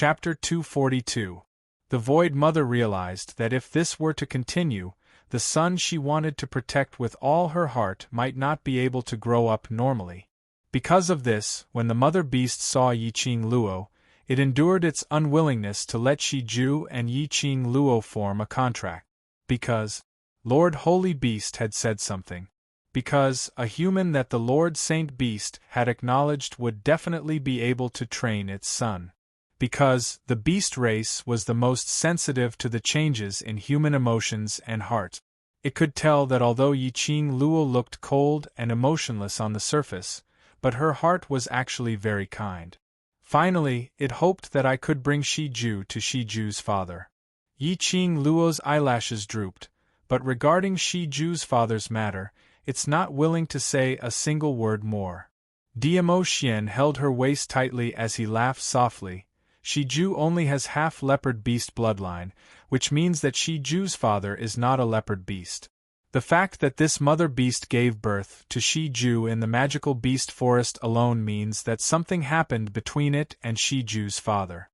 Chapter 242. The Void Mother realized that if this were to continue, the son she wanted to protect with all her heart might not be able to grow up normally. Because of this, when the mother beast saw Yiqing Luo, it endured its unwillingness to let Shiju and Yiqing Luo form a contract. Because Lord Holy Beast had said something. Because a human that the Lord Saint Beast had acknowledged would definitely be able to train its son. Because the beast race was the most sensitive to the changes in human emotions and heart. It could tell that although Yiqing Luo looked cold and emotionless on the surface, but her heart was actually very kind. Finally, it hoped that I could bring Shiju to Shiju's father. Yiqing Luo's eyelashes drooped, but regarding Shiju's father's matter, it's not willing to say a single word more. Diamo Xian held her waist tightly as he laughed softly. Shiju only has half leopard beast bloodline, which means that Shiju's father is not a leopard beast. The fact that this mother beast gave birth to Shiju in the magical beast forest alone means that something happened between it and Shiju's father.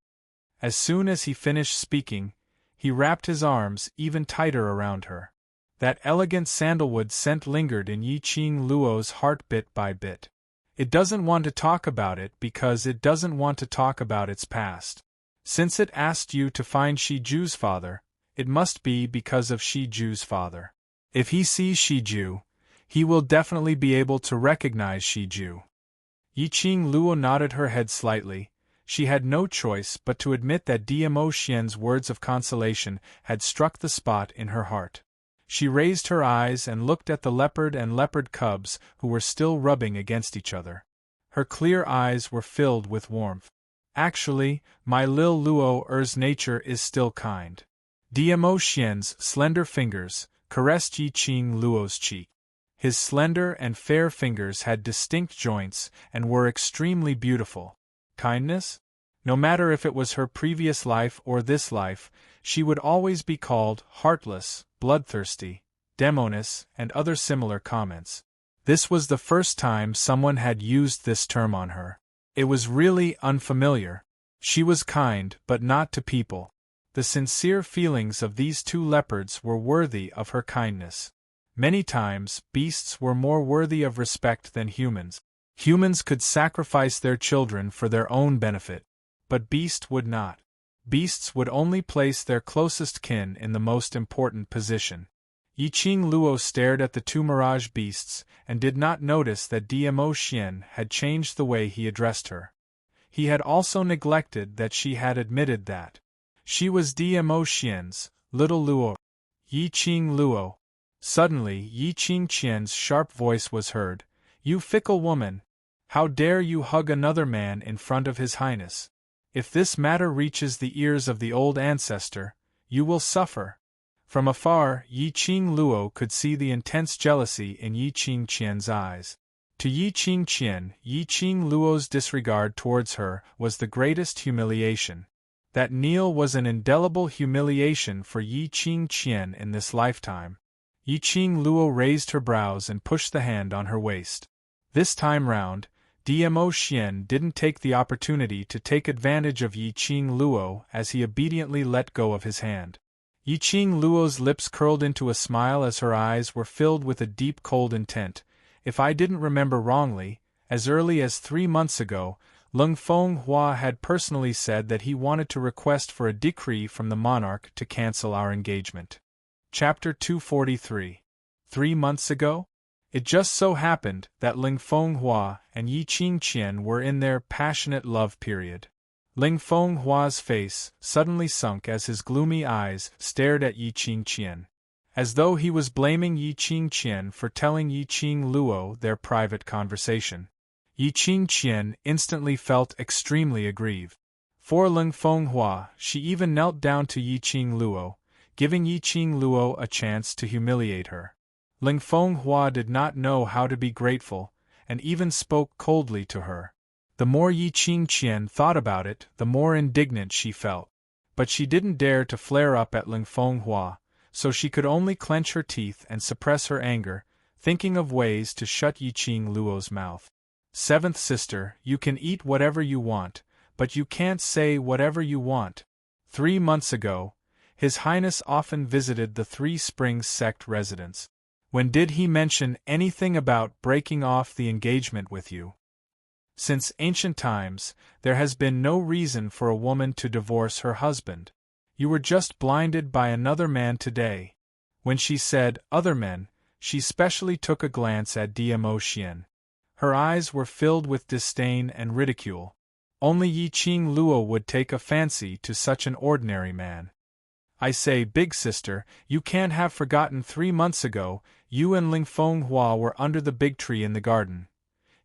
As soon as he finished speaking, he wrapped his arms even tighter around her. That elegant sandalwood scent lingered in Yiqing Luo's heart bit by bit. It doesn't want to talk about it because it doesn't want to talk about its past. Since it asked you to find Shiju's father, it must be because of Shiju's father. If he sees Shiju, he will definitely be able to recognize Shiju. Yiqing Luo nodded her head slightly. She had no choice but to admit that Diamo Xian's words of consolation had struck the spot in her heart. She raised her eyes and looked at the leopard and leopard cubs who were still rubbing against each other. Her clear eyes were filled with warmth. Actually, my Lil Luo's nature is still kind. Diamo Xian's slender fingers caressed Yiqing Luo's cheek. His slender and fair fingers had distinct joints and were extremely beautiful. Kindness? No matter if it was her previous life or this life, she would always be called heartless, bloodthirsty, demoness, and other similar comments. This was the first time someone had used this term on her. It was really unfamiliar. She was kind, but not to people. The sincere feelings of these two leopards were worthy of her kindness. Many times, beasts were more worthy of respect than humans. Humans could sacrifice their children for their own benefit, but beasts would not. Beasts would only place their closest kin in the most important position. Yiqing Luo stared at the two mirage beasts and did not notice that Diamo Xian had changed the way he addressed her. He had also neglected that she had admitted that she was Diamo Xian's little Luo. Yiqing Luo. Suddenly, Yiqing Qian's sharp voice was heard. "You fickle woman! How dare you hug another man in front of His Highness? If this matter reaches the ears of the old ancestor, you will suffer." From afar, Yiqing Luo could see the intense jealousy in Yiqing Qian's eyes. To Yiqing Qian, Yiqing Luo's disregard towards her was the greatest humiliation. That kneel was an indelible humiliation for Yiqing Qian in this lifetime. Yiqing Luo raised her brows and pushed the hand on her waist. This time round, Diamo Xian didn't take the opportunity to take advantage of Yiqing Luo as he obediently let go of his hand. Yiqing Luo's lips curled into a smile as her eyes were filled with a deep cold intent. If I didn't remember wrongly, as early as 3 months ago, Lung Fenghua had personally said that he wanted to request for a decree from the monarch to cancel our engagement. Chapter 243. 3 months ago? It just so happened that Ling Fenghua and Yiqing Qian were in their passionate love period. Ling Fenghua's face suddenly sunk as his gloomy eyes stared at Yiqing Qian, as though he was blaming Yiqing Qian for telling Yiqing Luo their private conversation. Yiqing Qian instantly felt extremely aggrieved. For Ling Fenghua, she even knelt down to Yiqing Luo, giving Yiqing Luo a chance to humiliate her. Ling Fenghua did not know how to be grateful, and even spoke coldly to her. The more Yiqing Qian thought about it, the more indignant she felt. But she didn't dare to flare up at Ling Fenghua, so she could only clench her teeth and suppress her anger, thinking of ways to shut Yiqing Luo's mouth. "Seventh sister, you can eat whatever you want, but you can't say whatever you want. 3 months ago, His Highness often visited the Three Springs sect residence. When did he mention anything about breaking off the engagement with you? Since ancient times, there has been no reason for a woman to divorce her husband. You were just blinded by another man today. When she said, other men, she specially took a glance at Dmo Xian. Her eyes were filled with disdain and ridicule. Only Yi Qing Luo would take a fancy to such an ordinary man. I say, big sister, you can't have forgotten 3 months ago, you and Ling Fenghua were under the big tree in the garden.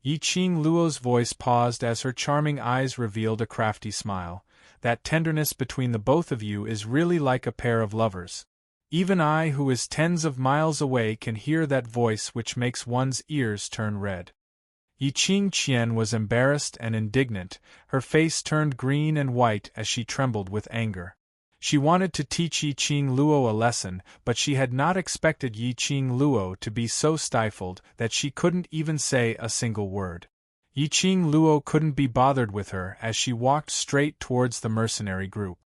Yi Qing Luo's voice paused as her charming eyes revealed a crafty smile. That tenderness between the both of you is really like a pair of lovers. Even I, who is tens of miles away, can hear that voice which makes one's ears turn red. Yi Qing Qian was embarrassed and indignant, her face turned green and white as she trembled with anger. She wanted to teach Yi Qing Luo a lesson, but she had not expected Yi Qing Luo to be so stifled that she couldn't even say a single word. Yi Qing Luo couldn't be bothered with her as she walked straight towards the mercenary group.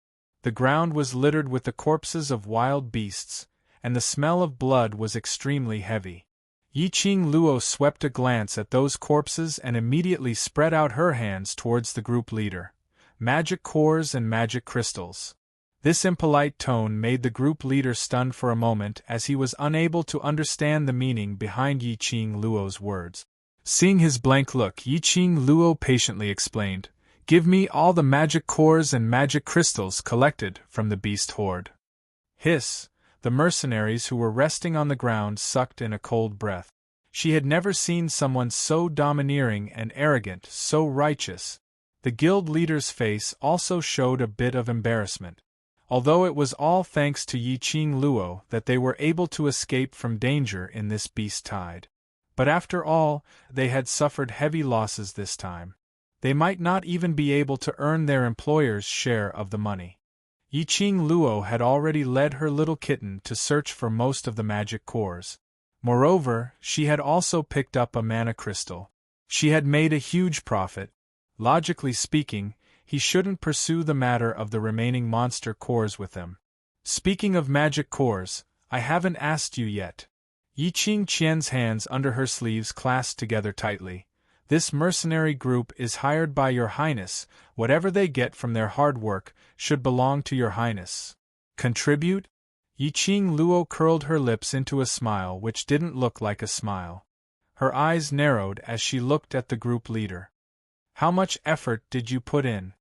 The ground was littered with the corpses of wild beasts, and the smell of blood was extremely heavy. Yi Qing Luo swept a glance at those corpses and immediately spread out her hands towards the group leader. Magic cores and magic crystals. This impolite tone made the group leader stunned for a moment as he was unable to understand the meaning behind Yi Qing Luo's words. Seeing his blank look, Yi Qing Luo patiently explained, "Give me all the magic cores and magic crystals collected from the beast horde." Hiss! The mercenaries who were resting on the ground sucked in a cold breath. She had never seen someone so domineering and arrogant, so righteous. The guild leader's face also showed a bit of embarrassment. Although it was all thanks to Yi Qing Luo that they were able to escape from danger in this beast tide. But after all, they had suffered heavy losses this time. They might not even be able to earn their employer's share of the money. Yi Qing Luo had already led her little kitten to search for most of the magic cores. Moreover, she had also picked up a mana crystal. She had made a huge profit. Logically speaking, he shouldn't pursue the matter of the remaining monster cores with them. Speaking of magic cores, I haven't asked you yet. Yi Qing Qian's hands under her sleeves clasped together tightly. This mercenary group is hired by Your Highness. Whatever they get from their hard work should belong to Your Highness. Contribute? Yi Qing Luo curled her lips into a smile which didn't look like a smile. Her eyes narrowed as she looked at the group leader. How much effort did you put in?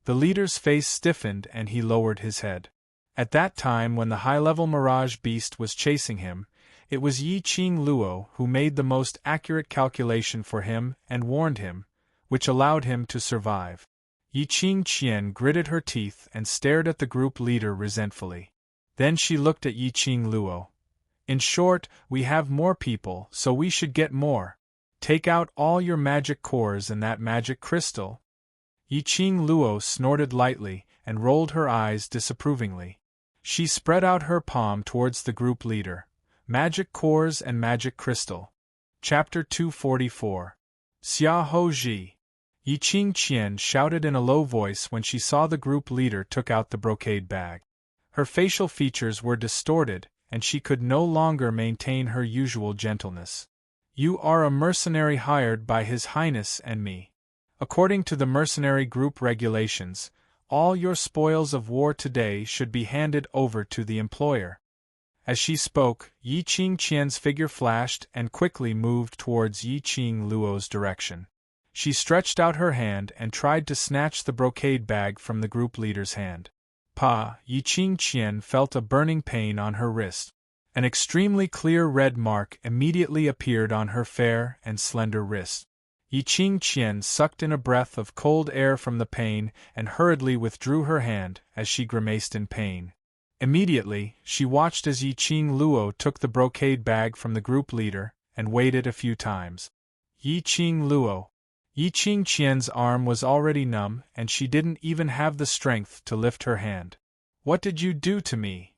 The leader's face stiffened and he lowered his head. At that time when the high-level mirage beast was chasing him, it was Yi Qing Luo who made the most accurate calculation for him and warned him, which allowed him to survive. Yi Qing Qian gritted her teeth and stared at the group leader resentfully. Then she looked at Yi Qing Luo. In short, we have more people, so we should get more. Take out all your magic cores and that magic crystal. Yi Qing Luo snorted lightly and rolled her eyes disapprovingly. She spread out her palm towards the group leader. Magic cores and magic crystal. Chapter 244. Xia Ho Ji. Yi Qing Qian shouted in a low voice when she saw the group leader took out the brocade bag. Her facial features were distorted, and she could no longer maintain her usual gentleness. You are a mercenary hired by His Highness and me. According to the mercenary group regulations, all your spoils of war today should be handed over to the employer. As she spoke, Yi Qing Qian's figure flashed and quickly moved towards Yi Qing Luo's direction. She stretched out her hand and tried to snatch the brocade bag from the group leader's hand. Yi Qing Qian felt a burning pain on her wrist. An extremely clear red mark immediately appeared on her fair and slender wrist. Yi Qing Qian sucked in a breath of cold air from the pain and hurriedly withdrew her hand as she grimaced in pain. Immediately, she watched as Yi Qing Luo took the brocade bag from the group leader and waited a few times. Yi Qing Luo. Yi Qing Qian's arm was already numb and she didn't even have the strength to lift her hand. What did you do to me?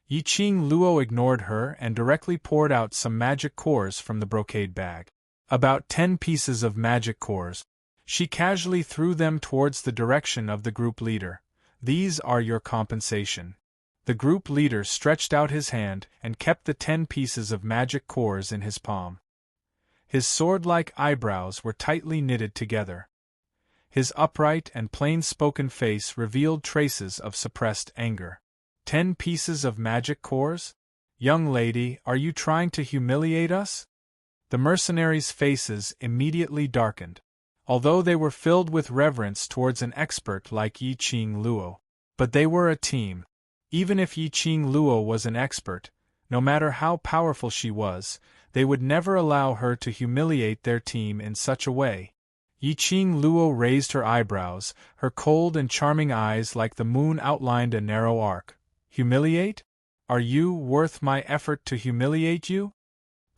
Yi Qing Luo ignored her and directly poured out some magic cores from the brocade bag. About 10 pieces of magic cores. She casually threw them towards the direction of the group leader. "These are your compensation." The group leader stretched out his hand and kept the 10 pieces of magic cores in his palm. His sword-like eyebrows were tightly knitted together. His upright and plain-spoken face revealed traces of suppressed anger. 10 pieces of magic cores? Young lady, are you trying to humiliate us? The mercenaries' faces immediately darkened, although they were filled with reverence towards an expert like Yi Qing Luo. But they were a team. Even if Yi Qing Luo was an expert, no matter how powerful she was, they would never allow her to humiliate their team in such a way. Yi Qing Luo raised her eyebrows, her cold and charming eyes like the moon outlined a narrow arc. Humiliate? Are you worth my effort to humiliate you?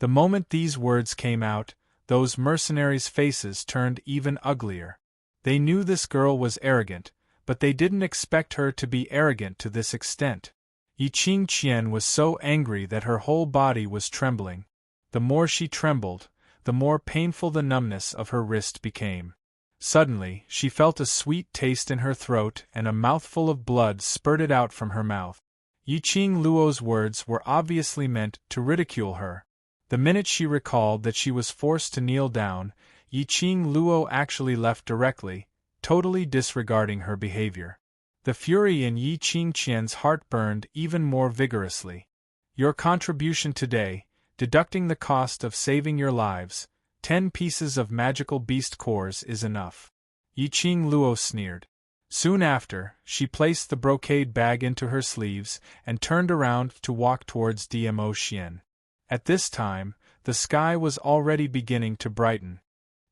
The moment these words came out, those mercenaries' faces turned even uglier. They knew this girl was arrogant, but they didn't expect her to be arrogant to this extent. Yi Qing Qian was so angry that her whole body was trembling. The more she trembled, the more painful the numbness of her wrist became. Suddenly, she felt a sweet taste in her throat and a mouthful of blood spurted out from her mouth. Yi Qing Luo's words were obviously meant to ridicule her. The minute she recalled that she was forced to kneel down, Yi Qing Luo actually left directly, totally disregarding her behavior. The fury in Yi Qing Qian's heart burned even more vigorously. Your contribution today, deducting the cost of saving your lives, 10 pieces of magical beast cores is enough. Yi Qing Luo sneered. Soon after, she placed the brocade bag into her sleeves and turned around to walk towards Dmo Xian. At this time, the sky was already beginning to brighten.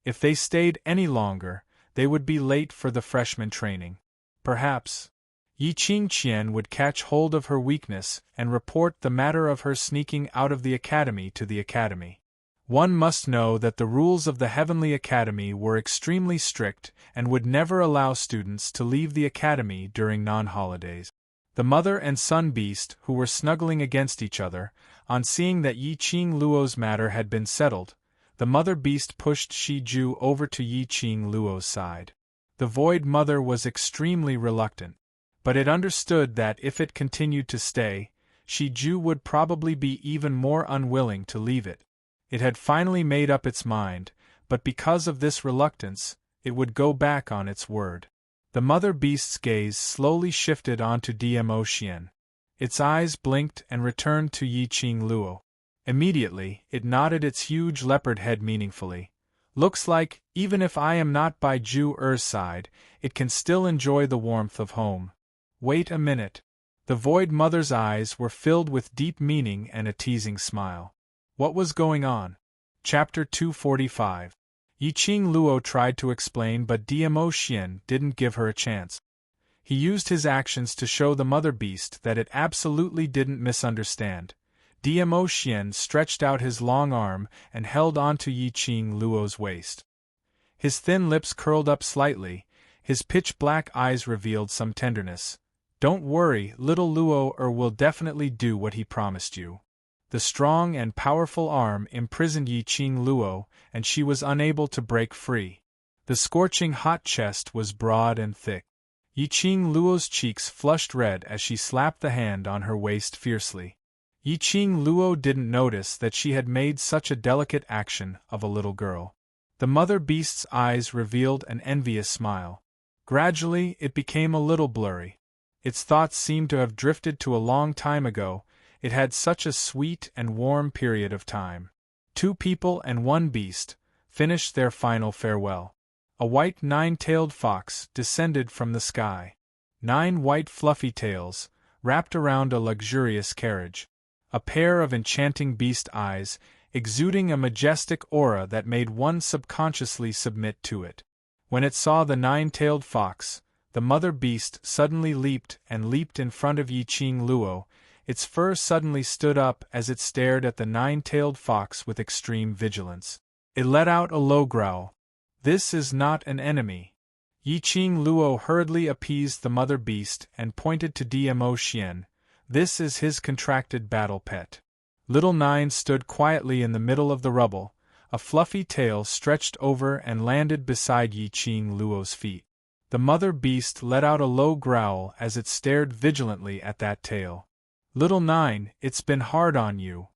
If they stayed any longer, they would be late for the freshman training. Perhaps Yi Qing Qian would catch hold of her weakness and report the matter of her sneaking out of the academy to the academy. One must know that the rules of the Heavenly Academy were extremely strict and would never allow students to leave the academy during non-holidays. The mother and son beast, who were snuggling against each other, on seeing that Yi Qing Luo's matter had been settled, the mother beast pushed Shi Ju over to Yi Qing Luo's side. The Void Mother was extremely reluctant, but it understood that if it continued to stay, Shi Ju would probably be even more unwilling to leave it. It had finally made up its mind, but because of this reluctance, it would go back on its word. The mother beast's gaze slowly shifted onto Dmo Xian. Its eyes blinked and returned to Yi Qing Luo. Immediately, it nodded its huge leopard head meaningfully. Looks like, even if I am not by Ju Er's side, it can still enjoy the warmth of home. Wait a minute. The Void Mother's eyes were filled with deep meaning and a teasing smile. What was going on? Chapter 245. Yi Qing Luo tried to explain, but Dmo Xian didn't give her a chance. He used his actions to show the mother beast that it absolutely didn't misunderstand. Dmo Xian stretched out his long arm and held onto Yi Qing Luo's waist. His thin lips curled up slightly, his pitch-black eyes revealed some tenderness. Don't worry, little Luo will definitely do what he promised you. The strong and powerful arm imprisoned Yi Qing Luo, and she was unable to break free. The scorching hot chest was broad and thick. Yi Qing Luo's cheeks flushed red as she slapped the hand on her waist fiercely. Yi Qing Luo didn't notice that she had made such a delicate action of a little girl. The mother beast's eyes revealed an envious smile. Gradually, it became a little blurry. Its thoughts seemed to have drifted to a long time ago. It had such a sweet and warm period of time. 2 people and 1 beast finished their final farewell. A white 9-tailed fox descended from the sky. 9 white fluffy tails wrapped around a luxurious carriage. A pair of enchanting beast eyes, exuding a majestic aura that made one subconsciously submit to it. When it saw the 9-tailed fox, the mother beast suddenly leaped in front of Yi Qing Luo. Its fur suddenly stood up as it stared at the 9-tailed fox with extreme vigilance. It let out a low growl. This is not an enemy. Yi Qing Luo hurriedly appeased the mother beast and pointed to Dmo Xian. This is his contracted battle pet. Little Nine stood quietly in the middle of the rubble, A fluffy tail stretched over and landed beside Yi Qing Luo's feet. The mother beast let out a low growl as it stared vigilantly at that tail. Little Nine, it's been hard on you.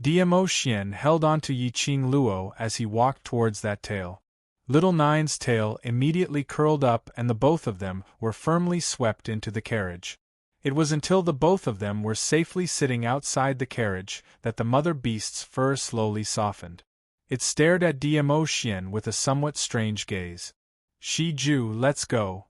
Dmo Xian held on to Yi Qing Luo as he walked towards that tail. Little Nine's tail immediately curled up and the both of them were firmly swept into the carriage. It was until the both of them were safely sitting outside the carriage that the mother beast's fur slowly softened. It stared at Dmo Xian with a somewhat strange gaze. Shi Ju, let's go.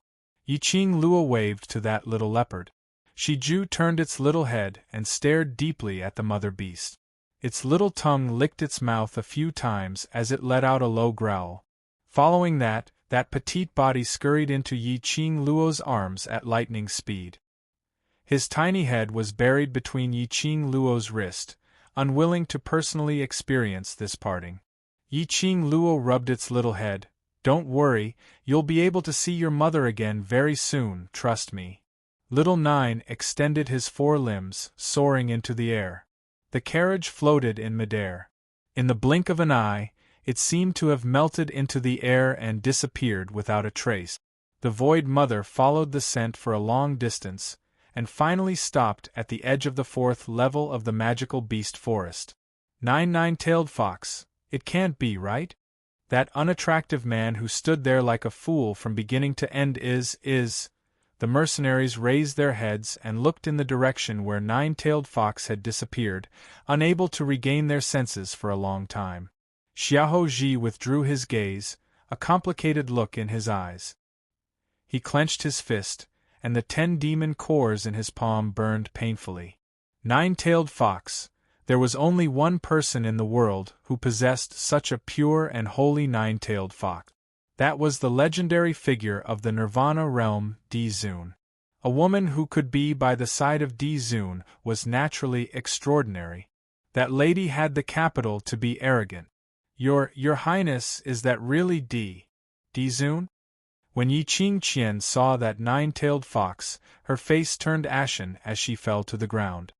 Yi Qing Luo waved to that little leopard. Shi Ju turned its little head and stared deeply at the mother beast. Its little tongue licked its mouth a few times as it let out a low growl. Following that petite body scurried into Yi Qing Luo's arms at lightning speed. His tiny head was buried between Yi Qing Luo's wrist, unwilling to personally experience this parting. Yi Qing Luo rubbed its little head. Don't worry, you'll be able to see your mother again very soon, trust me. Little Nine extended his 4 limbs, soaring into the air. The carriage floated in midair. In the blink of an eye, it seemed to have melted into the air and disappeared without a trace. The Void Mother followed the scent for a long distance, and finally stopped at the edge of the 4th level of the magical beast forest. Nine-tailed fox, it can't be, right? That unattractive man who stood there like a fool from beginning to end is. The mercenaries raised their heads and looked in the direction where Nine-tailed fox had disappeared, unable to regain their senses for a long time. Xiahou Ji withdrew his gaze, a complicated look in his eyes. He clenched his fist, and the 10 demon cores in his palm burned painfully. Nine-tailed fox, there was only one person in the world who possessed such a pure and holy nine-tailed fox. That was the legendary figure of the Nirvana realm, Di Zun. A woman who could be by the side of Di Zun was naturally extraordinary. That lady had the capital to be arrogant. Your Highness, is that really Di Zun? When Yi Qing Qian saw that nine-tailed fox, her face turned ashen as she fell to the ground.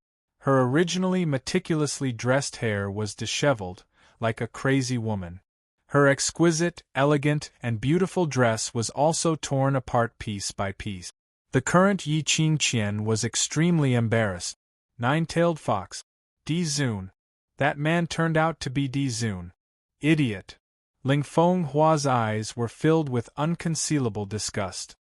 Her originally meticulously dressed hair was disheveled, like a crazy woman. Her exquisite, elegant, and beautiful dress was also torn apart piece by piece. The current Yi Qing Qian was extremely embarrassed. Nine-tailed fox. Di Zun. That man turned out to be Di Zun. Idiot. Ling Feng Hua's eyes were filled with unconcealable disgust.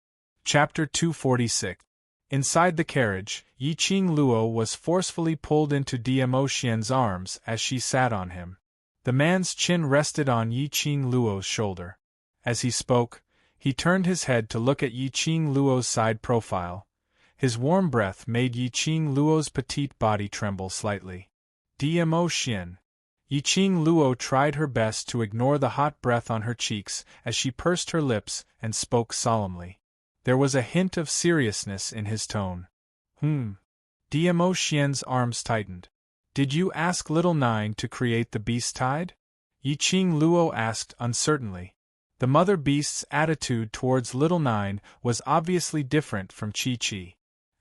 Chapter 246. Inside the carriage, Yi Qing Luo was forcefully pulled into Dmo Xian's arms as she sat on him. The man's chin rested on Yi Qing Luo's shoulder. As he spoke, he turned his head to look at Yi Qing Luo's side profile. His warm breath made Yi Qing Luo's petite body tremble slightly. Dmo Xian. Yi Qing Luo tried her best to ignore the hot breath on her cheeks as she pursed her lips and spoke solemnly. There was a hint of seriousness in his tone. Dmo Xian's arms tightened. Did you ask Little Nine to create the beast tide? Yi Qing Luo asked uncertainly. The mother beast's attitude towards Little Nine was obviously different from Chi-Chi.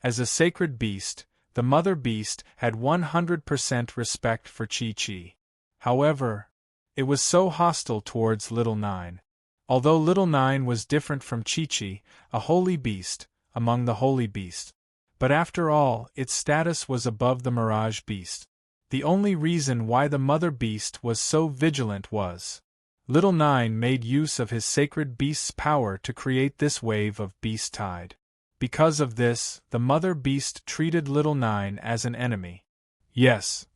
As a sacred beast, the mother beast had 100% respect for Chi-Chi. However, it was so hostile towards Little Nine. Although Little Nine was different from Chi-Chi, a holy beast, among the holy beasts. But after all, its status was above the Mirage beast. The only reason why the mother beast was so vigilant was, Little Nine made use of his sacred beast's power to create this wave of beast tide. Because of this, the mother beast treated Little Nine as an enemy. Yes.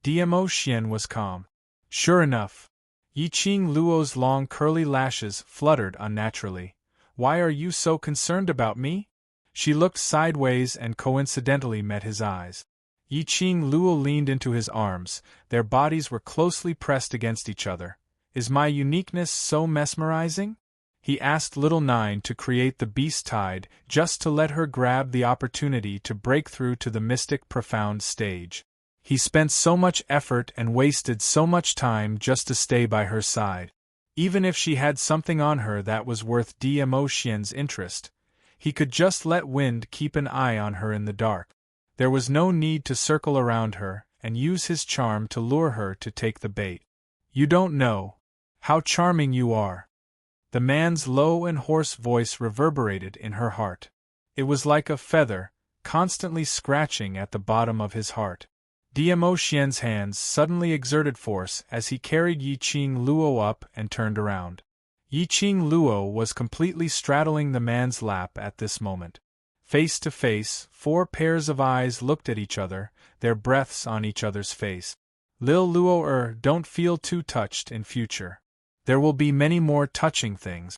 Dmo Xian was calm. Sure enough. Yi Qing Luo's long curly lashes fluttered unnaturally. Why are you so concerned about me? She looked sideways and coincidentally met his eyes. Yi Qing Luo leaned into his arms, their bodies were closely pressed against each other. Is my uniqueness so mesmerizing? He asked Little Nine to create the beast tide just to let her grab the opportunity to break through to the mystic profound stage. He spent so much effort and wasted so much time just to stay by her side. Even if she had something on her that was worth Dmo Xian's interest, he could just let Wind keep an eye on her in the dark. There was no need to circle around her and use his charm to lure her to take the bait. You don't know, How charming you are! The man's low and hoarse voice reverberated in her heart. It was like a feather, constantly scratching at the bottom of his heart. Diamo Xian's hands suddenly exerted force as he carried Yiqing Luo up and turned around. Yiqing Luo was completely straddling the man's lap at this moment. Face to face, 4 pairs of eyes looked at each other, their breaths on each other's face. Lil Luo don't feel too touched in future. There will be many more touching things.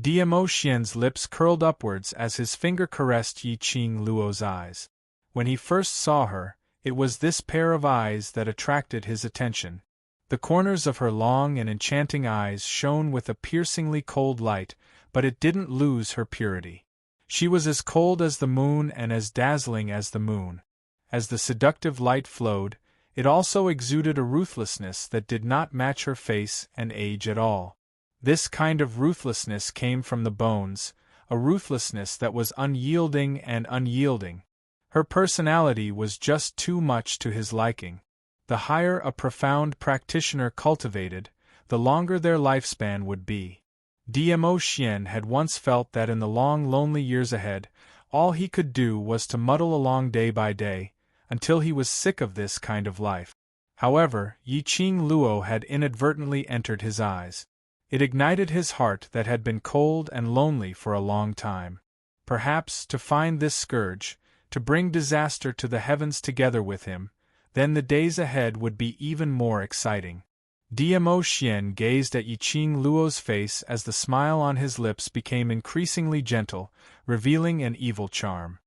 Diamo Xian's lips curled upwards as his finger caressed Yiqing Luo's eyes. When he first saw her, it was this pair of eyes that attracted his attention. The corners of her long and enchanting eyes shone with a piercingly cold light, but it didn't lose her purity. She was as cold as the moon and as dazzling as the moon. As the seductive light flowed, it also exuded a ruthlessness that did not match her face and age at all. This kind of ruthlessness came from the bones, a ruthlessness that was unyielding and unyielding. Her personality was just too much to his liking. The higher a profound practitioner cultivated, the longer their lifespan would be. Diamo Xian had once felt that in the long lonely years ahead, all he could do was to muddle along day by day, until he was sick of this kind of life. However, Yiqing Luo had inadvertently entered his eyes. It ignited his heart that had been cold and lonely for a long time. Perhaps, to find this scourge, to bring disaster to the heavens together with him, then the days ahead would be even more exciting. Diamo Xian gazed at Yiqing Luo's face as the smile on his lips became increasingly gentle, revealing an evil charm.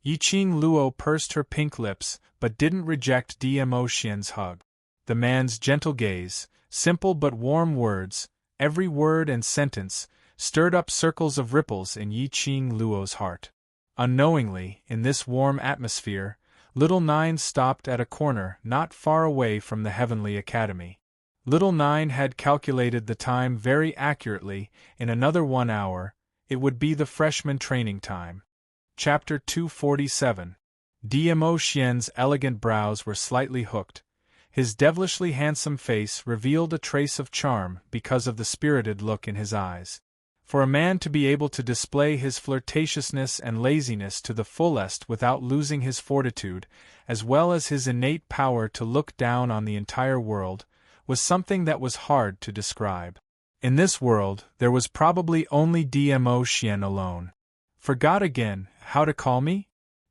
Yiqing Luo pursed her pink lips, but didn't reject Diamo Xian's hug. The man's gentle gaze, simple but warm words, every word and sentence, stirred up circles of ripples in Yiqing Luo's heart. Unknowingly, in this warm atmosphere, Little Nine stopped at a corner not far away from the Heavenly Academy. Little Nine had calculated the time very accurately. In another 1 hour, it would be the freshman training time. Chapter 247. Diamo Xian's elegant brows were slightly hooked. His devilishly handsome face revealed a trace of charm because of the spirited look in his eyes. For a man to be able to display his flirtatiousness and laziness to the fullest without losing his fortitude, as well as his innate power to look down on the entire world, was something that was hard to describe. In this world, there was probably only Diamo Xian alone. Forgot again how to call me?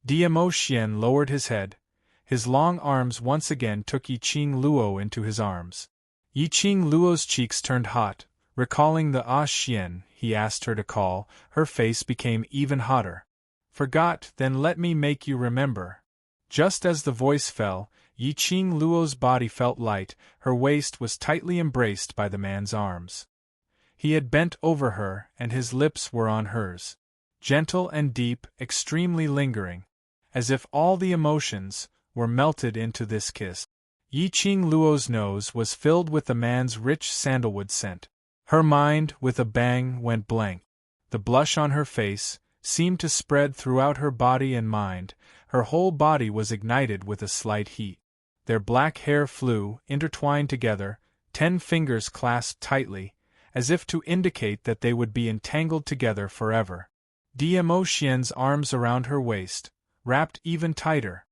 Diamo Xian lowered his head. His long arms once again took Yiqing Luo into his arms. Yiqing Luo's cheeks turned hot. Recalling the Xian he asked her to call, her face became even hotter. Forgot, then let me make you remember. Just as the voice fell, Yiqing Luo's body felt light, her waist was tightly embraced by the man's arms. He had bent over her, and his lips were on hers. Gentle and deep, extremely lingering. As if all the emotions were melted into this kiss. Yiqing Luo's nose was filled with the man's rich sandalwood scent. Her mind, with a bang, went blank. The blush on her face seemed to spread throughout her body and mind. Her whole body was ignited with a slight heat. Their black hair flew, intertwined together, 10 fingers clasped tightly, as if to indicate that they would be entangled together forever. Diamo Xian's arms around her waist, wrapped even tighter.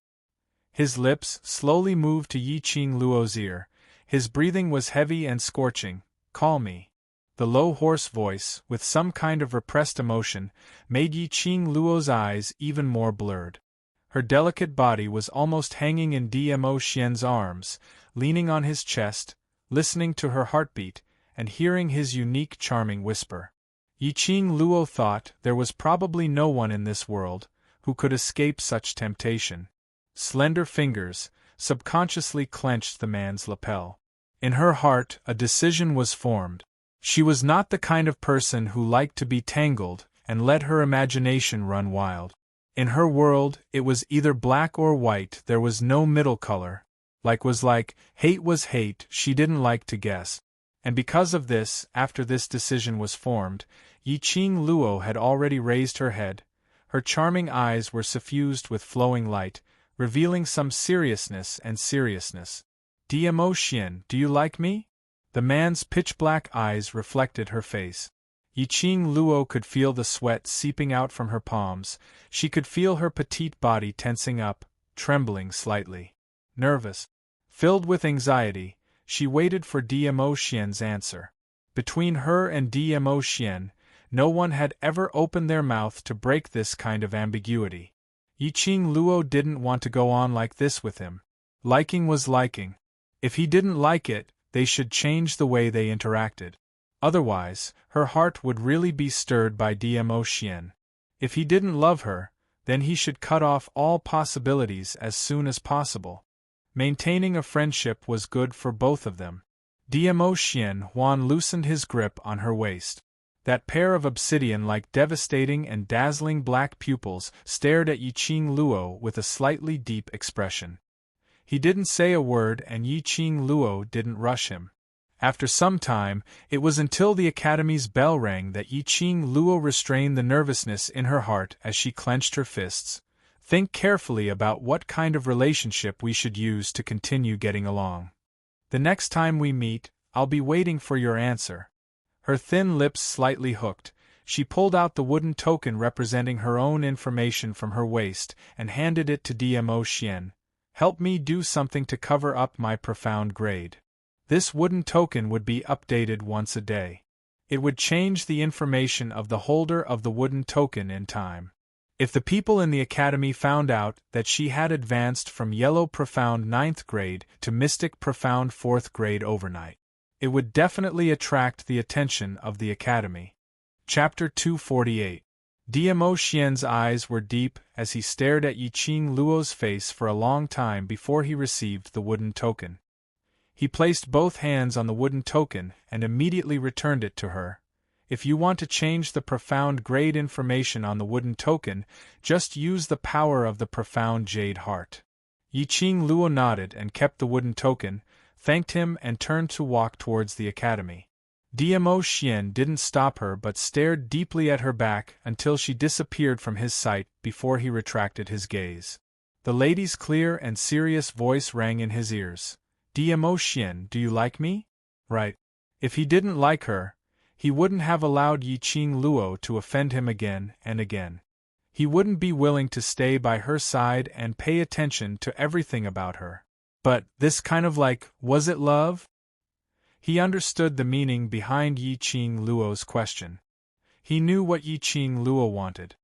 His lips slowly moved to Yiqing Luo's ear. His breathing was heavy and scorching. Call me. The low hoarse voice, with some kind of repressed emotion, made Yiqing Luo's eyes even more blurred. Her delicate body was almost hanging in Diamo Xian's arms, leaning on his chest, listening to her heartbeat, and hearing his unique charming whisper. Yiqing Luo thought there was probably no one in this world who could escape such temptation. Slender fingers subconsciously clenched the man's lapel. In her heart, a decision was formed. She was not the kind of person who liked to be tangled and let her imagination run wild. In her world, it was either black or white, there was no middle color. Like was like, hate was hate, she didn't like to guess. And because of this, after this decision was formed, Yiqing Luo had already raised her head. Her charming eyes were suffused with flowing light, revealing some seriousness and seriousness. Diamo Xian, do you like me? The man's pitch-black eyes reflected her face. Yiqing Luo could feel the sweat seeping out from her palms. She could feel her petite body tensing up, trembling slightly. Nervous, filled with anxiety, she waited for Dmo Xian's answer. Between her and Dmo Xian, no one had ever opened their mouth to break this kind of ambiguity. Yiqing Luo didn't want to go on like this with him. Liking was liking. If he didn't like it, they should change the way they interacted. Otherwise, her heart would really be stirred by Dmo Xian. If he didn't love her, then he should cut off all possibilities as soon as possible. Maintaining a friendship was good for both of them. Dmo Xian Huan loosened his grip on her waist. That pair of obsidian-like devastating and dazzling black pupils stared at Yiqing Luo with a slightly deep expression. He didn't say a word and Yiqing Luo didn't rush him. After some time, it was until the academy's bell rang that Yiqing Luo restrained the nervousness in her heart as she clenched her fists. Think carefully about what kind of relationship we should use to continue getting along. The next time we meet, I'll be waiting for your answer. Her thin lips slightly hooked, she pulled out the wooden token representing her own information from her waist and handed it to Dmo Xian. Help me do something to cover up my profound grade. This wooden token would be updated once a day. It would change the information of the holder of the wooden token in time. If the people in the academy found out that she had advanced from Yellow Profound 9th grade to Mystic Profound 4th grade overnight, it would definitely attract the attention of the academy. Chapter 248. Dmo Xian's eyes were deep as he stared at Yiqing Luo's face for a long time before he received the wooden token. He placed both hands on the wooden token and immediately returned it to her. If you want to change the profound grade information on the wooden token, just use the power of the profound jade heart. Yiqing Luo nodded and kept the wooden token, thanked him and turned to walk towards the academy. Dmo Xian didn't stop her but stared deeply at her back until she disappeared from his sight before he retracted his gaze. The lady's clear and serious voice rang in his ears. Dmo Xian, do you like me? Right. If he didn't like her, he wouldn't have allowed Yiqing Luo to offend him again and again. He wouldn't be willing to stay by her side and pay attention to everything about her. But, this kind of like, was it love? He understood the meaning behind Yiqing Luo's question. He knew what Yiqing Luo wanted.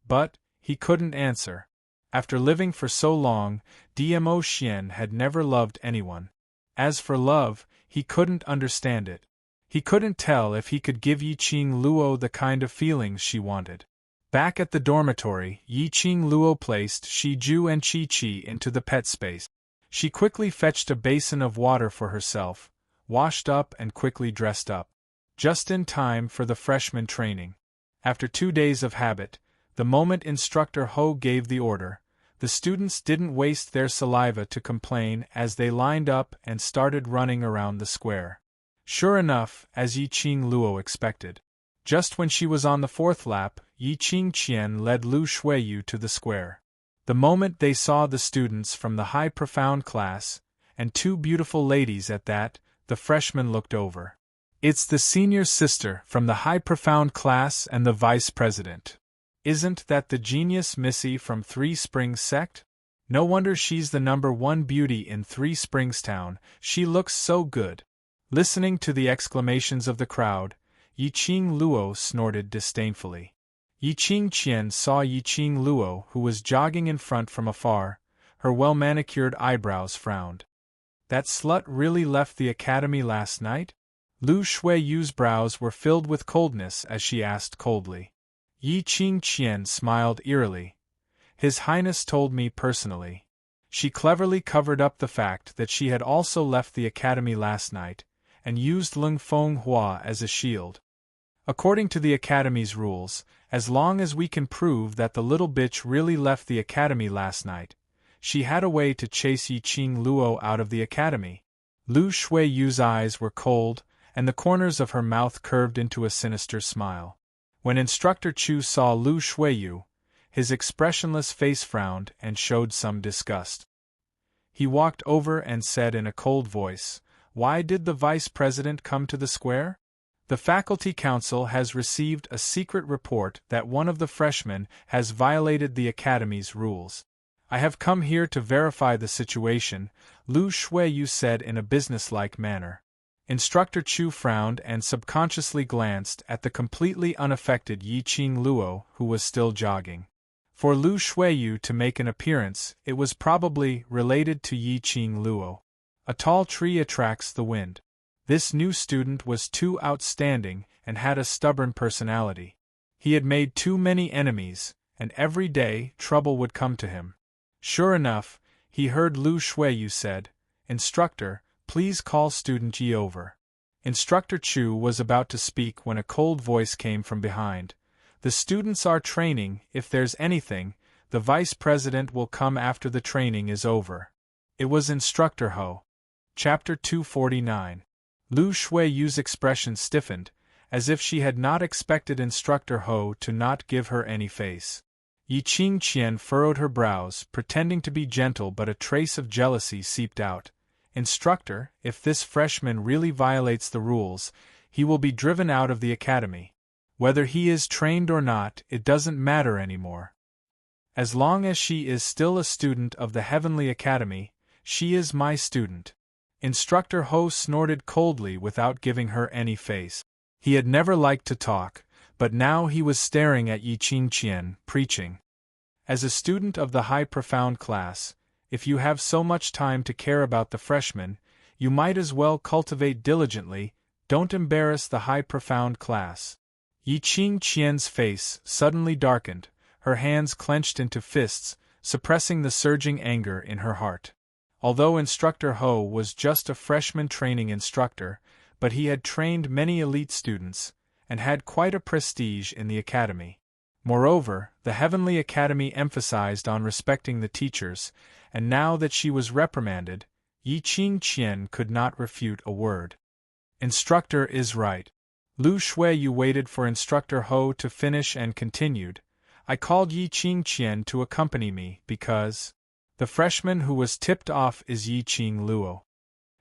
But, he couldn't answer. After living for so long, Dmo Xian had never loved anyone. As for love, he couldn't understand it. He couldn't tell if he could give Yiqing Luo the kind of feelings she wanted. Back at the dormitory, Yiqing Luo placed Shiju and Chi-Chi into the pet space. She quickly fetched a basin of water for herself, washed up and quickly dressed up. Just in time for the freshman training. After 2 days of habit, the moment Instructor Ho gave the order, the students didn't waste their saliva to complain as they lined up and started running around the square. Sure enough, as Yiqing Luo expected. Just when she was on the 4th lap, Yiqing Qian led Lu Shuiyu to the square. The moment they saw the students from the high profound class, and 2 beautiful ladies at that, the freshman looked over. It's the senior sister from the high profound class and the vice president. Isn't that the genius Missy from Three Springs sect? No wonder she's the #1 beauty in Three Springs town, she looks so good. Listening to the exclamations of the crowd, Yiqing Luo snorted disdainfully. Yiqing Qian saw Yiqing Luo, who was jogging in front from afar. Her well-manicured eyebrows frowned. That slut really left the academy last night? Lu Shuiyu's brows were filled with coldness as she asked coldly. Yiqing Qian smiled eerily. His Highness told me personally. She cleverly covered up the fact that she had also left the academy last night, and used Lung Feng Hua as a shield. According to the academy's rules, as long as we can prove that the little bitch really left the academy last night, she had a way to chase Yiqing Luo out of the academy. Lu Shuiyu's eyes were cold, and the corners of her mouth curved into a sinister smile. When Instructor Chu saw Lu Shuiyu, his expressionless face frowned and showed some disgust. He walked over and said in a cold voice, Why did the vice president come to the square? The faculty council has received a secret report that one of the freshmen has violated the academy's rules. I have come here to verify the situation, Lu Shuiyu said in a businesslike manner. Instructor Chu frowned and subconsciously glanced at the completely unaffected Yiqing Luo, who was still jogging. For Lu Shuiyu to make an appearance, it was probably related to Yiqing Luo. A tall tree attracts the wind. This new student was too outstanding and had a stubborn personality. He had made too many enemies, and every day trouble would come to him. Sure enough, he heard Lu Shuiyu said, "Instructor, please call student Yi over." Instructor Chu was about to speak when a cold voice came from behind. "The students are training. If there's anything, the vice president will come after the training is over." It was Instructor Ho. Chapter 249. Lu Shuiyu's expression stiffened, as if she had not expected Instructor Ho to not give her any face. Yiqing Qian furrowed her brows, pretending to be gentle, but a trace of jealousy seeped out. "Instructor, if this freshman really violates the rules, he will be driven out of the academy. Whether he is trained or not, it doesn't matter anymore. As long as she is still a student of the Heavenly Academy, she is my student." Instructor Ho snorted coldly without giving her any face. He had never liked to talk, but now he was staring at Yiqing Qian, preaching. "As a student of the high profound class, if you have so much time to care about the freshmen, you might as well cultivate diligently. Don't embarrass the high profound class." Yiqing Qian's face suddenly darkened, her hands clenched into fists, suppressing the surging anger in her heart. Although Instructor Ho was just a freshman training instructor, but he had trained many elite students, and had quite a prestige in the academy. Moreover, the Heavenly Academy emphasized on respecting the teachers, and now that she was reprimanded, Yiqing Qian could not refute a word. "Instructor is right." Lu Shuiyu waited for Instructor Ho to finish and continued, "I called Yiqing Qian to accompany me because the freshman who was tipped off is Yiqing Luo."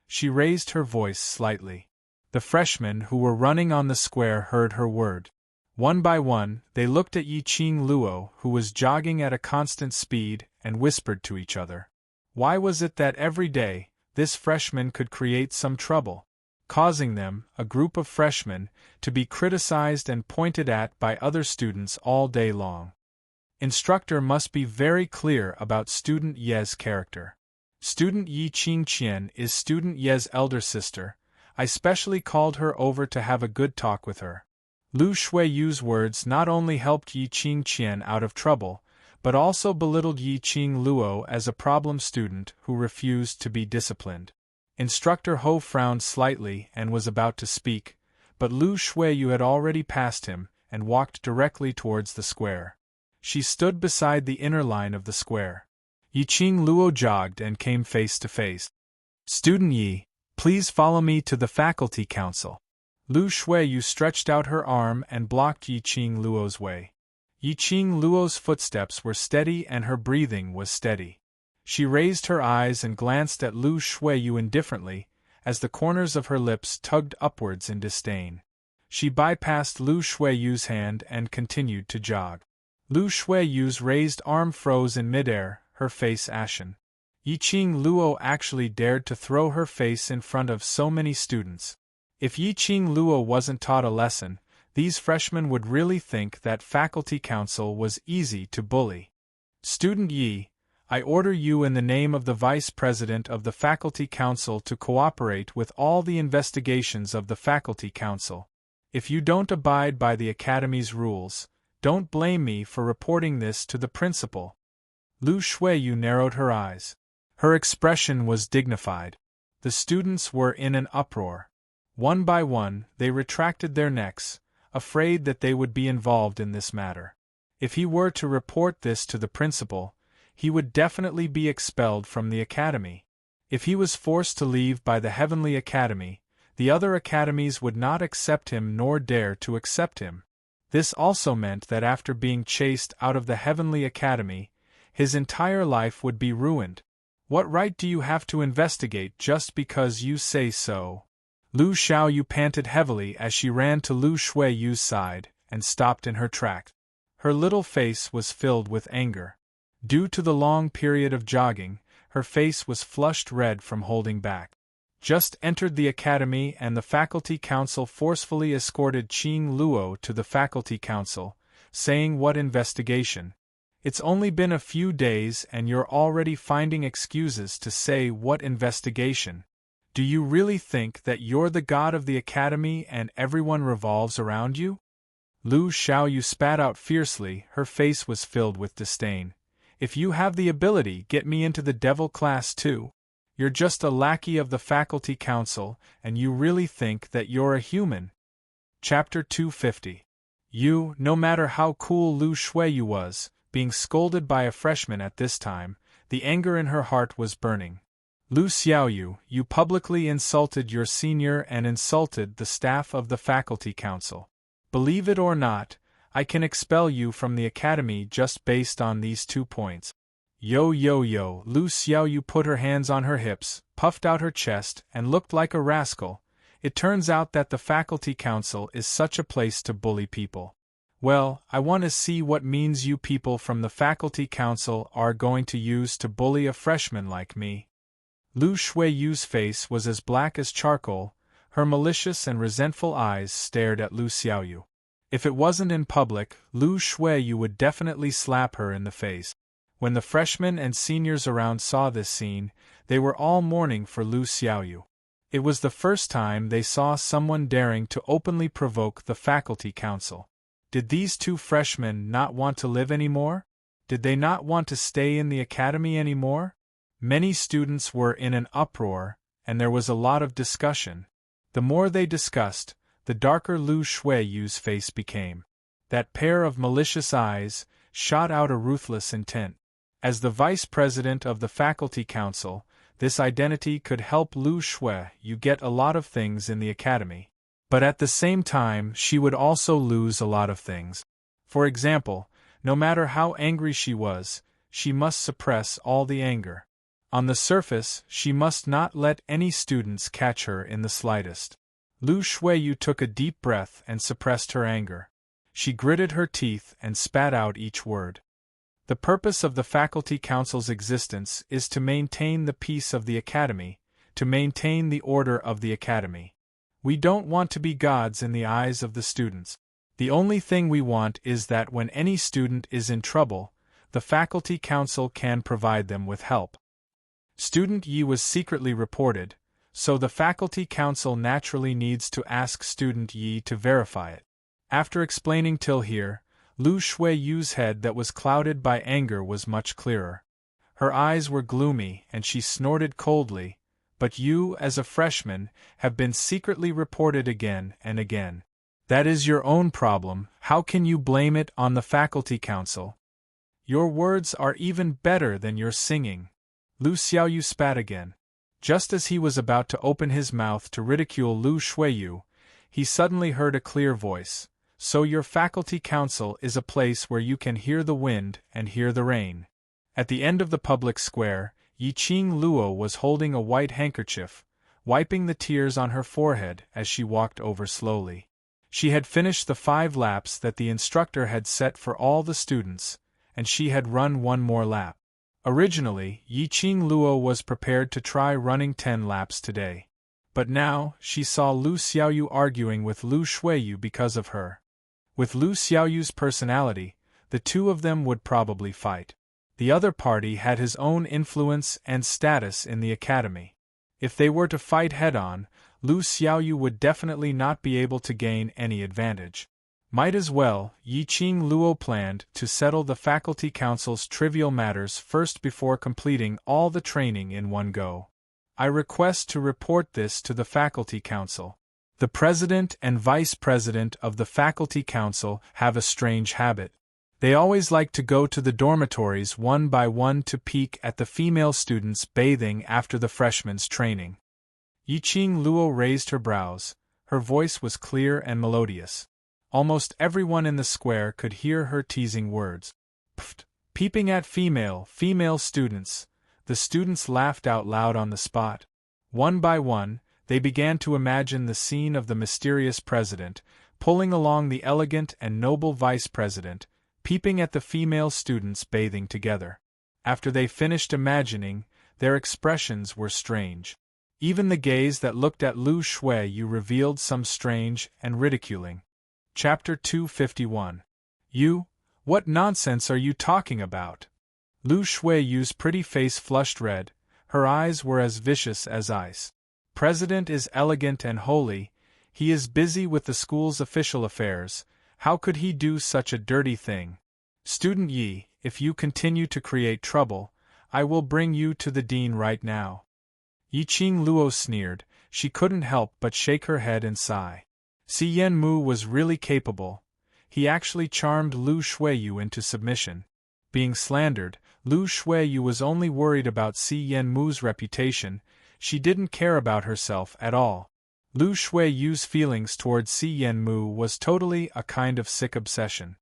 She raised her voice slightly. The freshmen who were running on the square heard her word. One by one, they looked at Yiqing Luo, who was jogging at a constant speed, and whispered to each other. Why was it that every day, this freshman could create some trouble, causing them, a group of freshmen, to be criticized and pointed at by other students all day long? Instructor must be very clear about student Ye's character. Student Yiqing Qian is student Ye's elder sister. I specially called her over to have a good talk with her. Lu Shuiyu's words not only helped Yiqing Qian out of trouble, but also belittled Yiqing Luo as a problem student who refused to be disciplined. Instructor Ho frowned slightly and was about to speak, but Lu Shuiyu had already passed him and walked directly towards the square. She stood beside the inner line of the square. Yiqing Luo jogged and came face to face. "Student Yi, please follow me to the faculty council." Lu Shuiyu stretched out her arm and blocked Yiqing Luo's way. Yiqing Luo's footsteps were steady and her breathing was steady. She raised her eyes and glanced at Lu Shuiyu indifferently, as the corners of her lips tugged upwards in disdain. She bypassed Lu Shuiyu's hand and continued to jog. Lu Shuiyu's raised arm froze in midair, her face ashen. Yiqing Luo actually dared to throw her face in front of so many students. If Yiqing Luo wasn't taught a lesson, these freshmen would really think that faculty council was easy to bully. "Student Yi, I order you in the name of the Vice President of the Faculty Council to cooperate with all the investigations of the Faculty Council. If you don't abide by the Academy's rules, don't blame me for reporting this to the principal." Lu Shuiyu narrowed her eyes. Her expression was dignified. The students were in an uproar. One by one, they retracted their necks, afraid that they would be involved in this matter. If he were to report this to the principal, he would definitely be expelled from the academy. If he was forced to leave by the Heavenly Academy, the other academies would not accept him nor dare to accept him. This also meant that after being chased out of the Heavenly Academy, his entire life would be ruined. What right do you have to investigate just because you say so? Lu Xiaoyu panted heavily as she ran to Lu Shuiyu's side and stopped in her tracks. Her little face was filled with anger. Due to the long period of jogging, her face was flushed red from holding back. Just entered the academy and the faculty council forcefully escorted Qing Luo to the faculty council, saying what investigation? It's only been a few days and you're already finding excuses to say what investigation. Do you really think that you're the god of the academy and everyone revolves around you? Lu Xiaoyu spat out fiercely, her face was filled with disdain. If you have the ability, get me into the devil class too. You're just a lackey of the faculty council, and you really think that you're a human. Chapter 250. No matter how cool Lu Shuiyu was, being scolded by a freshman at this time, the anger in her heart was burning. Lu Xiaoyu, you publicly insulted your senior and insulted the staff of the faculty council. Believe it or not, I can expel you from the academy just based on these 2 points. Yo. Lu Xiaoyu put her hands on her hips, puffed out her chest, and looked like a rascal. It turns out that the faculty council is such a place to bully people. Well, I want to see what means you people from the faculty council are going to use to bully a freshman like me. Lu Shuiyu's face was as black as charcoal, her malicious and resentful eyes stared at Lu Xiaoyu. If it wasn't in public, Lu Shuiyu would definitely slap her in the face. When the freshmen and seniors around saw this scene, they were all mourning for Lu Xiaoyu. It was the first time they saw someone daring to openly provoke the faculty council. Did these 2 freshmen not want to live anymore? Did they not want to stay in the academy anymore? Many students were in an uproar, and there was a lot of discussion. The more they discussed, the darker Lu Shuiyu's face became. That pair of malicious eyes shot out a ruthless intent. As the vice president of the faculty council, this identity could help Lu Shuiyu get a lot of things in the academy. But at the same time, she would also lose a lot of things. For example, no matter how angry she was, she must suppress all the anger. On the surface, she must not let any students catch her in the slightest. Lu Shuiyu took a deep breath and suppressed her anger. She gritted her teeth and spat out each word. The purpose of the faculty council's existence is to maintain the peace of the academy, to maintain the order of the academy. We don't want to be gods in the eyes of the students. The only thing we want is that when any student is in trouble, the faculty council can provide them with help. Student Yi was secretly reported, so the faculty council naturally needs to ask Student Yi to verify it. After explaining till here, Lu Shuiyu's head that was clouded by anger was much clearer. Her eyes were gloomy and she snorted coldly, but you, as a freshman, have been secretly reported again and again. That is your own problem, how can you blame it on the faculty council? Your words are even better than your singing. Lu Xiaoyu spat again. Just as he was about to open his mouth to ridicule Lu Shuiyu, he suddenly heard a clear voice. So your faculty council is a place where you can hear the wind and hear the rain. At the end of the public square, Yiqing Luo was holding a white handkerchief, wiping the tears on her forehead as she walked over slowly. She had finished the 5 laps that the instructor had set for all the students, and she had run 1 more lap. Originally, Yiqing Luo was prepared to try running 10 laps today. But now, she saw Lu Xiaoyu arguing with Lu Shuiyu because of her. With Lu Xiaoyu's personality, the 2 of them would probably fight. The other party had his own influence and status in the academy. If they were to fight head-on, Lu Xiaoyu would definitely not be able to gain any advantage. Might as well, Yiqing Luo planned to settle the faculty council's trivial matters first before completing all the training in one go. I request to report this to the faculty council. The president and vice president of the faculty council have a strange habit. They always like to go to the dormitories one by one to peek at the female students bathing after the freshmen's training. Yiqing Luo raised her brows. Her voice was clear and melodious. Almost everyone in the square could hear her teasing words. Pfft, peeping at female students. The students laughed out loud on the spot. One by one, they began to imagine the scene of the mysterious president, pulling along the elegant and noble vice president, peeping at the female students bathing together. After they finished imagining, their expressions were strange. Even the gaze that looked at Lu Shuiyu revealed some strange and ridiculing. Chapter 251. You? What nonsense are you talking about? Lu Shuiyu's pretty face flushed red, her eyes were as vicious as ice. President is elegant and holy, he is busy with the school's official affairs, how could he do such a dirty thing? Student Yi, if you continue to create trouble, I will bring you to the dean right now. Yiqing Luo sneered, she couldn't help but shake her head and sigh. Si Yanmu was really capable. He actually charmed Lu Shuiyu into submission. Being slandered, Lu Shuiyu was only worried about Si Yanmu's reputation, she didn't care about herself at all. Lu Shuiyu's feelings towards Si Yanmu was totally a kind of sick obsession.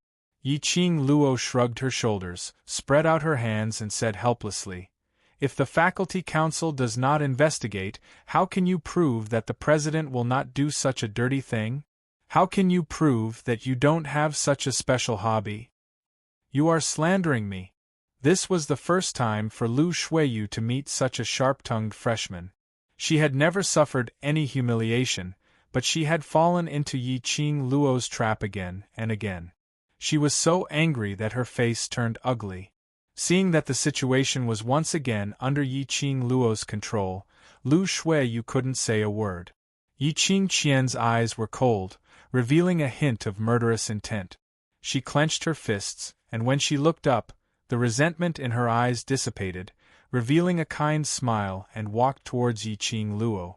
Yiqing Luo shrugged her shoulders, spread out her hands and said helplessly, if the faculty council does not investigate, how can you prove that the president will not do such a dirty thing? How can you prove that you don't have such a special hobby? You are slandering me. This was the first time for Lu Shuiyu to meet such a sharp-tongued freshman. She had never suffered any humiliation, but she had fallen into Yiqing Luo's trap again and again. She was so angry that her face turned ugly. Seeing that the situation was once again under Yiqing Luo's control, Lu Shuiyu couldn't say a word. Yiqing Qian's eyes were cold, revealing a hint of murderous intent. She clenched her fists, and when she looked up, the resentment in her eyes dissipated, revealing a kind smile, and walked towards Yiqing Luo.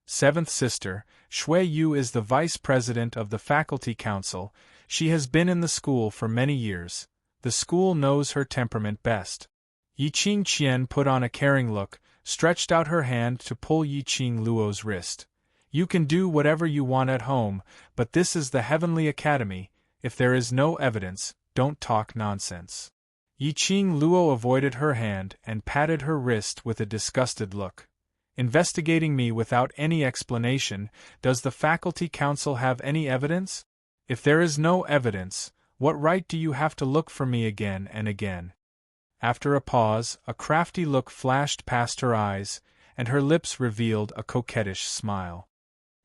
Seventh sister, Shuiyu is the vice president of the faculty council. She has been in the school for many years. The school knows her temperament best. Yiqing Qian put on a caring look, stretched out her hand to pull Yiqing Luo's wrist. You can do whatever you want at home, but this is the Heavenly Academy. If there is no evidence, don't talk nonsense. Yiqing Luo avoided her hand and patted her wrist with a disgusted look. Investigating me without any explanation, does the faculty council have any evidence? If there is no evidence, what right do you have to look for me again and again? After a pause, a crafty look flashed past her eyes, and her lips revealed a coquettish smile.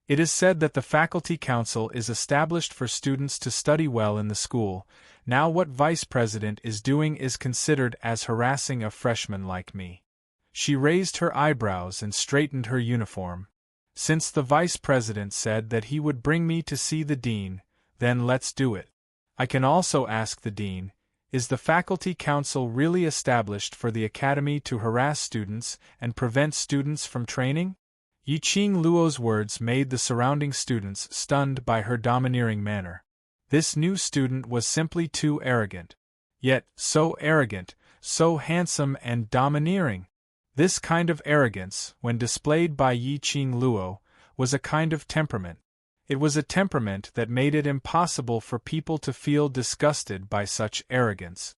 It is said that the faculty council is established for students to study well in the school. Now what vice president is doing is considered as harassing a freshman like me. She raised her eyebrows and straightened her uniform. Since the vice president said that he would bring me to see the dean, then let's do it. I can also ask the dean, is the faculty council really established for the academy to harass students and prevent students from training? Yiqing Luo's words made the surrounding students stunned by her domineering manner. This new student was simply too arrogant. Yet, so arrogant, so handsome and domineering. This kind of arrogance, when displayed by Yiqing Luo, was a kind of temperament. It was a temperament that made it impossible for people to feel disgusted by such arrogance.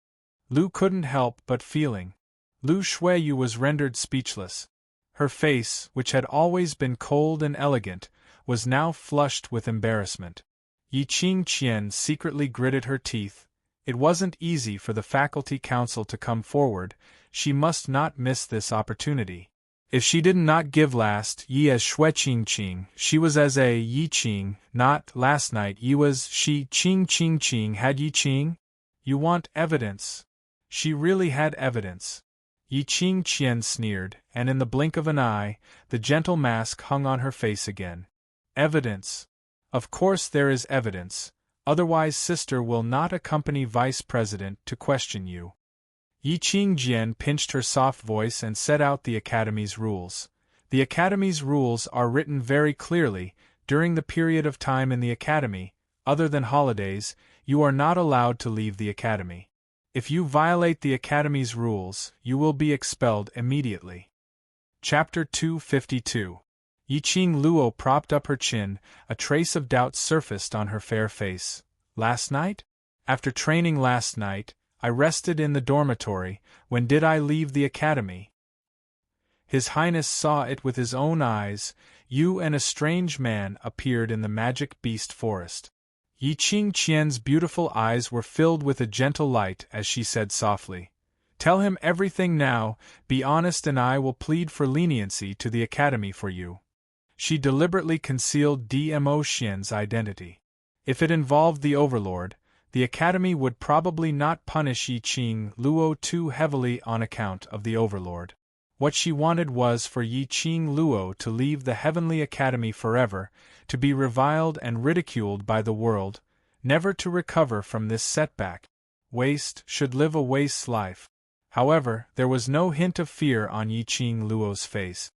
Lu couldn't help but feeling. Lu Shuiyu was rendered speechless. Her face, which had always been cold and elegant, was now flushed with embarrassment. Yiqing Qian secretly gritted her teeth. It wasn't easy for the faculty council to come forward, she must not miss this opportunity. If she did not give last Yi as Shuiqing, she was as a Yiqing, not last night Yi was she Qing had Yiqing? You want evidence. She really had evidence. Yiqing Qian sneered, and in the blink of an eye, the gentle mask hung on her face again. Evidence. Of course there is evidence, otherwise sister will not accompany vice president to question you. Yiqing Jian pinched her soft voice and set out the academy's rules. The academy's rules are written very clearly. During the period of time in the academy, other than holidays, you are not allowed to leave the academy. If you violate the academy's rules, you will be expelled immediately. Chapter 252. Yiqing Luo propped up her chin, a trace of doubt surfaced on her fair face. Last night? After training last night, I rested in the dormitory. When did I leave the academy? His Highness saw it with his own eyes. You and a strange man appeared in the magic beast forest. Yi Qingqian's beautiful eyes were filled with a gentle light as she said softly, "Tell him everything now, be honest and I will plead for leniency to the Academy for you." She deliberately concealed Dmo Xian's identity. If it involved the Overlord, the Academy would probably not punish Yi Qing Luo too heavily on account of the Overlord. What she wanted was for Yi Qing Luo to leave the Heavenly Academy forever, to be reviled and ridiculed by the world, never to recover from this setback. Waste should live a waste's life. However, there was no hint of fear on Yi Qing Luo's face.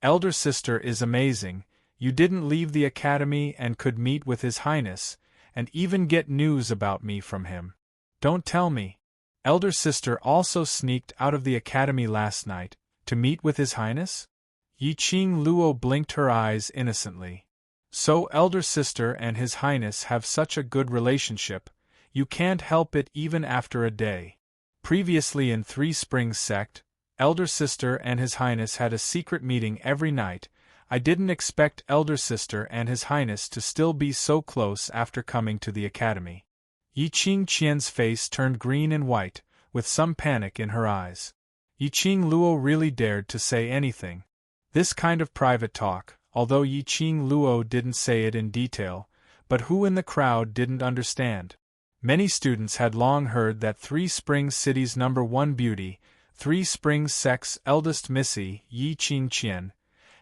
"Elder sister is amazing, you didn't leave the Academy and could meet with His Highness, and even get news about me from him. Don't tell me. Elder sister also sneaked out of the Academy last night, to meet with His Highness?" Yi Qing Luo blinked her eyes innocently. "So elder sister and His Highness have such a good relationship, you can't help it even after a day. Previously in Three Springs sect, elder sister and His Highness had a secret meeting every night. I didn't expect elder sister and His Highness to still be so close after coming to the Academy." Yi Qingqian's face turned green and white, with some panic in her eyes. Yi Qing Luo really dared to say anything. This kind of private talk, although Yi Qing Luo didn't say it in detail, but who in the crowd didn't understand? Many students had long heard that Three Springs City's #1 beauty, Three Springs sect's eldest missy, Yi Qingqian,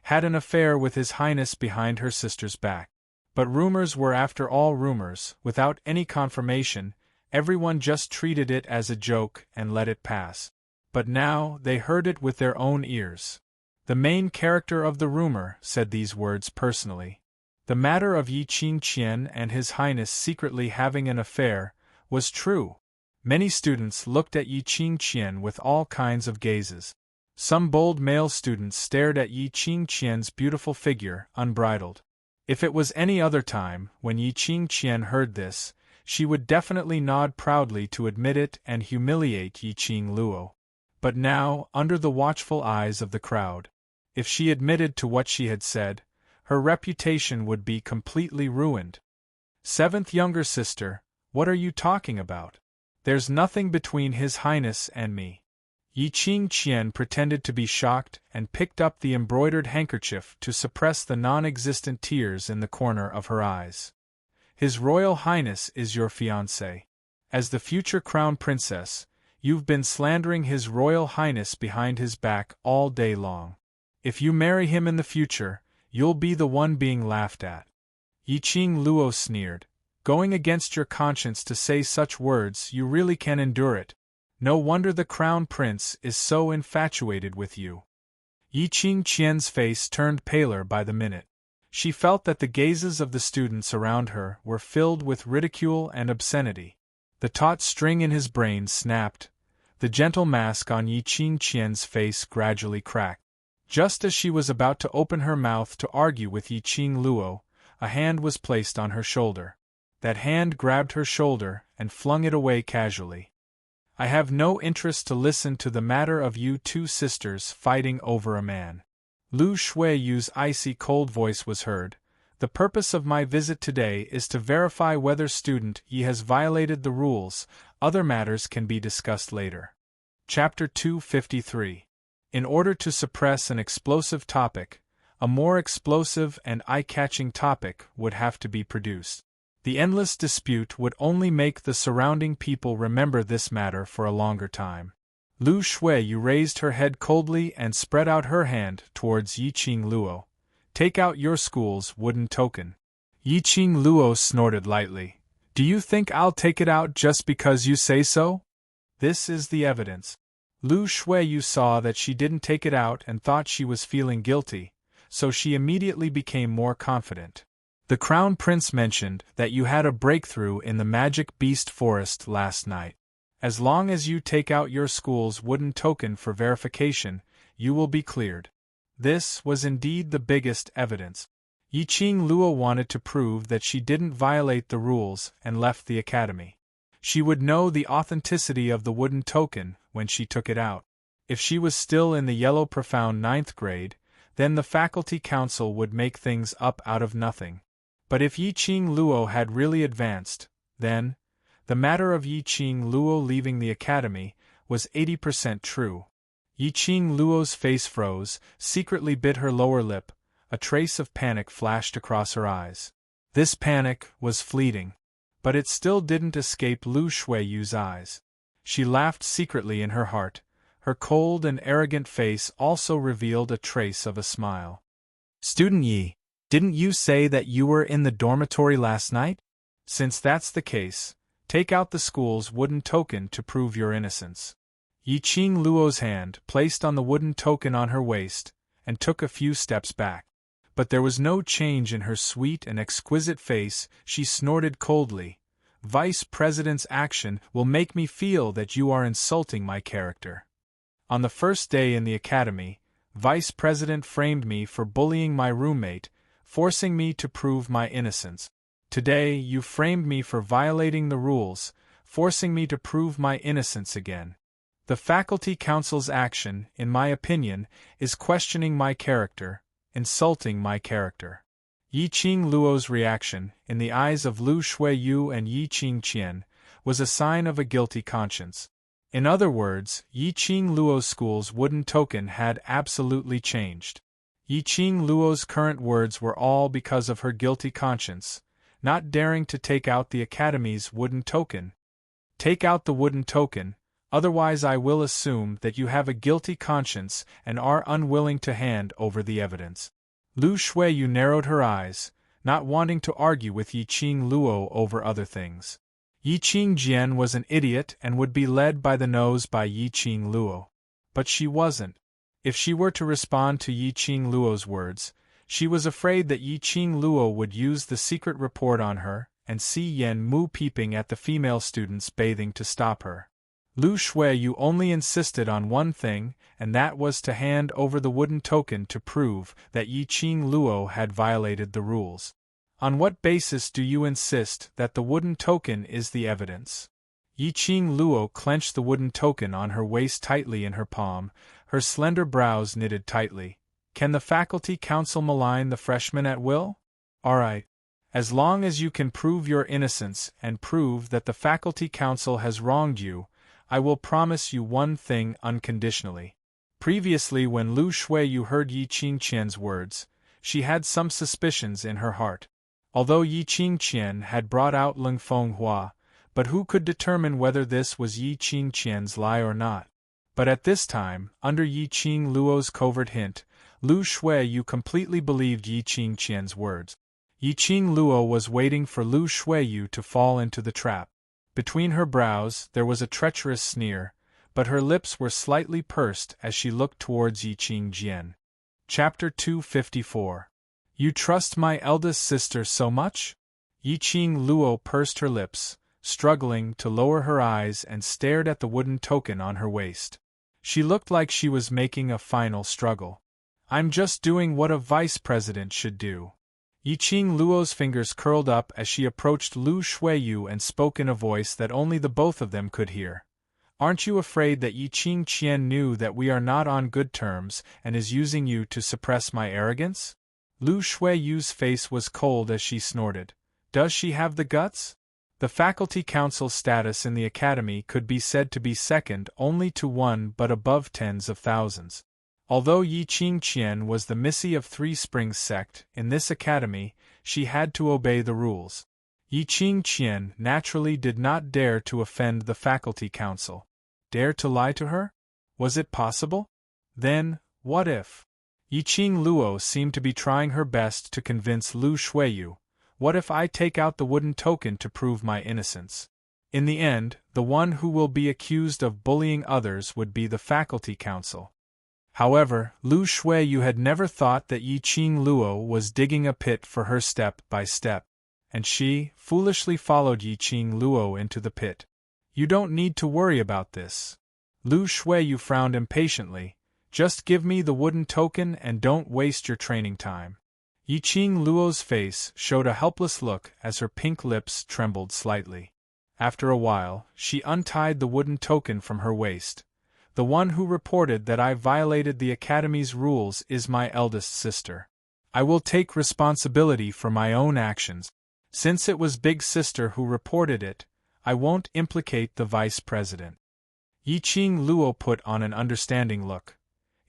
had an affair with His Highness behind her sister's back. But rumors were after all rumors, without any confirmation. Everyone just treated it as a joke and let it pass. But now they heard it with their own ears. The main character of the rumor said these words personally. The matter of Yi Qingqian and His Highness secretly having an affair was true. Many students looked at Yi Qingqian with all kinds of gazes. Some bold male students stared at Yi Qingqian's beautiful figure, unbridled. If it was any other time, when Yi Qingqian heard this, she would definitely nod proudly to admit it and humiliate Yi Qing Luo. But now, under the watchful eyes of the crowd, if she admitted to what she had said, her reputation would be completely ruined. "Seventh younger sister, what are you talking about? There's nothing between His Highness and me." Yi Qingqian pretended to be shocked and picked up the embroidered handkerchief to suppress the non-existent tears in the corner of her eyes. "His Royal Highness is your fiancé. As the future crown princess, you've been slandering His Royal Highness behind his back all day long. If you marry him in the future, you'll be the one being laughed at." Yi Qing Luo sneered. "Going against your conscience to say such words, you really can endure it. No wonder the crown prince is so infatuated with you." Yi Qingqian's face turned paler by the minute. She felt that the gazes of the students around her were filled with ridicule and obscenity. The taut string in his brain snapped. The gentle mask on Yi Qingqian's face gradually cracked. Just as she was about to open her mouth to argue with Yi Qing Luo, a hand was placed on her shoulder. That hand grabbed her shoulder and flung it away casually. "I have no interest to listen to the matter of you two sisters fighting over a man." Lu Shuiyu's icy cold voice was heard. "The purpose of my visit today is to verify whether student Yi has violated the rules. Other matters can be discussed later." Chapter 253. In order to suppress an explosive topic, a more explosive and eye-catching topic would have to be produced. The endless dispute would only make the surrounding people remember this matter for a longer time. Lu Shuiyu raised her head coldly and spread out her hand towards Yi Qing Luo. "Take out your school's wooden token." Yi Qing Luo snorted lightly. "Do you think I'll take it out just because you say so? This is the evidence." Lu Shuiyu saw that she didn't take it out and thought she was feeling guilty, so she immediately became more confident. "The Crown Prince mentioned that you had a breakthrough in the Magic Beast Forest last night. As long as you take out your school's wooden token for verification, you will be cleared." This was indeed the biggest evidence. Yi Qing Luo wanted to prove that she didn't violate the rules and left the academy. She would know the authenticity of the wooden token when she took it out. If she was still in the yellow profound ninth grade, then the faculty council would make things up out of nothing. But if Yiqing Luo had really advanced, then, the matter of Yiqing Luo leaving the academy was 80% true. Yiqing Luo's face froze, secretly bit her lower lip, a trace of panic flashed across her eyes. This panic was fleeting, but it still didn't escape Lu Shuiyu's eyes. She laughed secretly in her heart. Her cold and arrogant face also revealed a trace of a smile. "Student Yi, didn't you say that you were in the dormitory last night? Since that's the case, take out the school's wooden token to prove your innocence." Yiqing Luo's hand placed on the wooden token on her waist, and took a few steps back. But there was no change in her sweet and exquisite face. She snorted coldly. "Vice President's action will make me feel that you are insulting my character. On the first day in the academy, Vice President framed me for bullying my roommate, forcing me to prove my innocence. Today you framed me for violating the rules, forcing me to prove my innocence again. The faculty council's action, in my opinion, is questioning my character, insulting my character." Yiqing Luo's reaction, in the eyes of Lu Shuiyu and Yiqing Qian, was a sign of a guilty conscience. In other words, Yiqing Luo's school's wooden token had absolutely changed. Yiqing Luo's current words were all because of her guilty conscience, not daring to take out the academy's wooden token. "Take out the wooden token, otherwise I will assume that you have a guilty conscience and are unwilling to hand over the evidence." Lu Shuiyu narrowed her eyes, not wanting to argue with Yiqing Luo over other things. Yiqing Jian was an idiot and would be led by the nose by Yiqing Luo. But she wasn't. If she were to respond to Yiqing Luo's words, she was afraid that Yiqing Luo would use the secret report on her and see Yen Mu peeping at the female students bathing to stop her. Lu Shuiyu only insisted on one thing, and that was to hand over the wooden token to prove that Yiqing Luo had violated the rules. "On what basis do you insist that the wooden token is the evidence?" Yiqing Luo clenched the wooden token on her waist tightly in her palm, her slender brows knitted tightly. "Can the faculty council malign the freshmen at will? All right. As long as you can prove your innocence and prove that the faculty council has wronged you, I will promise you one thing unconditionally." Previously, when Lu Shuiyu heard Yiqing Qian's words, she had some suspicions in her heart. Although Yiqing Qian had brought out Leng Fenghua, but who could determine whether this was Yiqing Qian's lie or not? But at this time, under Yiqing Luo's covert hint, Lu Shuiyu completely believed Yiqing Qian's words. Yiqing Luo was waiting for Lu Shuiyu to fall into the trap. Between her brows there was a treacherous sneer, but her lips were slightly pursed as she looked towards Yiqing Jian. Chapter 254. "You trust my eldest sister so much?" Yiqing Luo pursed her lips, struggling to lower her eyes, and stared at the wooden token on her waist. She looked like she was making a final struggle. "I'm just doing what a vice president should do." Yiqing Luo's fingers curled up as she approached Lu Shuiyu and spoke in a voice that only the both of them could hear. "Aren't you afraid that Yiqing Qian knew that we are not on good terms and is using you to suppress my arrogance?" Lu Shuiyu's face was cold as she snorted. "Does she have the guts?" The faculty council's status in the academy could be said to be second only to one but above tens of thousands. Although Yiqing Qian was the Missy of Three Springs sect in this academy, she had to obey the rules. Yiqing Qian naturally did not dare to offend the faculty council. Dare to lie to her? Was it possible? Then, what if? Yiqing Luo seemed to be trying her best to convince Lu Shuiyu. What if I take out the wooden token to prove my innocence? In the end, the one who will be accused of bullying others would be the faculty council. However, Lu Shuiyu had never thought that Yiqing Luo was digging a pit for her step by step, and she foolishly followed Yiqing Luo into the pit. "You don't need to worry about this." Lu Shuiyu frowned impatiently. "Just give me the wooden token and don't waste your training time." Yiqing Luo's face showed a helpless look as her pink lips trembled slightly. After a while, she untied the wooden token from her waist. The one who reported that I violated the Academy's rules is my eldest sister. I will take responsibility for my own actions. Since it was Big Sister who reported it, I won't implicate the Vice President. Yiqing Luo put on an understanding look.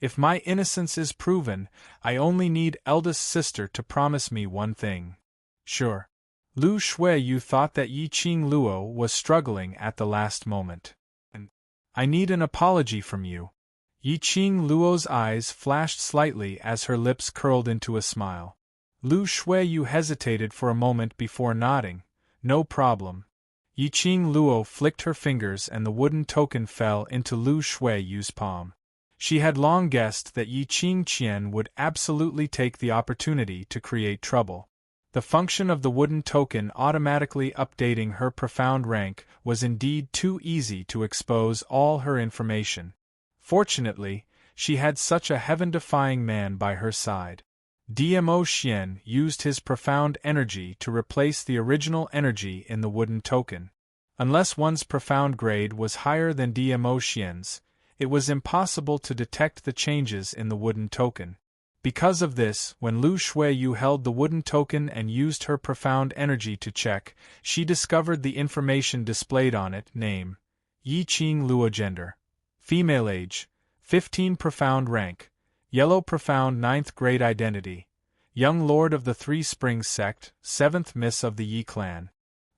If my innocence is proven, I only need eldest sister to promise me one thing. Sure. Lu Shuiyu thought that Yiqing Luo was struggling at the last moment. I need an apology from you. Yiqing Luo's eyes flashed slightly as her lips curled into a smile. Lu Shuiyu hesitated for a moment before nodding. No problem. Yiqing Luo flicked her fingers and the wooden token fell into Lu Shuiyu's palm. She had long guessed that Yiqing Qian would absolutely take the opportunity to create trouble. The function of the wooden token automatically updating her profound rank was indeed too easy to expose all her information. Fortunately, she had such a heaven-defying man by her side. DMO Xian used his profound energy to replace the original energy in the wooden token. Unless one's profound grade was higher than DMO Xian's, it was impossible to detect the changes in the wooden token. Because of this, when Lu Shuiyu held the wooden token and used her profound energy to check, she discovered the information displayed on it: name, Yiqing Luo, gender, female, age, 15, profound rank, yellow profound 9th grade, identity, young lord of the Three Springs sect, 7th miss of the Yi clan.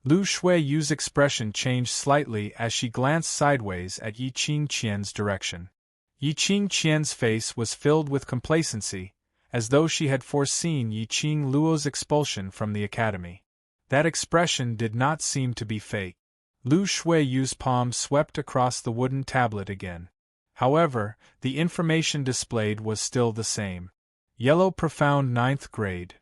Lu Shuiyu's expression changed slightly as she glanced sideways at Yiqing Qian's direction. Yiqing Qian's face was filled with complacency, as though she had foreseen Yiqing Luo's expulsion from the academy. That expression did not seem to be fake. Lu Shuiyu's palm swept across the wooden tablet again. However, the information displayed was still the same. Yellow profound 9th grade.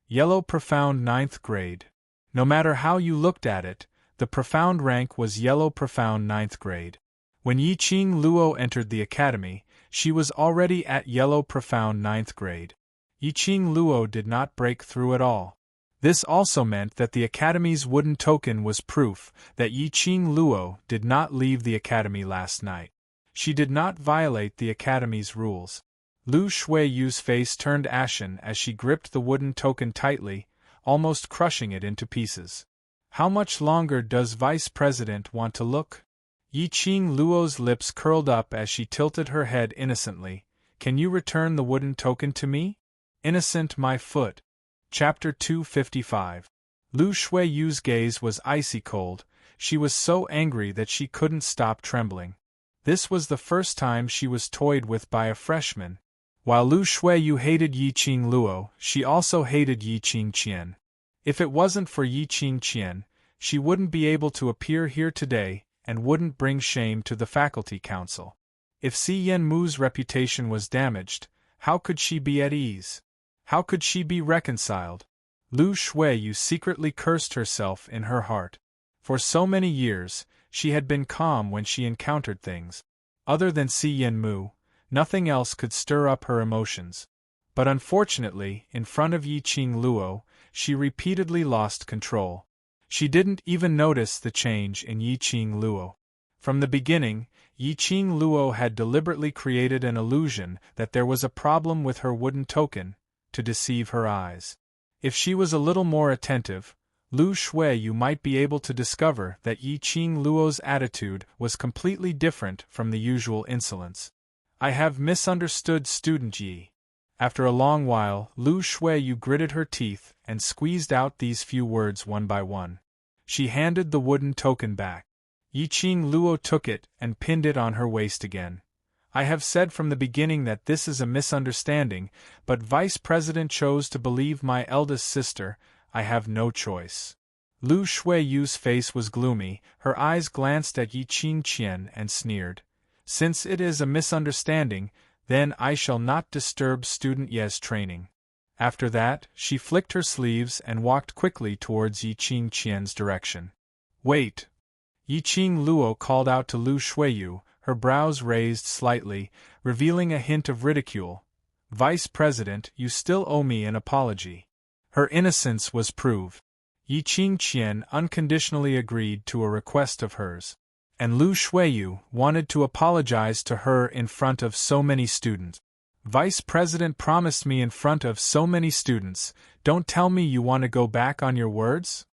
Yellow profound 9th grade. No matter how you looked at it, the profound rank was yellow profound 9th grade. When Yiqing Luo entered the academy, she was already at yellow profound 9th grade. Yiqing Luo did not break through at all. This also meant that the academy's wooden token was proof that Yiqing Luo did not leave the academy last night. She did not violate the academy's rules. Lu Shuiyu's face turned ashen as she gripped the wooden token tightly, almost crushing it into pieces. How much longer does Vice President want to look? Yiqing Luo's lips curled up as she tilted her head innocently. Can you return the wooden token to me? Innocent my foot. Chapter 255. Lu Shuiyu's gaze was icy cold. She was so angry that she couldn't stop trembling. This was the first time she was toyed with by a freshman. While Lu Shuiyu hated Yiqing Luo, she also hated Yiqing Qian. If it wasn't for Yiqing Qian, she wouldn't be able to appear here today and wouldn't bring shame to the faculty council. If Si Yenmu's reputation was damaged, how could she be at ease? How could she be reconciled? Lu Shuiyu secretly cursed herself in her heart. For so many years, she had been calm when she encountered things. Other than Si Yenmu, nothing else could stir up her emotions. But unfortunately, in front of Yiqing Luo, she repeatedly lost control. She didn't even notice the change in Yiqing Luo. From the beginning, Yiqing Luo had deliberately created an illusion that there was a problem with her wooden token, to deceive her eyes. If she was a little more attentive, Lu Shuiyu might be able to discover that Yiqing Luo's attitude was completely different from the usual insolence. I have misunderstood student Yi. After a long while, Lu Shuiyu gritted her teeth and squeezed out these few words one by one. She handed the wooden token back. Yiqing Luo took it and pinned it on her waist again. I have said from the beginning that this is a misunderstanding, but Vice President chose to believe my eldest sister. I have no choice. Lu Shuiyu's face was gloomy, her eyes glanced at Yiqing Qian and sneered. Since it is a misunderstanding, then I shall not disturb student Ye's training. After that, she flicked her sleeves and walked quickly towards Yiqing Qian's direction. Wait! Yiqing Luo called out to Lu Shuiyu, her brows raised slightly, revealing a hint of ridicule. Vice President, you still owe me an apology. Her innocence was proved. Yiqing Qian unconditionally agreed to a request of hers. And Lu Shuiyu wanted to apologize to her in front of so many students. Vice President promised me in front of so many students, don't tell me you want to go back on your words?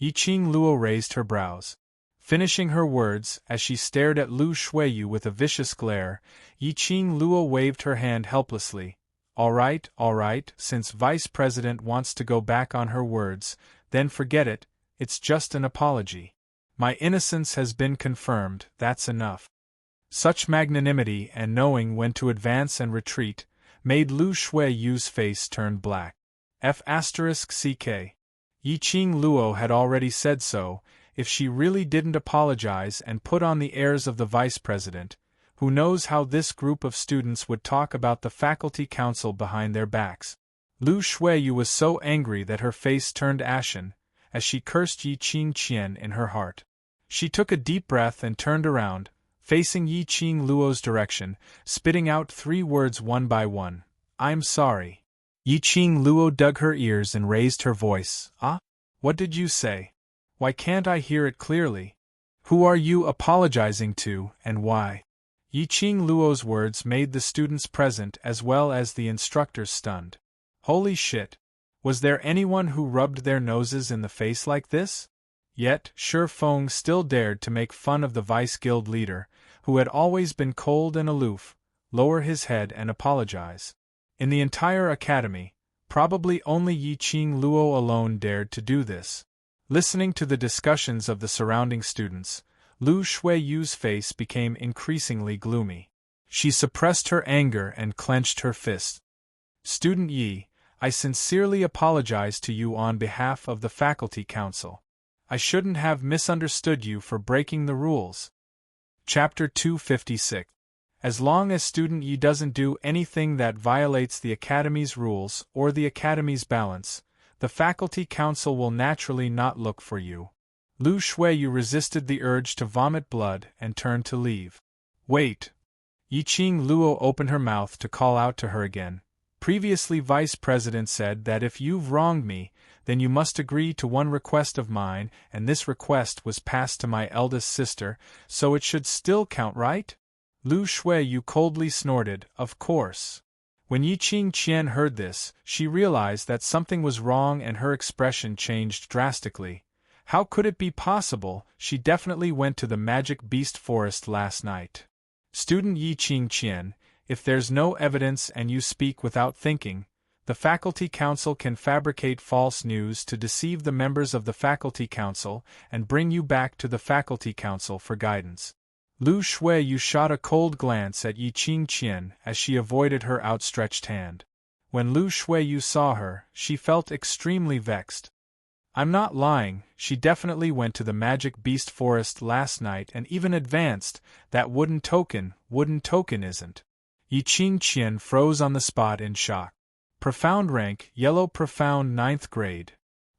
Yiqing Luo raised her brows. Finishing her words, as she stared at Lu Shuiyu with a vicious glare, Yiqing Luo waved her hand helplessly. All right, since Vice President wants to go back on her words, then forget it, it's just an apology. My innocence has been confirmed, that's enough. Such magnanimity and knowing when to advance and retreat, made Lu Shuiyu's face turn black. F***ck. Yiqing Luo had already said so, if she really didn't apologize and put on the airs of the vice president, who knows how this group of students would talk about the faculty council behind their backs. Lu Shuiyu was so angry that her face turned ashen, as she cursed Yiqing Qian in her heart. She took a deep breath and turned around, facing Yiqing Luo's direction, spitting out 3 words one by one. I'm sorry. Yiqing Luo dug her ears and raised her voice. Ah? What did you say? Why can't I hear it clearly? Who are you apologizing to, and why? Yiqing Luo's words made the students present as well as the instructors stunned. Holy shit! Was there anyone who rubbed their noses in the face like this? Yet, Shi Feng still dared to make fun of the vice guild leader, who had always been cold and aloof, lower his head and apologize. In the entire academy, probably only Yiqing Luo alone dared to do this. Listening to the discussions of the surrounding students, Lu Shuiyu's face became increasingly gloomy. She suppressed her anger and clenched her fist. Student Yi, I sincerely apologize to you on behalf of the faculty council. I shouldn't have misunderstood you for breaking the rules. Chapter 256. As long as Student Yi doesn't do anything that violates the Academy's rules or the Academy's balance, the Faculty Council will naturally not look for you. Lu Shuiyu resisted the urge to vomit blood and turned to leave. Wait! Yiqing Luo opened her mouth to call out to her again. Previously Vice President said that if you've wronged me, then you must agree to one request of mine, and this request was passed to my eldest sister, so it should still count, right? Lu Shuiyu coldly snorted, of course. When Yiqing Qian heard this, she realized that something was wrong and her expression changed drastically. How could it be possible? She definitely went to the magic beast forest last night. Student Yiqing Qian, if there's no evidence and you speak without thinking, the Faculty Council can fabricate false news to deceive the members of the Faculty Council and bring you back to the Faculty Council for guidance. Lu Shuiyu shot a cold glance at Yiqing Qian as she avoided her outstretched hand. When Lu Shuiyu saw her, she felt extremely vexed. I'm not lying, she definitely went to the Magic Beast Forest last night and even advanced. That wooden token isn't. Yiqing Qian froze on the spot in shock. Profound rank, yellow profound 9th grade.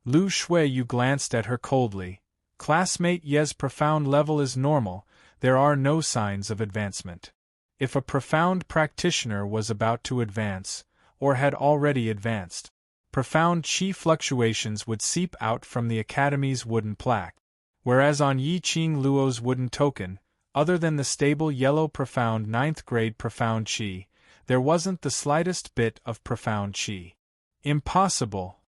Lu Shuiyu glanced at her coldly. Classmate Ye's profound level is normal, there are no signs of advancement. If a profound practitioner was about to advance, or had already advanced, profound chi fluctuations would seep out from the Academy's wooden plaque, whereas on Yiqing Luo's wooden token, other than the stable yellow profound 9th grade profound chi, there wasn't the slightest bit of profound chi. Impossible!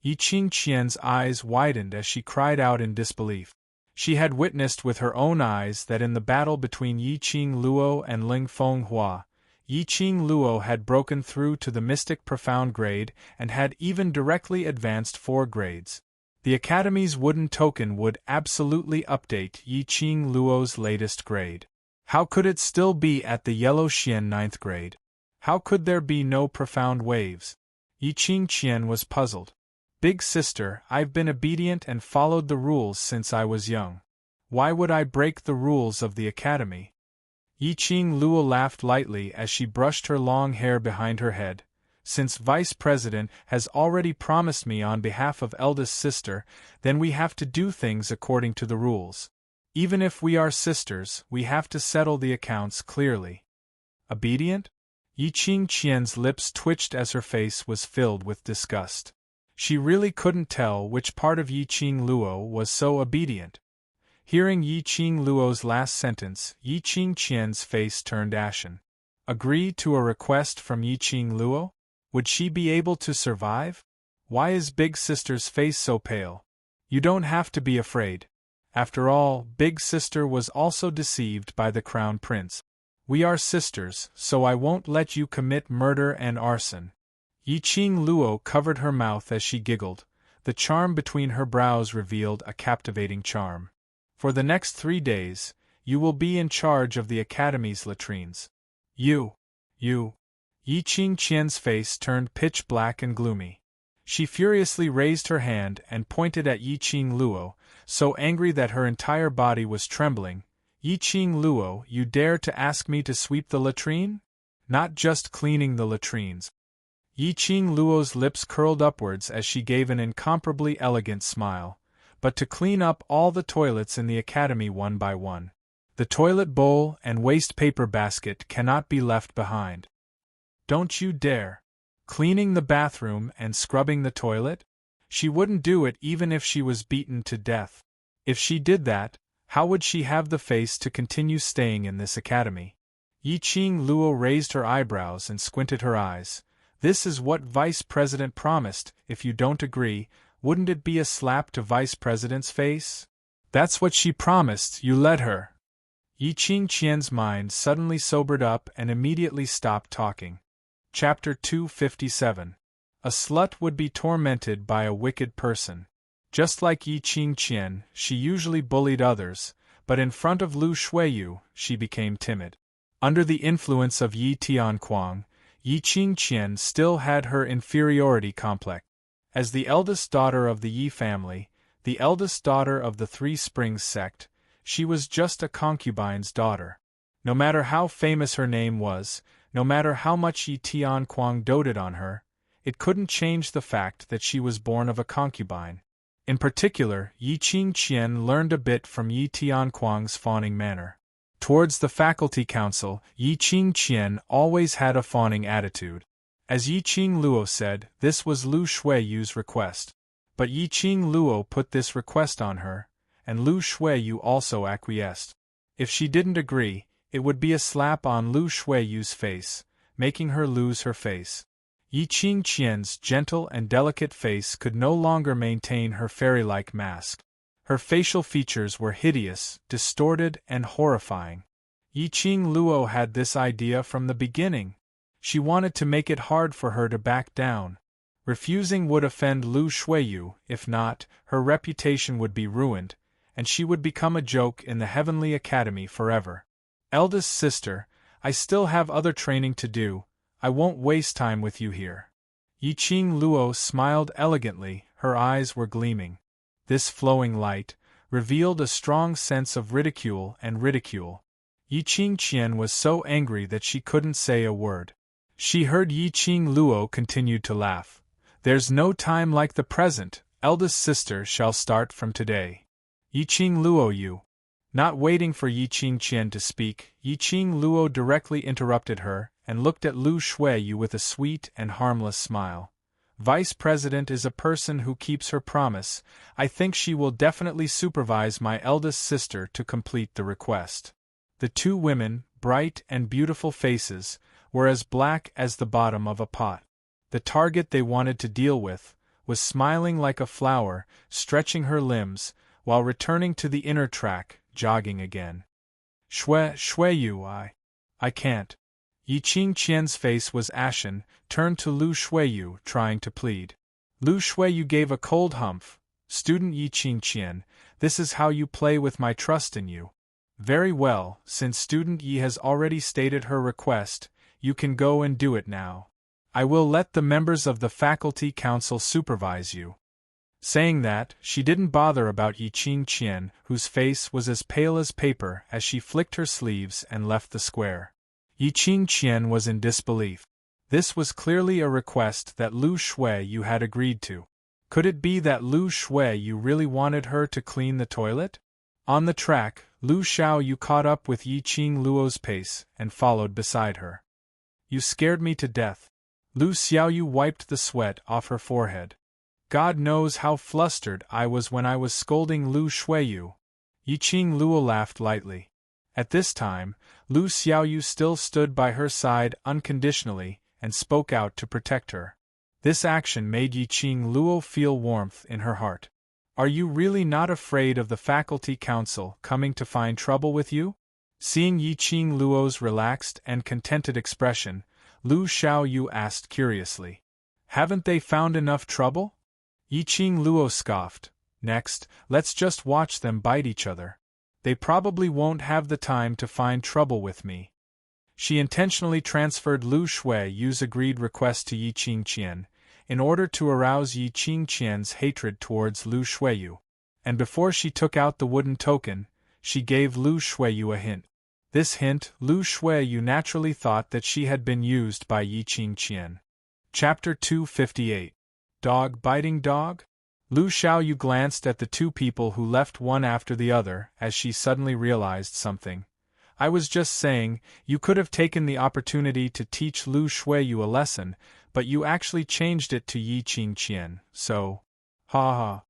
Yiqing Qian's eyes widened as she cried out in disbelief. She had witnessed with her own eyes that in the battle between Yiqing Luo and Ling Fenghua, Yiqing Luo had broken through to the mystic profound grade and had even directly advanced 4 grades. The Academy's wooden token would absolutely update Yiqing Luo's latest grade. How could it still be at the Yellow Xian 9th grade? How could there be no profound waves? Yiqing Qian was puzzled. Big sister, I've been obedient and followed the rules since I was young. Why would I break the rules of the Academy? Yiqing Luo laughed lightly as she brushed her long hair behind her head. Since Vice President has already promised me on behalf of eldest sister, then we have to do things according to the rules. Even if we are sisters, we have to settle the accounts clearly. Obedient? Yiqing Qian's lips twitched as her face was filled with disgust. She really couldn't tell which part of Yiqing Luo was so obedient. Hearing Yi Qing Luo's last sentence, Yi Qing Qian's face turned ashen. Agree to a request from Yi Qing Luo? Would she be able to survive? Why is Big Sister's face so pale? You don't have to be afraid. After all, Big Sister was also deceived by the Crown Prince. We are sisters, so I won't let you commit murder and arson. Yi Qing Luo covered her mouth as she giggled. The charm between her brows revealed a captivating charm. For the next 3 days, you will be in charge of the Academy's latrines. You. Yi Qing Qian's face turned pitch black and gloomy. She furiously raised her hand and pointed at Yi Qing Luo, so angry that her entire body was trembling. Yi Qing Luo, you dare to ask me to sweep the latrine? Not just cleaning the latrines. Yi Qing Luo's lips curled upwards as she gave an incomparably elegant smile, but to clean up all the toilets in the academy one by one. The toilet bowl and waste paper basket cannot be left behind. Don't you dare! Cleaning the bathroom and scrubbing the toilet? She wouldn't do it even if she was beaten to death. If she did that, how would she have the face to continue staying in this academy? Yi Qing Luo raised her eyebrows and squinted her eyes. This is what Vice President promised. If you don't agree, wouldn't it be a slap to Vice President's face? That's what she promised, you let her. Yi Qing Qian's mind suddenly sobered up and immediately stopped talking. Chapter 257. A slut would be tormented by a wicked person. Just like Yi Qing Qian, she usually bullied others, but in front of Lu Shuiyu, she became timid. Under the influence of Yi Tianquang, Yi Qing Qian still had her inferiority complex. As the eldest daughter of the Yi family, the eldest daughter of the Three Springs sect, she was just a concubine's daughter. No matter how famous her name was, no matter how much Yi Tianquang doted on her, it couldn't change the fact that she was born of a concubine. In particular, Yi Qing Qian learned a bit from Yi Tianquang's fawning manner. Towards the faculty council, Yi Qing Qian always had a fawning attitude. As Yi Qing Luo said, this was Lu Shuiyu's request. But Yi Qing Luo put this request on her, and Lu Shuiyu also acquiesced. If she didn't agree, it would be a slap on Lu Shuiyu's face, making her lose her face. Yi Qing Qian's gentle and delicate face could no longer maintain her fairy-like mask. Her facial features were hideous, distorted, and horrifying. Yi Qing Luo had this idea from the beginning. She wanted to make it hard for her to back down. Refusing would offend Lu Shuiyu. If not, her reputation would be ruined, and she would become a joke in the Heavenly Academy forever. Eldest sister, I still have other training to do. I won't waste time with you here. Yi Qing Luo smiled elegantly, her eyes were gleaming. This flowing light revealed a strong sense of ridicule and ridicule. Yi Qing Qian was so angry that she couldn't say a word. She heard Yi Qing Luo continue to laugh. There's no time like the present, eldest sister shall start from today. Yi Qing Luo, you. Not waiting for Yi Qing Qian to speak, Yi Qing Luo directly interrupted her and looked at Lu Shuiyu with a sweet and harmless smile. Vice President is a person who keeps her promise. I think she will definitely supervise my eldest sister to complete the request. The two women, bright and beautiful faces, were as black as the bottom of a pot. The target they wanted to deal with was smiling like a flower, stretching her limbs, while returning to the inner track, jogging again. Shuiyu, I can't. Yi Qing Qian's face was ashen, turned to Lu Shuiyu, trying to plead. Lu Shuiyu gave a cold humph. Student Yi Qing Qian, this is how you play with my trust in you. Very well, since student Yi has already stated her request, you can go and do it now. I will let the members of the faculty council supervise you. Saying that, she didn't bother about Yi Qing Qian, whose face was as pale as paper as she flicked her sleeves and left the square. Yi Qing Qian was in disbelief. This was clearly a request that Lu Shuiyu had agreed to. Could it be that Lu Shuiyu really wanted her to clean the toilet? On the track, Lu Xiaoyu caught up with Yi Qing Luo's pace and followed beside her. You scared me to death. Lu Xiaoyu wiped the sweat off her forehead. God knows how flustered I was when I was scolding Lu Shuiyu. Yiqing Luo laughed lightly. At this time, Lu Xiaoyu still stood by her side unconditionally and spoke out to protect her. This action made Yiqing Luo feel warmth in her heart. Are you really not afraid of the faculty council coming to find trouble with you? Seeing Yiqing Luo's relaxed and contented expression, Lu Xiaoyu asked curiously. Haven't they found enough trouble? Yiqing Luo scoffed. Next, let's just watch them bite each other. They probably won't have the time to find trouble with me. She intentionally transferred Lu Shuiyu's agreed request to Yiqing Qian, in order to arouse Yiqing Qian's hatred towards Lu Shuiyu. And before she took out the wooden token, she gave Lu Shuiyu a hint. This hint, Lu Shuiyu naturally thought that she had been used by Yiqing Qian. Chapter 258. Dog biting dog? Lu Xiaoyu glanced at the two people who left one after the other as she suddenly realized something. I was just saying, you could have taken the opportunity to teach Lu Shuiyu a lesson, but you actually changed it to Yiqing Qian, so… Ha ha.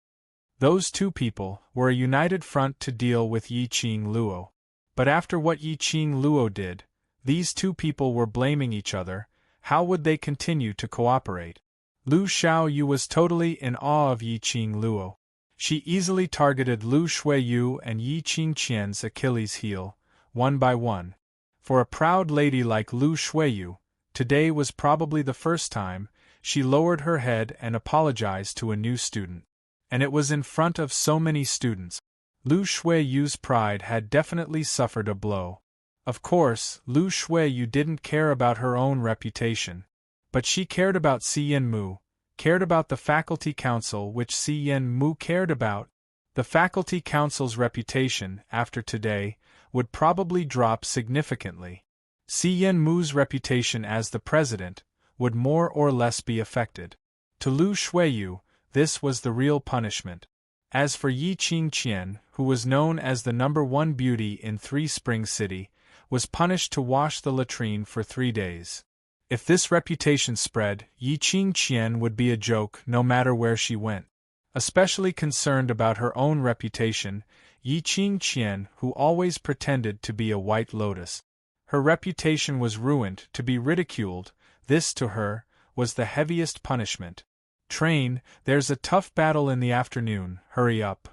Those two people were a united front to deal with Yiqing Luo. But after what Yiqing Luo did, these two people were blaming each other. How would they continue to cooperate? Lu Xiaoyu was totally in awe of Yiqing Luo. She easily targeted Lu Shuiyu and Yiqing Qian's Achilles heel, one by one. For a proud lady like Lu Shuiyu, today was probably the first time she lowered her head and apologized to a new student. And it was in front of so many students. Lu Shuiyu's pride had definitely suffered a blow. Of course, Lu Shuiyu didn't care about her own reputation. But she cared about Xian Mu, cared about the faculty council which Xian Mu cared about. The faculty council's reputation, after today, would probably drop significantly. Xian Mu's reputation as the president would more or less be affected. To Lu Shuiyu, this was the real punishment. As for Yiqing Qian, who was known as the #1 beauty in Three Springs City, was punished to wash the latrine for 3 days. If this reputation spread, Yiqing Qian would be a joke no matter where she went. Especially concerned about her own reputation, Yiqing Qian, who always pretended to be a white lotus. Her reputation was ruined to be ridiculed. This, to her, was the heaviest punishment. Train, there's a tough battle in the afternoon, hurry up.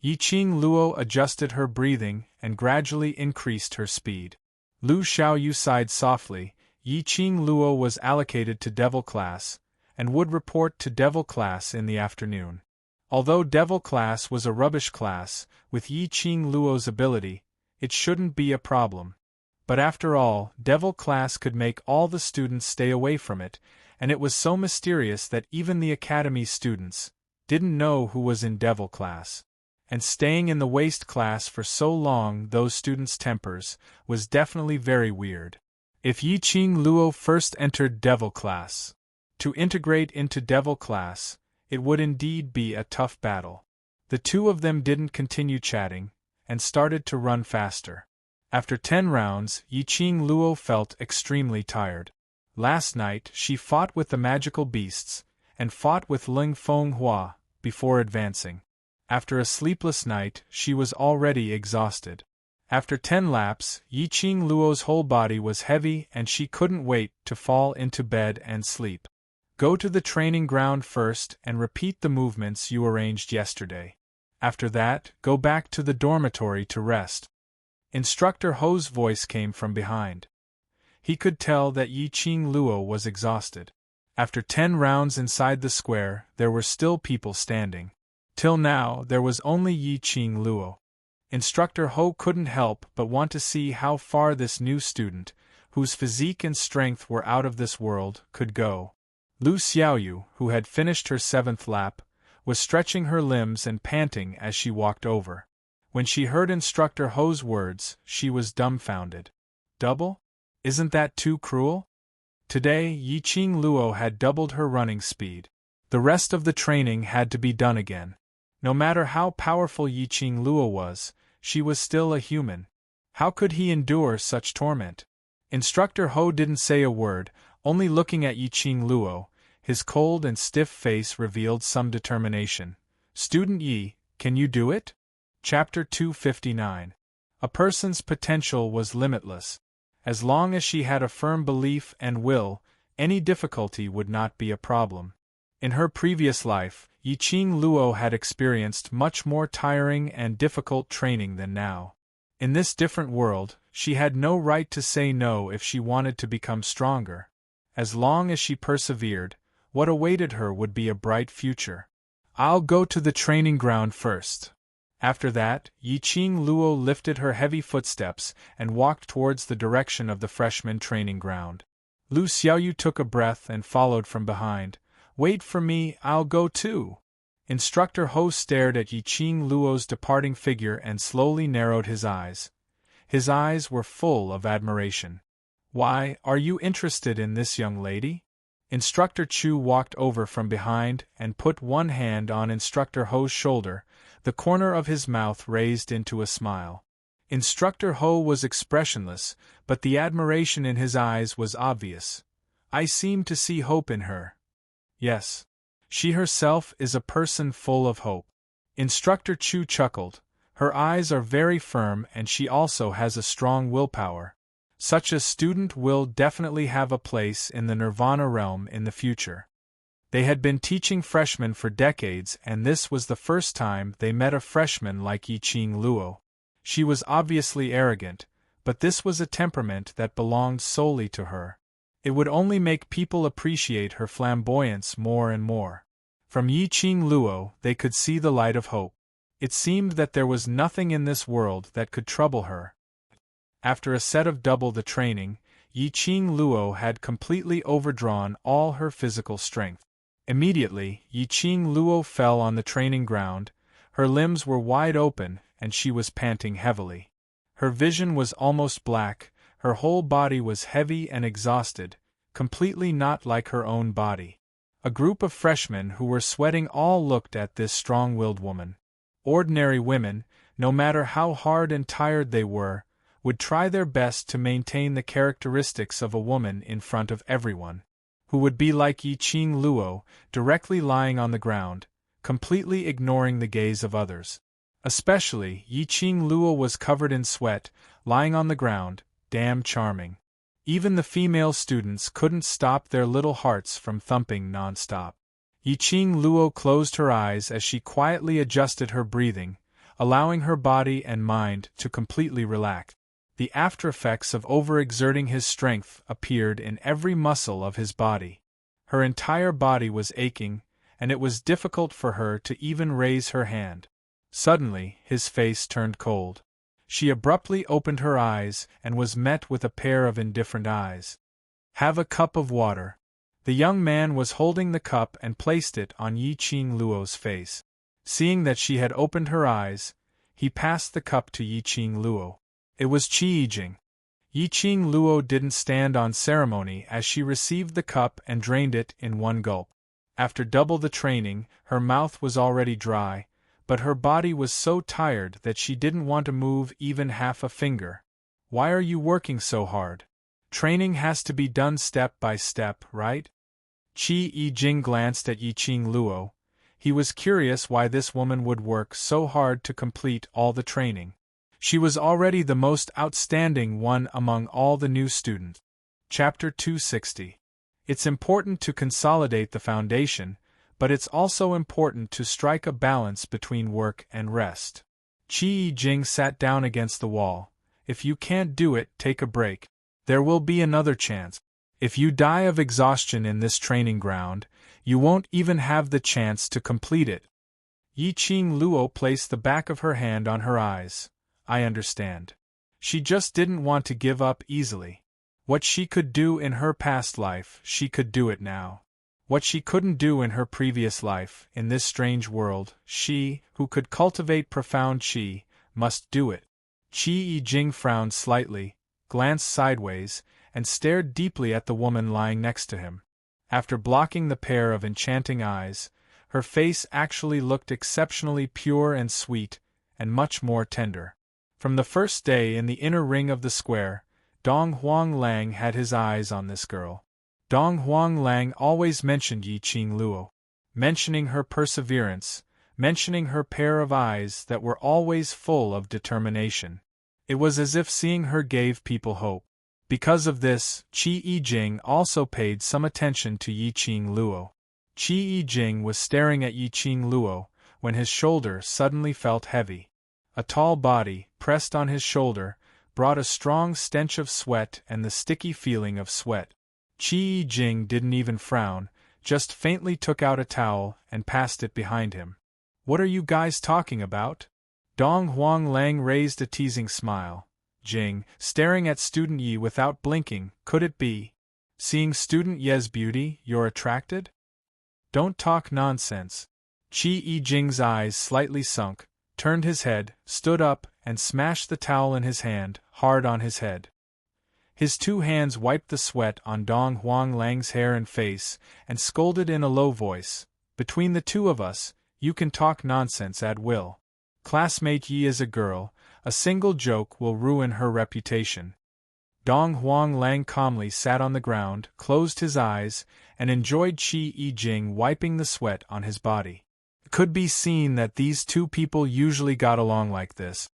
Yiqing Luo adjusted her breathing and gradually increased her speed. Lu Xiaoyu sighed softly. Yiqing Luo was allocated to Devil Class, and would report to Devil Class in the afternoon. Although Devil Class was a rubbish class, with Yiqing Luo's ability, it shouldn't be a problem. But after all, Devil Class could make all the students stay away from it, and it was so mysterious that even the Academy students didn't know who was in Devil Class. And staying in the Waste Class for so long, those students' tempers, was definitely very weird. If Yiqing Luo first entered Devil Class, to integrate into Devil Class, it would indeed be a tough battle. The two of them didn't continue chatting, and started to run faster. After 10 rounds, Yiqing Luo felt extremely tired. Last night, she fought with the magical beasts, and fought with Ling Fenghua, before advancing. After a sleepless night, she was already exhausted. After 10 laps, Yiqing Luo's whole body was heavy and she couldn't wait to fall into bed and sleep. Go to the training ground first and repeat the movements you arranged yesterday. After that, go back to the dormitory to rest. Instructor Ho's voice came from behind. He could tell that Yiqing Luo was exhausted. After 10 rounds inside the square, there were still people standing. Till now, there was only Yiqing Luo. Instructor Ho couldn't help but want to see how far this new student, whose physique and strength were out of this world, could go. Lu Xiaoyu, who had finished her 7th lap, was stretching her limbs and panting as she walked over. When she heard Instructor Ho's words, she was dumbfounded. Double? Isn't that too cruel? Today, Yiqing Luo had doubled her running speed. The rest of the training had to be done again. No matter how powerful Yiqing Luo was, she was still a human. How could he endure such torment? Instructor Ho didn't say a word, only looking at Yiqing Luo. His cold and stiff face revealed some determination. Student Yi, can you do it? Chapter 259. A person's potential was limitless. As long as she had a firm belief and will, any difficulty would not be a problem. In her previous life, Yiqing Luo had experienced much more tiring and difficult training than now. In this different world, she had no right to say no if she wanted to become stronger. As long as she persevered, what awaited her would be a bright future. I'll go to the training ground first. After that, Yiqing Luo lifted her heavy footsteps and walked towards the direction of the freshman training ground. Lu Xiaoyu took a breath and followed from behind. Wait for me, I'll go too. Instructor Ho stared at Yiqing Luo's departing figure and slowly narrowed his eyes. His eyes were full of admiration. Why, are you interested in this young lady? Instructor Chu walked over from behind and put one hand on Instructor Ho's shoulder, the corner of his mouth raised into a smile. Instructor Ho was expressionless, but the admiration in his eyes was obvious. I seem to see hope in her. Yes. She herself is a person full of hope. Instructor Chu chuckled. Her eyes are very firm and she also has a strong willpower. Such a student will definitely have a place in the Nirvana realm in the future. They had been teaching freshmen for decades and this was the first time they met a freshman like Yiqing Luo. She was obviously arrogant, but this was a temperament that belonged solely to her. It would only make people appreciate her flamboyance more and more. From Yiqing Luo they could see the light of hope. It seemed that there was nothing in this world that could trouble her. After a set of double the training, Yiqing Luo had completely overdrawn all her physical strength. Immediately, Yiqing Luo fell on the training ground, her limbs were wide open and she was panting heavily. Her vision was almost black, her whole body was heavy and exhausted, completely not like her own body. A group of freshmen who were sweating all looked at this strong-willed woman. Ordinary women, no matter how hard and tired they were, would try their best to maintain the characteristics of a woman in front of everyone, who would be like Yiqing Luo, directly lying on the ground, completely ignoring the gaze of others. Especially, Yiqing Luo was covered in sweat, lying on the ground, damn charming. Even the female students couldn't stop their little hearts from thumping non-stop. Yiqing Luo closed her eyes as she quietly adjusted her breathing, allowing her body and mind to completely relax. The after-effects of overexerting his strength appeared in every muscle of his body. Her entire body was aching, and it was difficult for her to even raise her hand. Suddenly, his face turned cold. She abruptly opened her eyes and was met with a pair of indifferent eyes. Have a cup of water. The young man was holding the cup and placed it on Yiqing Luo's face. Seeing that she had opened her eyes, he passed the cup to Yiqing Luo. It was Qi Yijing. Yiqing Luo didn't stand on ceremony as she received the cup and drained it in one gulp. After double the training, her mouth was already dry, but her body was so tired that she didn't want to move even half a finger. Why are you working so hard? Training has to be done step by step, right? Qi Yijing glanced at Yiqing Luo. He was curious why this woman would work so hard to complete all the training. She was already the most outstanding one among all the new students. Chapter 260. It's important to consolidate the foundation, but it's also important to strike a balance between work and rest. Qi Yijing sat down against the wall. If you can't do it, take a break. There will be another chance. If you die of exhaustion in this training ground, you won't even have the chance to complete it. Yiqing Luo placed the back of her hand on her eyes. I understand. She just didn't want to give up easily. What she could do in her past life, she could do it now. What she couldn't do in her previous life, in this strange world, she, who could cultivate profound qi, must do it. Qi Yijing frowned slightly, glanced sideways, and stared deeply at the woman lying next to him. After blocking the pair of enchanting eyes, her face actually looked exceptionally pure and sweet, and much more tender. From the first day in the inner ring of the square, Dong Huang Lang had his eyes on this girl. Dong Huang Lang always mentioned Yiqing Luo. Mentioning her perseverance, mentioning her pair of eyes that were always full of determination. It was as if seeing her gave people hope. Because of this, Qi Yijing also paid some attention to Yi Qing Luo. Qi Yijing was staring at Yi Qing Luo when his shoulder suddenly felt heavy. A tall body, pressed on his shoulder, brought a strong stench of sweat and the sticky feeling of sweat. Qi Yijing didn't even frown, just faintly took out a towel and passed it behind him. "What are you guys talking about?" Dong Huanglang raised a teasing smile. Jing, staring at Student Yi without blinking, could it be? Seeing Student Ye's beauty, you're attracted? Don't talk nonsense. Qi Yijing's eyes slightly sunk, turned his head, stood up, and smashed the towel in his hand, hard on his head. His two hands wiped the sweat on Dong Huanglang's hair and face, and scolded in a low voice, "Between the two of us, you can talk nonsense at will. Classmate Yi is a girl, a single joke will ruin her reputation." Dong Huanglang calmly sat on the ground, closed his eyes, and enjoyed Qi Yijing wiping the sweat on his body. It could be seen that these two people usually got along like this.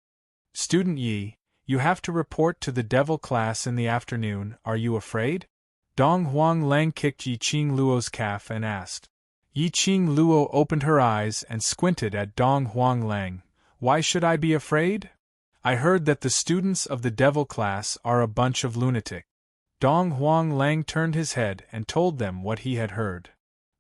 "Student Yi, you have to report to the devil class in the afternoon, are you afraid?" Dong Huanglang kicked Yi Qing Luo's calf and asked. Yi Qing Luo opened her eyes and squinted at Dong Huanglang. "Why should I be afraid? I heard that the students of the devil class are a bunch of lunatics." Dong Huanglang turned his head and told them what he had heard.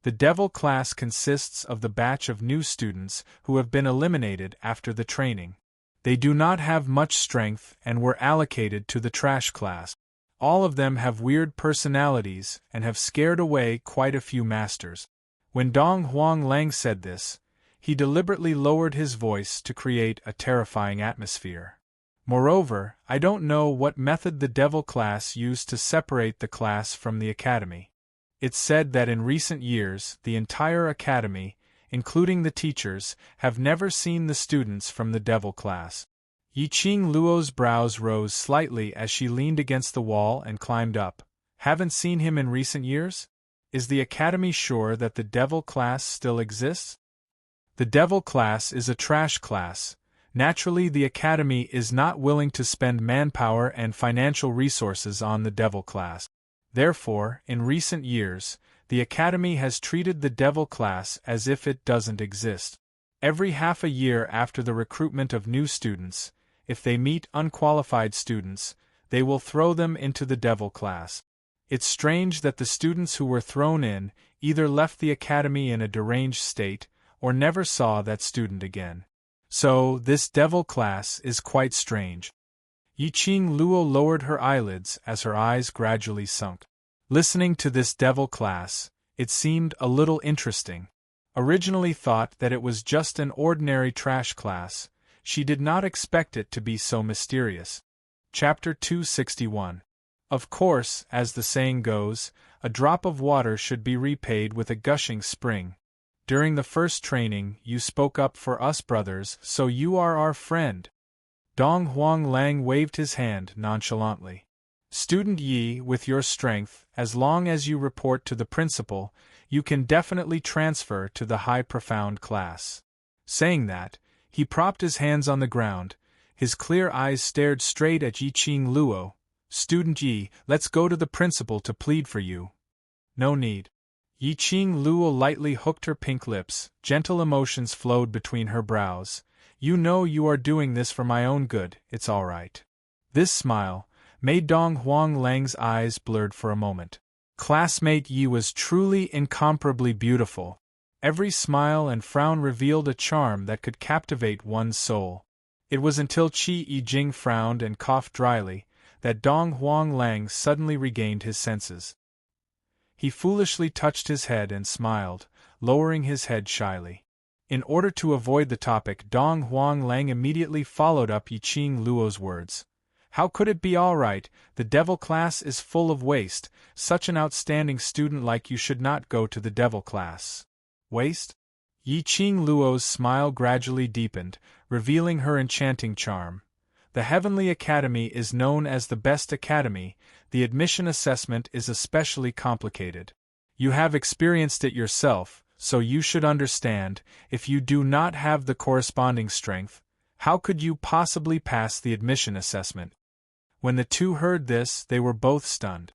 The devil class consists of the batch of new students who have been eliminated after the training. They do not have much strength and were allocated to the trash class. All of them have weird personalities and have scared away quite a few masters. When Dong Huanglang said this, he deliberately lowered his voice to create a terrifying atmosphere. Moreover, I don't know what method the devil class used to separate the class from the academy. It's said that in recent years, the entire academy, including the teachers, have never seen the students from the devil class. Yi Qing Luo's brows rose slightly as she leaned against the wall and climbed up. "Haven't seen him in recent years? Is the academy sure that the devil class still exists?" The devil class is a trash class. Naturally, the academy is not willing to spend manpower and financial resources on the devil class. Therefore, in recent years, the academy has treated the devil class as if it doesn't exist. Every half a year after the recruitment of new students, if they meet unqualified students, they will throw them into the devil class. It's strange that the students who were thrown in either left the academy in a deranged state or never saw that student again. So, this devil class is quite strange. Yi Qing Luo lowered her eyelids as her eyes gradually sunk. Listening to this devil class, it seemed a little interesting. Originally thought that it was just an ordinary trash class, she did not expect it to be so mysterious. Chapter 261. Of course, as the saying goes, a drop of water should be repaid with a gushing spring. During the first training, you spoke up for us brothers, so you are our friend. Dong Huanglang waved his hand nonchalantly. "Student Yi, with your strength, as long as you report to the principal, you can definitely transfer to the high profound class." Saying that, he propped his hands on the ground, his clear eyes stared straight at Yi Qing Luo. "Student Yi, let's go to the principal to plead for you." "No need." Yi Qing Luo lightly hooked her pink lips, gentle emotions flowed between her brows. "You know you are doing this for my own good, it's all right." This smile made Dong Huanglang's eyes blurred for a moment. Classmate Yi was truly incomparably beautiful. Every smile and frown revealed a charm that could captivate one's soul. It was until Qi Yijing frowned and coughed dryly that Dong Huanglang suddenly regained his senses. He foolishly touched his head and smiled, lowering his head shyly. In order to avoid the topic, Dong Huanglang immediately followed up Yi Qing Luo's words. "How could it be all right? The devil class is full of waste. Such an outstanding student like you should not go to the devil class." "Waste?" Yi Qing Luo's smile gradually deepened, revealing her enchanting charm. "The Heavenly Academy is known as the best academy. The admission assessment is especially complicated. You have experienced it yourself, so you should understand, if you do not have the corresponding strength, how could you possibly pass the admission assessment? When the two heard this, they were both stunned.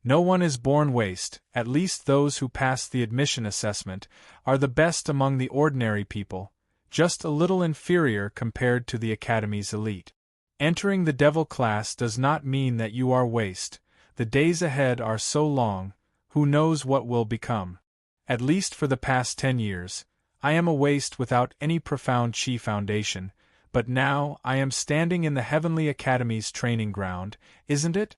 No one is born waste, at least those who pass the admission assessment are the best among the ordinary people, just a little inferior compared to the Academy's elite. Entering the devil class does not mean that you are waste. The days ahead are so long, who knows what will become. At least for the past 10 years, I am a waste without any profound chi foundation, but now I am standing in the Heavenly Academy's training ground, isn't it?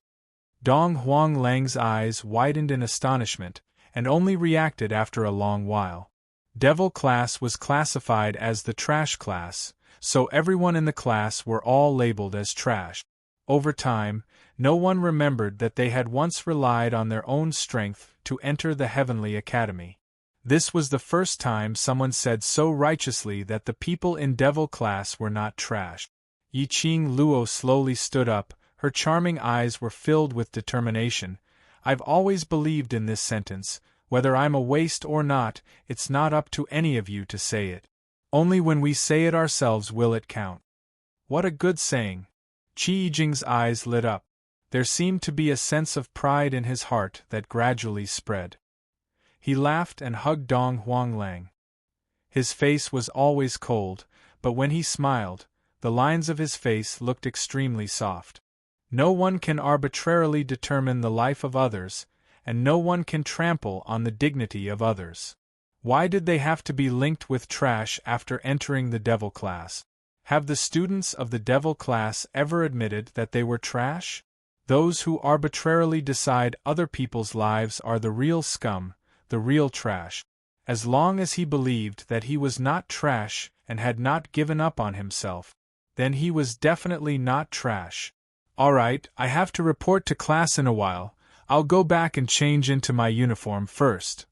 Dong Huang Lang's eyes widened in astonishment, and only reacted after a long while. Devil class was classified as the trash class, so everyone in the class were all labeled as trash. Over time, no one remembered that they had once relied on their own strength to enter the Heavenly Academy. This was the first time someone said so righteously that the people in devil class were not trash. Yiqing Luo slowly stood up, her charming eyes were filled with determination. I've always believed in this sentence, whether I'm a waste or not, it's not up to any of you to say it. Only when we say it ourselves will it count. What a good saying. Qi Yijing's eyes lit up. There seemed to be a sense of pride in his heart that gradually spread. He laughed and hugged Dong Huanglang. His face was always cold, but when he smiled, the lines of his face looked extremely soft. No one can arbitrarily determine the life of others, and no one can trample on the dignity of others. Why did they have to be linked with trash after entering the devil class? Have the students of the devil class ever admitted that they were trash? Those who arbitrarily decide other people's lives are the real scum, the real trash. As long as he believed that he was not trash and had not given up on himself, then he was definitely not trash. All right, I have to report to class in a while. I'll go back and change into my uniform first.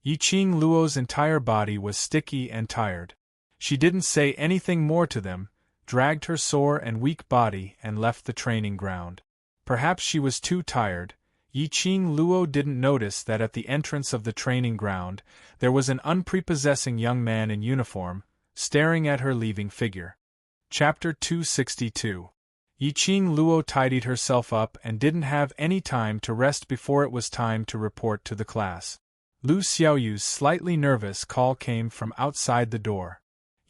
Yiqing Luo's entire body was sticky and tired. She didn't say anything more to them, dragged her sore and weak body and left the training ground. Perhaps she was too tired. Yiqing Luo didn't notice that at the entrance of the training ground, there was an unprepossessing young man in uniform, staring at her leaving figure. Chapter 262. Yiqing Luo tidied herself up and didn't have any time to rest before it was time to report to the class. Lu Xiaoyu's slightly nervous call came from outside the door.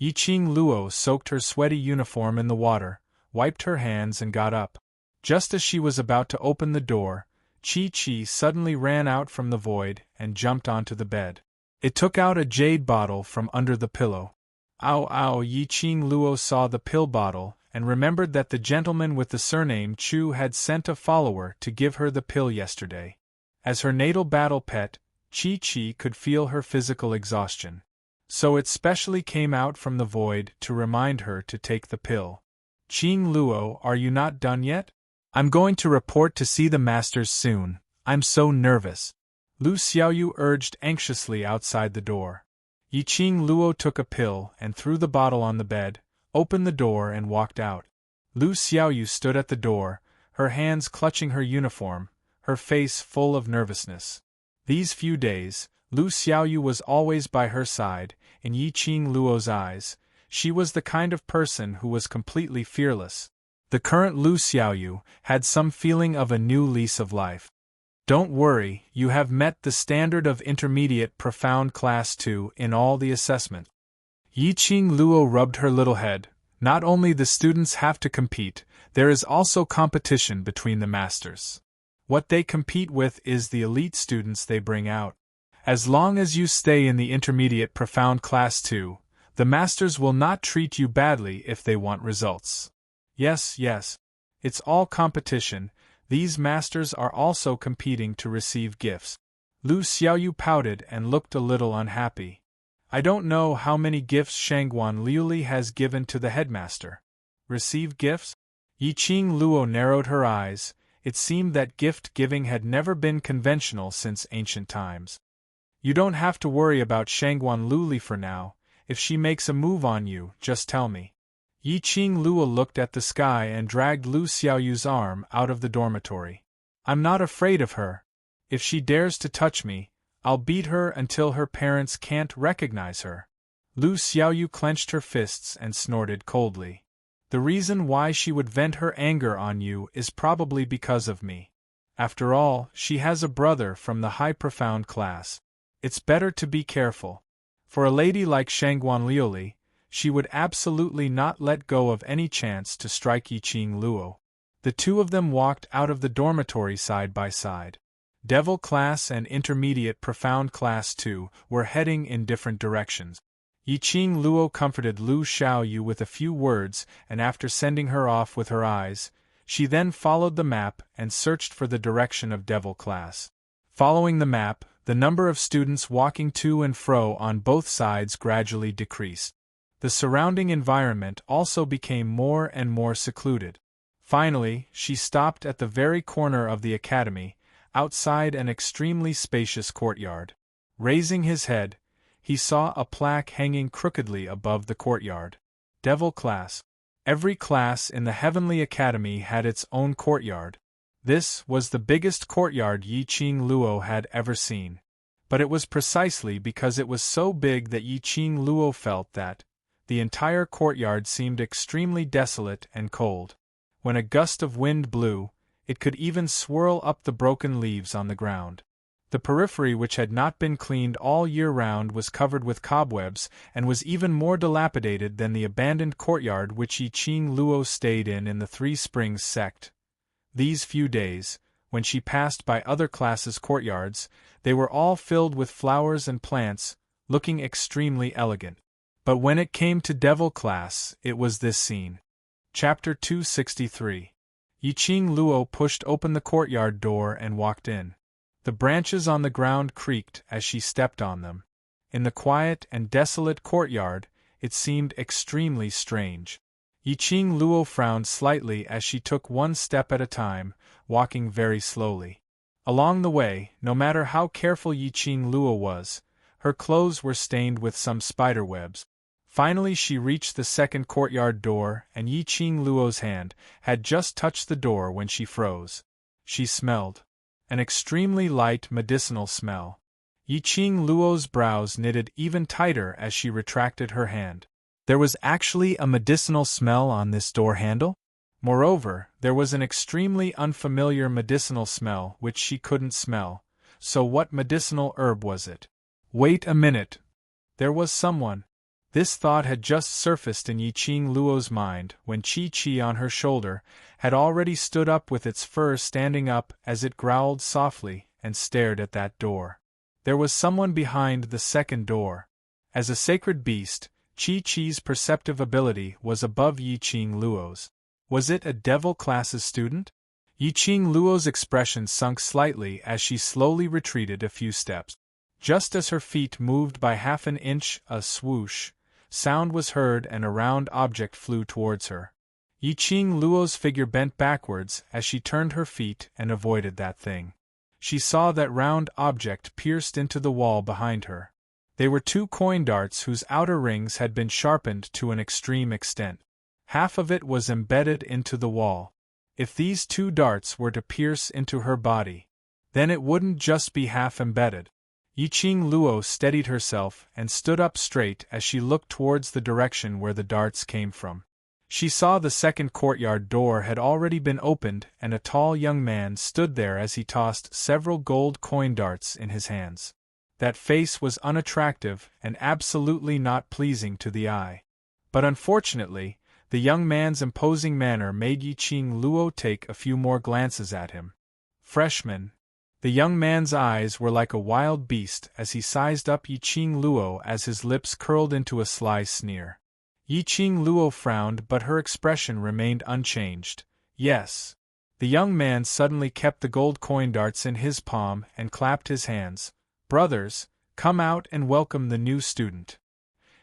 Yiqing Luo soaked her sweaty uniform in the water, wiped her hands and got up. Just as she was about to open the door, Chi suddenly ran out from the void and jumped onto the bed. It took out a jade bottle from under the pillow. Ow ow! Yiqing Luo saw the pill bottle and remembered that the gentleman with the surname Chu had sent a follower to give her the pill yesterday. As her natal battle pet, Chi could feel her physical exhaustion. So it specially came out from the void to remind her to take the pill. Qing Luo, are you not done yet? I'm going to report to see the masters soon. I'm so nervous. Lu Xiaoyu urged anxiously outside the door. Yiqing Luo took a pill and threw the bottle on the bed, opened the door and walked out. Lu Xiaoyu stood at the door, her hands clutching her uniform, her face full of nervousness. These few days, Lu Xiaoyu was always by her side. In Yiqing Luo's eyes, she was the kind of person who was completely fearless. The current Lu Xiaoyu had some feeling of a new lease of life. Don't worry, you have met the standard of intermediate profound class 2 in all the assessment. Yiqing Luo rubbed her little head. Not only the students have to compete, there is also competition between the masters. What they compete with is the elite students they bring out. As long as you stay in the intermediate profound class 2, the masters will not treat you badly if they want results. Yes, it's all competition. These masters are also competing to receive gifts. Lu Xiaoyu pouted and looked a little unhappy. I don't know how many gifts Shangguan Liuli has given to the headmaster. Receive gifts? Yiqing Luo narrowed her eyes. It seemed that gift-giving had never been conventional since ancient times. You don't have to worry about Shangguan Liuli for now. If she makes a move on you, just tell me. Yiqing Luo looked at the sky and dragged Lu Xiaoyu's arm out of the dormitory. I'm not afraid of her. If she dares to touch me, I'll beat her until her parents can't recognize her. Lu Xiaoyu clenched her fists and snorted coldly. The reason why she would vent her anger on you is probably because of me. After all, she has a brother from the high profound class. It's better to be careful. For a lady like Shangguan Liuli, she would absolutely not let go of any chance to strike Yiqing Luo. The two of them walked out of the dormitory side by side. Devil Class and Intermediate Profound Class 2 were heading in different directions. Yiqing Luo comforted Lu Xiaoyu with a few words, and after sending her off with her eyes, she then followed the map and searched for the direction of Devil Class. Following the map, the number of students walking to and fro on both sides gradually decreased. The surrounding environment also became more and more secluded. Finally, she stopped at the very corner of the academy, outside an extremely spacious courtyard. Raising his head, he saw a plaque hanging crookedly above the courtyard. Devil Class. Every class in the Heavenly Academy had its own courtyard. This was the biggest courtyard Yiqing Luo had ever seen. But it was precisely because it was so big that Yiqing Luo felt that the entire courtyard seemed extremely desolate and cold. When a gust of wind blew, it could even swirl up the broken leaves on the ground. The periphery, which had not been cleaned all year round, was covered with cobwebs and was even more dilapidated than the abandoned courtyard which Yiqing Luo stayed in the Three Springs sect. These few days, when she passed by other classes' courtyards, they were all filled with flowers and plants, looking extremely elegant. But when it came to Devil Class, it was this scene. Chapter 263. Yiqing Luo pushed open the courtyard door and walked in. The branches on the ground creaked as she stepped on them. In the quiet and desolate courtyard, it seemed extremely strange. Yiqing Luo frowned slightly as she took one step at a time, walking very slowly. Along the way, no matter how careful Yiqing Luo was, her clothes were stained with some spider webs. Finally she reached the second courtyard door, and Yiqing Luo's hand had just touched the door when she froze. She smelled an extremely light medicinal smell. Yiqing Luo's brows knitted even tighter as she retracted her hand. There was actually a medicinal smell on this door handle? Moreover, there was an extremely unfamiliar medicinal smell which she couldn't smell. So what medicinal herb was it? Wait a minute. There was someone. This thought had just surfaced in Yiqing Luo's mind when Chi-Chi on her shoulder had already stood up with its fur standing up as it growled softly and stared at that door. There was someone behind the second door. As a sacred beast, Chi-Chi's perceptive ability was above Yiqing Luo's. Was it a Devil Class's student? Yiqing Luo's expression sunk slightly as she slowly retreated a few steps. Just as her feet moved by half an inch, a swoosh sound was heard and a round object flew towards her. Yiqing Luo's figure bent backwards as she turned her feet and avoided that thing. She saw that round object pierced into the wall behind her. They were two coin darts whose outer rings had been sharpened to an extreme extent. Half of it was embedded into the wall. If these two darts were to pierce into her body, then it wouldn't just be half embedded. Yiqing Luo steadied herself and stood up straight as she looked towards the direction where the darts came from. She saw the second courtyard door had already been opened and a tall young man stood there as he tossed several gold coin darts in his hands. That face was unattractive and absolutely not pleasing to the eye. But unfortunately, the young man's imposing manner made Yiqing Luo take a few more glances at him. Freshman. The young man's eyes were like a wild beast as he sized up Yiqing Luo as his lips curled into a sly sneer. Yiqing Luo frowned, but her expression remained unchanged. Yes. The young man suddenly kept the gold coin darts in his palm and clapped his hands. Brothers, come out and welcome the new student.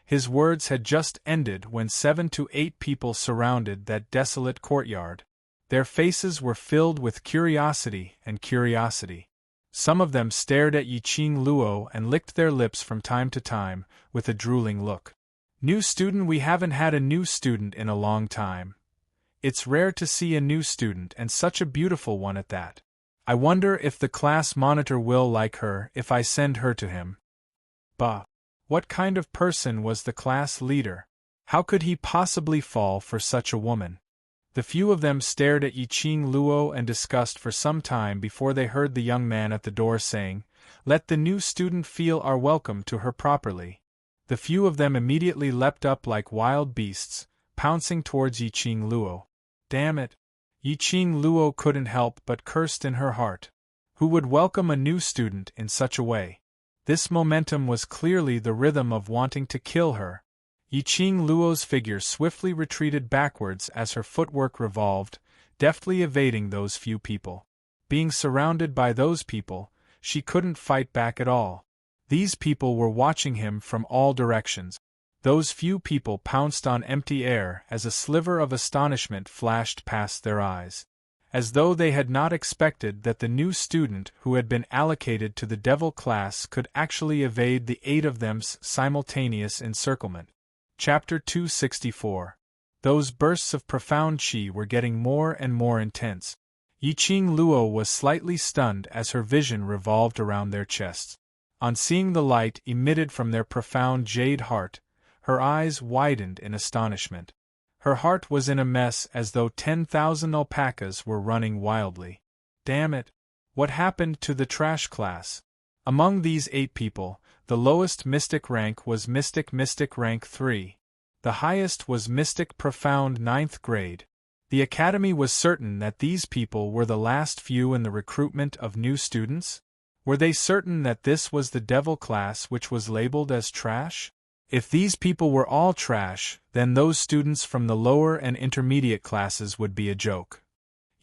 His words had just ended when 7 to 8 people surrounded that desolate courtyard. Their faces were filled with curiosity and curiosity. Some of them stared at Yiqing Luo and licked their lips from time to time, with a drooling look. New student, we haven't had a new student in a long time. It's rare to see a new student and such a beautiful one at that. I wonder if the class monitor will like her if I send her to him. Bah! What kind of person was the class leader? How could he possibly fall for such a woman? The few of them stared at Yiqing Luo and discussed for some time before they heard the young man at the door saying, "Let the new student feel our welcome to her properly." The few of them immediately leapt up like wild beasts, pouncing towards Yiqing Luo. Damn it! Yiqing Luo couldn't help but cursed in her heart. Who would welcome a new student in such a way? This momentum was clearly the rhythm of wanting to kill her. Yiqing Luo's figure swiftly retreated backwards as her footwork revolved, deftly evading those few people. Being surrounded by those people, she couldn't fight back at all. These people were watching him from all directions. Those few people pounced on empty air as a sliver of astonishment flashed past their eyes. As though they had not expected that the new student who had been allocated to the devil class could actually evade the 8 of them's simultaneous encirclement. Chapter 264. Those bursts of profound qi were getting more and more intense. Yiqing Luo was slightly stunned as her vision revolved around their chests. On seeing the light emitted from their profound jade heart, her eyes widened in astonishment. Her heart was in a mess as though 10,000 alpacas were running wildly. Damn it! What happened to the trash class? Among these 8 people, the lowest mystic rank was Mystic rank 3. The highest was Mystic Profound 9th grade. The Academy was certain that these people were the last few in the recruitment of new students? Were they certain that this was the devil class which was labeled as trash? If these people were all trash, then those students from the lower and intermediate classes would be a joke.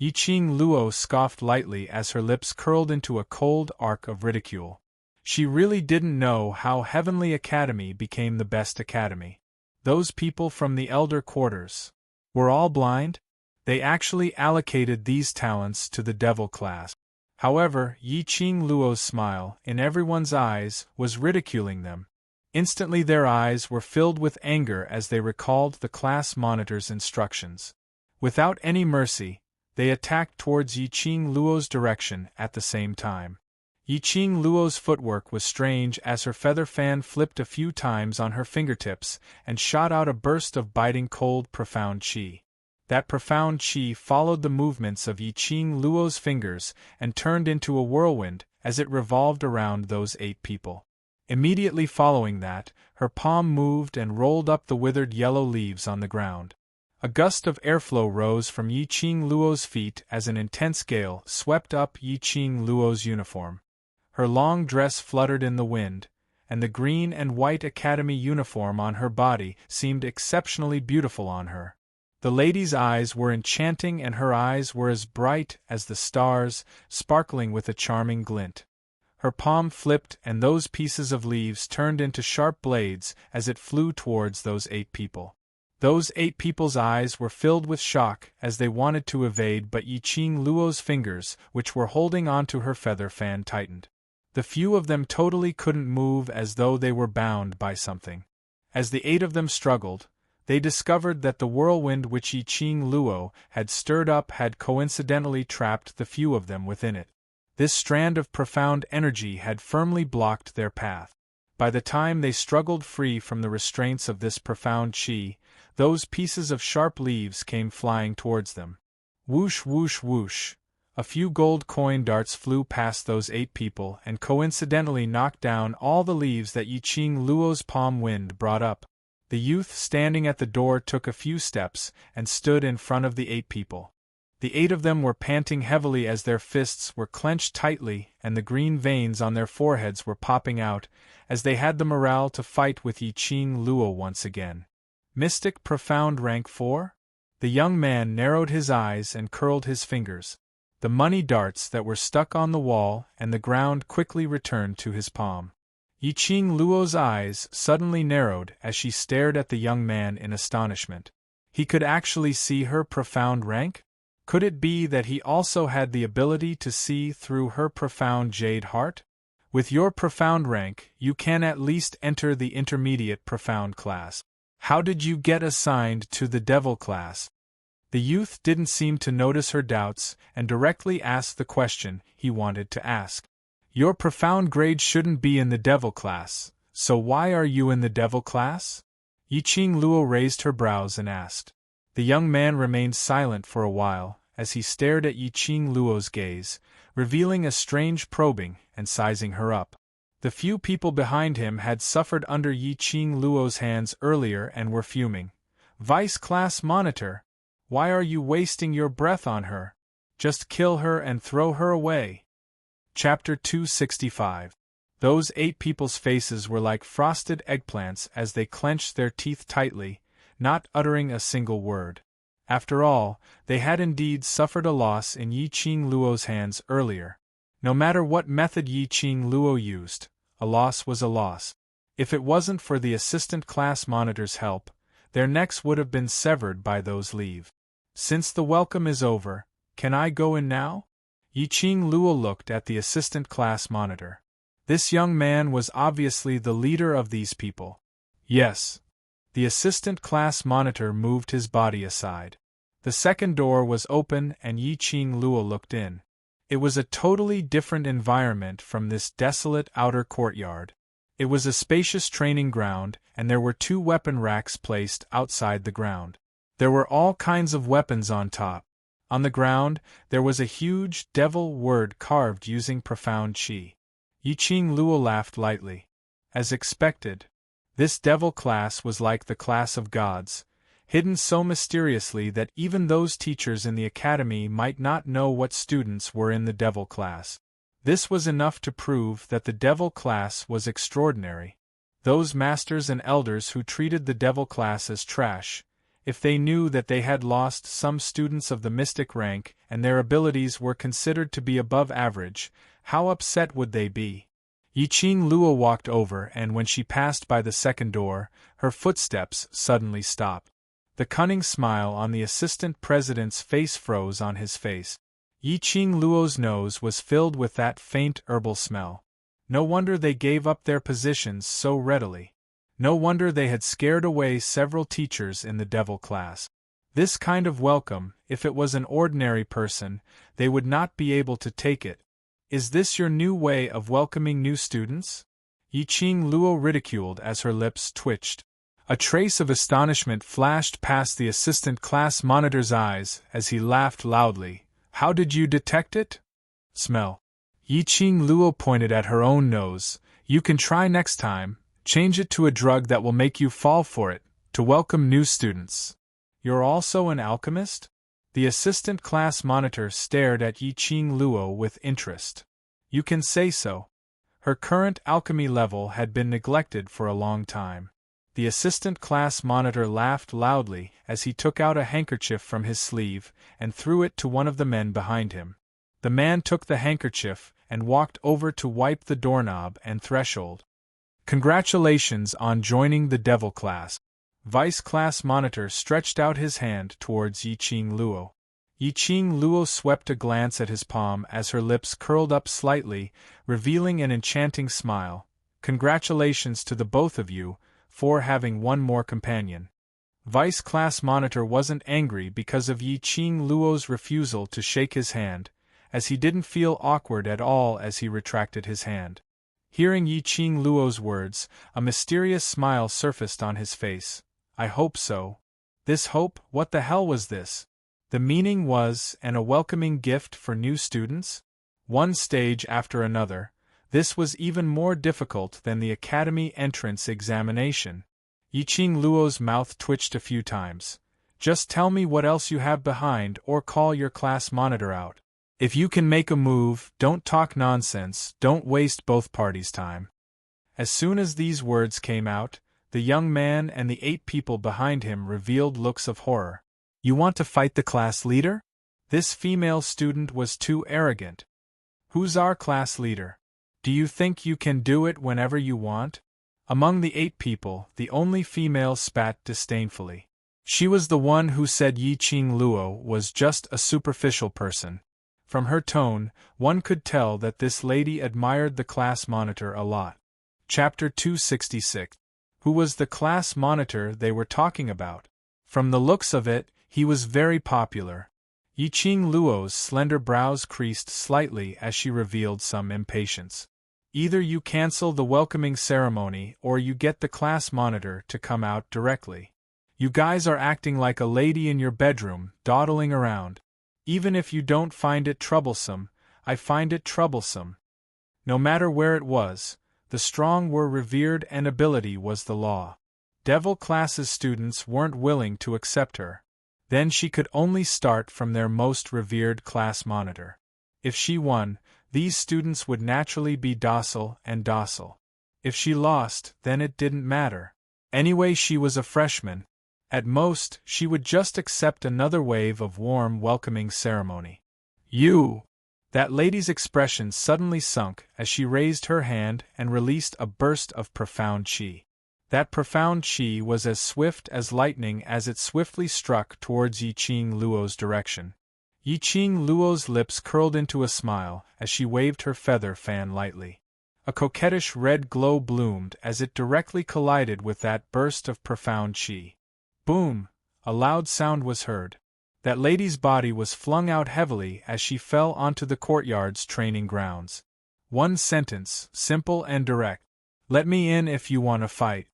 Yiqing Luo scoffed lightly as her lips curled into a cold arc of ridicule. She really didn't know how Heavenly Academy became the best academy. Those people from the elder quarters were all blind? They actually allocated these talents to the devil class. However, Yiqing Luo's smile, in everyone's eyes, was ridiculing them. Instantly their eyes were filled with anger as they recalled the class monitor's instructions. Without any mercy, they attacked towards Yiqing Luo's direction at the same time. Yiqing Luo's footwork was strange as her feather fan flipped a few times on her fingertips and shot out a burst of biting cold profound qi. That profound qi followed the movements of Yiqing Luo's fingers and turned into a whirlwind as it revolved around those 8 people. Immediately following that, her palm moved and rolled up the withered yellow leaves on the ground. A gust of airflow rose from Yiqing Luo's feet as an intense gale swept up Yiqing Luo's uniform. Her long dress fluttered in the wind, and the green and white academy uniform on her body seemed exceptionally beautiful on her. The lady's eyes were enchanting and her eyes were as bright as the stars, sparkling with a charming glint. Her palm flipped and those pieces of leaves turned into sharp blades as it flew towards those 8 people. Those 8 people's eyes were filled with shock as they wanted to evade, but Yiqing Luo's fingers, which were holding onto her feather fan, tightened. The few of them totally couldn't move as though they were bound by something. As the 8 of them struggled, they discovered that the whirlwind which Yiqing Luo had stirred up had coincidentally trapped the few of them within it. This strand of profound energy had firmly blocked their path. By the time they struggled free from the restraints of this profound qi, those pieces of sharp leaves came flying towards them. Whoosh whoosh whoosh. A few gold coin darts flew past those 8 people and coincidentally knocked down all the leaves that Yiqing Luo's palm wind brought up. The youth standing at the door took a few steps and stood in front of the 8 people. The 8 of them were panting heavily as their fists were clenched tightly and the green veins on their foreheads were popping out as they had the morale to fight with Yiqing Luo once again. Mystic Profound Rank 4? The young man narrowed his eyes and curled his fingers. The money darts that were stuck on the wall and the ground quickly returned to his palm. Yiqing Luo's eyes suddenly narrowed as she stared at the young man in astonishment. He could actually see her profound rank? Could it be that he also had the ability to see through her profound jade heart? With your profound rank, you can at least enter the intermediate profound class. How did you get assigned to the devil class? The youth didn't seem to notice her doubts and directly asked the question he wanted to ask. Your profound grade shouldn't be in the devil class, so why are you in the devil class? Yiqing Luo raised her brows and asked. The young man remained silent for a while as he stared at Yiqing Luo's gaze, revealing a strange probing and sizing her up. The few people behind him had suffered under Yiqing Luo's hands earlier and were fuming. Vice Class Monitor, why are you wasting your breath on her? Just kill her and throw her away. Chapter 265. Those 8 people's faces were like frosted eggplants as they clenched their teeth tightly, not uttering a single word. After all, they had indeed suffered a loss in Yiqing Luo's hands earlier. No matter what method Yiqing Luo used, a loss was a loss. If it wasn't for the assistant class monitor's help, their necks would have been severed by those leave. Since the welcome is over, can I go in now? Yiqing Luo looked at the assistant class monitor. This young man was obviously the leader of these people. Yes. The assistant class monitor moved his body aside. The second door was open and Yiqing Luo looked in. It was a totally different environment from this desolate outer courtyard. It was a spacious training ground, and there were 2 weapon racks placed outside the ground. There were all kinds of weapons on top. On the ground, there was a huge devil word carved using profound qi. Yiqing Luo laughed lightly. As expected, this devil class was like the class of gods, hidden so mysteriously that even those teachers in the academy might not know what students were in the devil class. This was enough to prove that the devil class was extraordinary. Those masters and elders who treated the devil class as trash, if they knew that they had lost some students of the mystic rank and their abilities were considered to be above average, how upset would they be? Yiqing Luo walked over, and when she passed by the second door, her footsteps suddenly stopped. The cunning smile on the assistant president's face froze on his face. Yiqing Luo's nose was filled with that faint herbal smell. No wonder they gave up their positions so readily. No wonder they had scared away several teachers in the devil class. This kind of welcome, if it was an ordinary person, they would not be able to take it. Is this your new way of welcoming new students? Yiqing Luo ridiculed as her lips twitched. A trace of astonishment flashed past the assistant class monitor's eyes as he laughed loudly. How did you detect it? Smell. Yiqing Luo pointed at her own nose. You can try next time. Change it to a drug that will make you fall for it, to welcome new students. You're also an alchemist? The assistant class monitor stared at Yiqing Luo with interest. You can say so. Her current alchemy level had been neglected for a long time. The assistant class monitor laughed loudly as he took out a handkerchief from his sleeve and threw it to one of the men behind him. The man took the handkerchief and walked over to wipe the doorknob and threshold. Congratulations on joining the devil class. Vice Class Monitor stretched out his hand towards Yiqing Luo. Yiqing Luo swept a glance at his palm as her lips curled up slightly, revealing an enchanting smile. Congratulations to the both of you for having one more companion. Vice Class Monitor wasn't angry because of Yiqing Luo's refusal to shake his hand, as he didn't feel awkward at all as he retracted his hand. Hearing Yiqing Luo's words, a mysterious smile surfaced on his face. I hope so. This hope, what the hell was this? The meaning was, and a welcoming gift for new students? One stage after another, this was even more difficult than the academy entrance examination. Yiqing Luo's mouth twitched a few times. Just tell me what else you have behind or call your class monitor out. If you can make a move, don't talk nonsense, don't waste both parties' time. As soon as these words came out, the young man and the 8 people behind him revealed looks of horror. You want to fight the class leader? This female student was too arrogant. Who's our class leader? Do you think you can do it whenever you want? Among the 8 people, the only female spat disdainfully. She was the one who said Yiqing Luo was just a superficial person. From her tone, one could tell that this lady admired the class monitor a lot. Chapter 266. Who was the class monitor they were talking about? From the looks of it, He was very popular. Yiqing Luo's slender brows creased slightly as she revealed some impatience. Either you cancel the welcoming ceremony or you get the class monitor to come out directly. You guys are acting like a lady in your bedroom, dawdling around. Even if you don't find it troublesome, I find it troublesome. No matter where it was, the strong were revered and ability was the law. Devil class's students weren't willing to accept her. Then she could only start from their most revered class monitor. If she won, these students would naturally be docile and docile. If she lost, then it didn't matter. Anyway, she was a freshman. At most, she would just accept another wave of warm welcoming ceremony. You! That lady's expression suddenly sunk as she raised her hand and released a burst of profound qi. That profound qi was as swift as lightning as it swiftly struck towards Yiqing Luo's direction. Yiqing Luo's lips curled into a smile as she waved her feather fan lightly. A coquettish red glow bloomed as it directly collided with that burst of profound qi. Boom! A loud sound was heard. That lady's body was flung out heavily as she fell onto the courtyard's training grounds. One sentence, simple and direct. Let me in if you want to fight.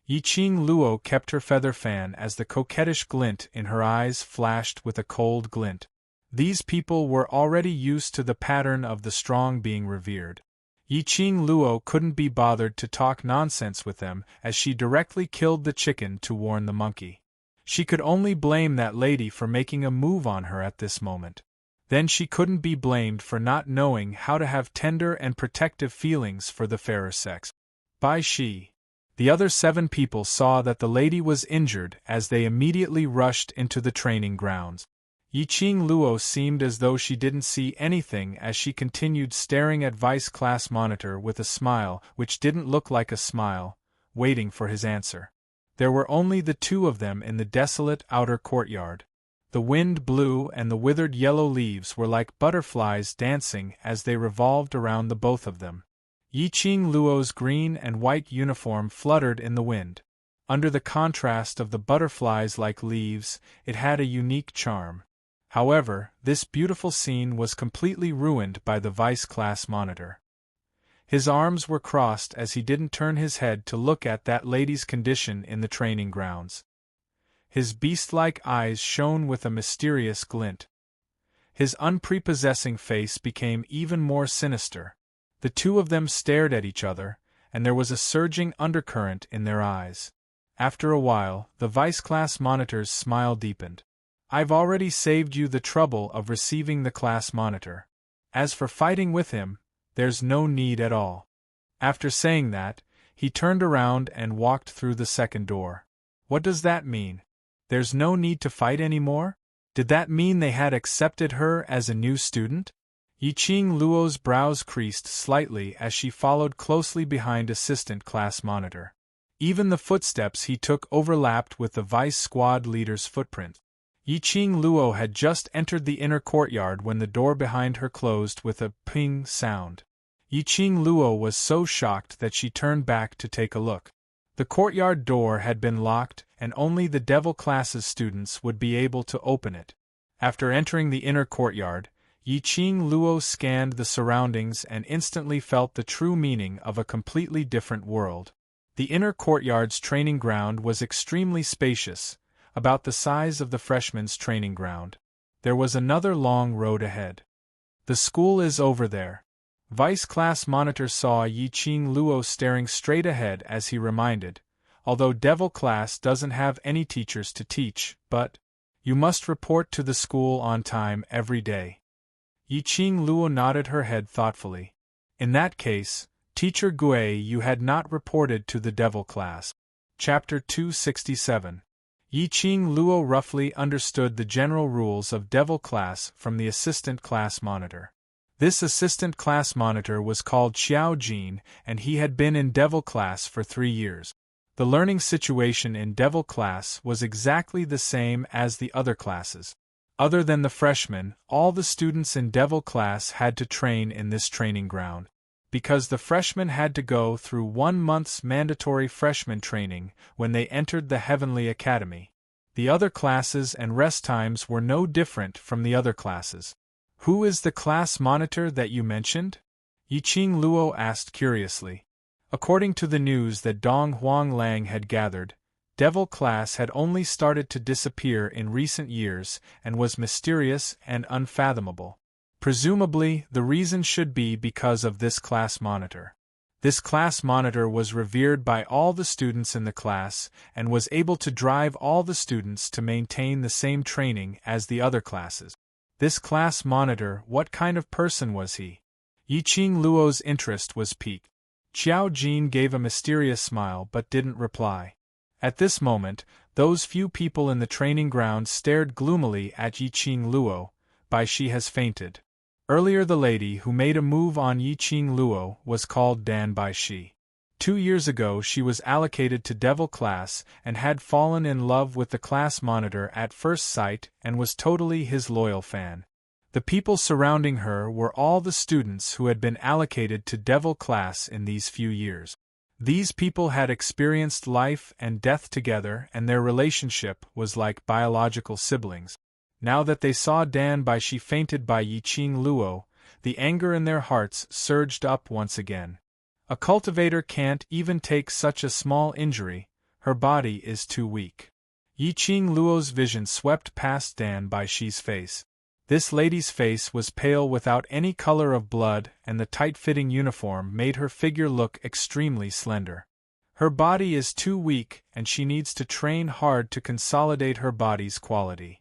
Yiqing Luo kept her feather fan as the coquettish glint in her eyes flashed with a cold glint. These people were already used to the pattern of the strong being revered. Yiqing Luo couldn't be bothered to talk nonsense with them as she directly killed the chicken to warn the monkey. She could only blame that lady for making a move on her at this moment. Then she couldn't be blamed for not knowing how to have tender and protective feelings for the fairer sex. By she. The other 7 people saw that the lady was injured as they immediately rushed into the training grounds. Yiqing Luo seemed as though she didn't see anything as she continued staring at Vice Class Monitor with a smile which didn't look like a smile, waiting for his answer. There were only the 2 of them in the desolate outer courtyard. The wind blew and the withered yellow leaves were like butterflies dancing as they revolved around the both of them. Yiqing Luo's green and white uniform fluttered in the wind. Under the contrast of the butterflies like leaves, it had a unique charm. However, this beautiful scene was completely ruined by the Vice Class Monitor. His arms were crossed as he didn't turn his head to look at that lady's condition in the training grounds. His beast-like eyes shone with a mysterious glint. His unprepossessing face became even more sinister. The 2 of them stared at each other, and there was a surging undercurrent in their eyes. After a while, the Vice Class Monitor's smile deepened. I've already saved you the trouble of receiving the class monitor. As for fighting with him, there's no need at all. After saying that, he turned around and walked through the second door. What does that mean? There's no need to fight anymore? Did that mean they had accepted her as a new student? Yiqing Luo's brows creased slightly as she followed closely behind Assistant Class Monitor. Even the footsteps he took overlapped with the Vice Squad leader's footprint. Yiqing Luo had just entered the inner courtyard when the door behind her closed with a ping sound. Yiqing Luo was so shocked that she turned back to take a look. The courtyard door had been locked, and only the Devil class's students would be able to open it. After entering the inner courtyard, Yiqing Luo scanned the surroundings and instantly felt the true meaning of a completely different world. The inner courtyard's training ground was extremely spacious, about the size of the freshmen's training ground. There was another long road ahead. The school is over there. Vice Class Monitor saw Yiqing Luo staring straight ahead as he reminded, although Devil Class doesn't have any teachers to teach, but you must report to the school on time every day. Yiqing Luo nodded her head thoughtfully. In that case, Teacher Gui, you had not reported to the Devil Class. Chapter 267. Yiqing Luo roughly understood the general rules of Devil Class from the Assistant Class Monitor. This Assistant Class Monitor was called Xiao Jin, and he had been in Devil Class for 3 years. The learning situation in Devil Class was exactly the same as the other classes. Other than the freshmen, all the students in Devil Class had to train in this training ground. Because the freshmen had to go through 1 month's mandatory freshman training when they entered the Heavenly Academy. The other classes and rest times were no different from the other classes. Who is the class monitor that you mentioned? Yiqing Luo asked curiously. According to the news that Dong Huang Lang had gathered, Devil class had only started to disappear in recent years and was mysterious and unfathomable. Presumably, the reason should be because of this class monitor. This class monitor was revered by all the students in the class and was able to drive all the students to maintain the same training as the other classes. This class monitor, what kind of person was he? Yiqing Luo's interest was piqued. Qiao Jin gave a mysterious smile but didn't reply. At this moment, those few people in the training ground stared gloomily at Yiqing Luo. Bai Shi has fainted. Earlier the lady who made a move on Yiqing Luo was called Dan Bai Shi. 2 years ago she was allocated to Devil class and had fallen in love with the class monitor at first sight and was totally his loyal fan. The people surrounding her were all the students who had been allocated to Devil class in these few years. These people had experienced life and death together and their relationship was like biological siblings. Now that they saw Dan Bai Shi fainted by Yiqing Luo, the anger in their hearts surged up once again. A cultivator can't even take such a small injury, her body is too weak. Yiqing Luo's vision swept past Dan Bai Shi's face. This lady's face was pale without any color of blood and the tight-fitting uniform made her figure look extremely slender. Her body is too weak and she needs to train hard to consolidate her body's quality.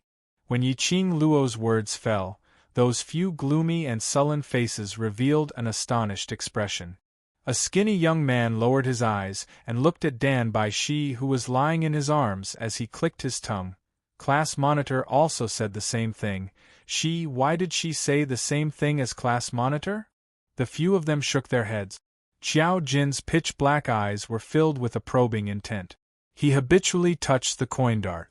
When Yiqing Luo's words fell, those few gloomy and sullen faces revealed an astonished expression. A skinny young man lowered his eyes and looked at Dan Bai Shi who was lying in his arms as he clicked his tongue. Class monitor also said the same thing. Why did she say the same thing as class monitor? The few of them shook their heads. Qiao Jin's pitch-black eyes were filled with a probing intent. He habitually touched the coin dart.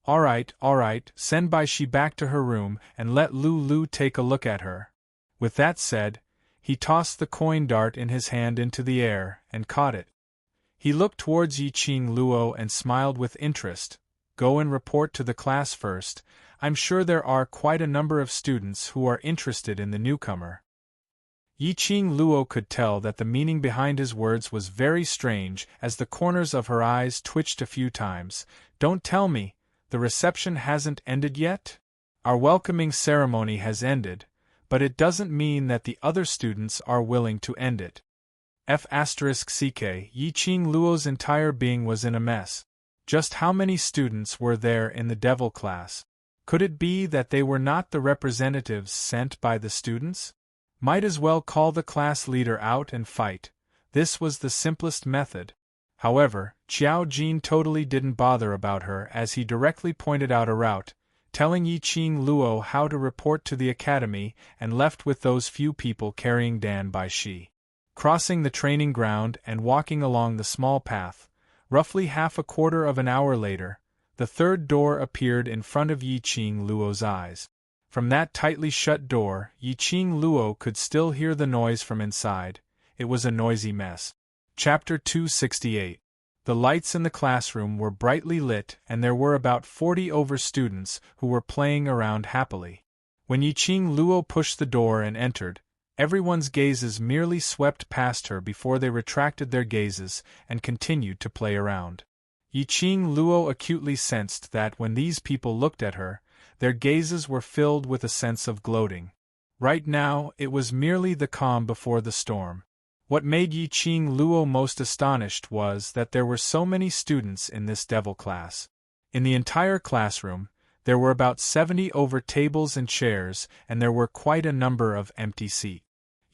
All right, send Bai Shi back to her room and let Lu take a look at her. With that said, he tossed the coin dart in his hand into the air and caught it. He looked towards Yiqing Luo and smiled with interest. Go and report to the class first. I'm sure there are quite a number of students who are interested in the newcomer. Yiqing Luo could tell that the meaning behind his words was very strange as the corners of her eyes twitched a few times. Don't tell me, the reception hasn't ended yet? Our welcoming ceremony has ended, but it doesn't mean that the other students are willing to end it. Yiqing Luo's entire being was in a mess. Just how many students were there in the Devil class? Could it be that they were not the representatives sent by the students? Might as well call the class leader out and fight. This was the simplest method. However, Qiao Jin totally didn't bother about her as he directly pointed out a route, telling Yiqing Luo how to report to the academy and left with those few people carrying Dan Bai Shi. Crossing the training ground and walking along the small path, roughly half a quarter of an hour later, the third door appeared in front of Yiqing Luo's eyes. From that tightly shut door, Yiqing Luo could still hear the noise from inside. It was a noisy mess. Chapter 268. The lights in the classroom were brightly lit and there were about 40 students who were playing around happily. When Yiqing Luo pushed the door and entered, everyone's gazes merely swept past her before they retracted their gazes and continued to play around. Yiqing Luo acutely sensed that when these people looked at her, their gazes were filled with a sense of gloating. Right now, it was merely the calm before the storm. What made Yiqing Luo most astonished was that there were so many students in this Devil class. In the entire classroom, there were about 70 tables and chairs, and there were quite a number of empty seats.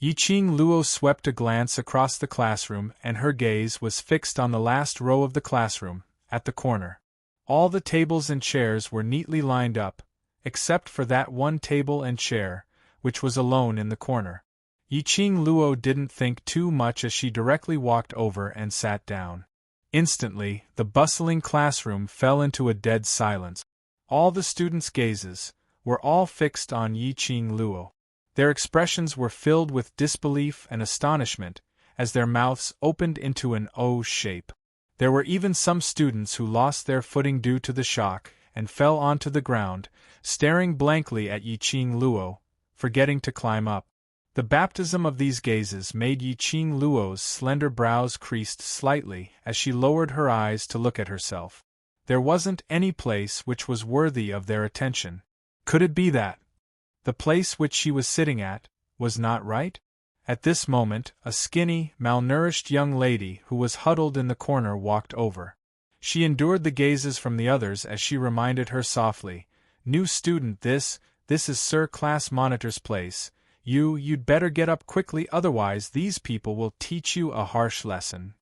Yiqing Luo swept a glance across the classroom and her gaze was fixed on the last row of the classroom, at the corner. All the tables and chairs were neatly lined up, except for that one table and chair, which was alone in the corner. Yiqing Luo didn't think too much as she directly walked over and sat down. Instantly, the bustling classroom fell into a dead silence. All the students' gazes were all fixed on Yiqing Luo. Their expressions were filled with disbelief and astonishment, as their mouths opened into an O shape. There were even some students who lost their footing due to the shock, and fell onto the ground, staring blankly at Yiqing Luo, forgetting to climb up. The baptism of these gazes made Yiqing Luo's slender brows creased slightly as she lowered her eyes to look at herself. There wasn't any place which was worthy of their attention. Could it be that the place which she was sitting at was not right? At this moment, a skinny, malnourished young lady who was huddled in the corner walked over. She endured the gazes from the others as she reminded her softly, "New student, this is Sir Class Monitor's place. You'd better get up quickly, otherwise these people will teach you a harsh lesson."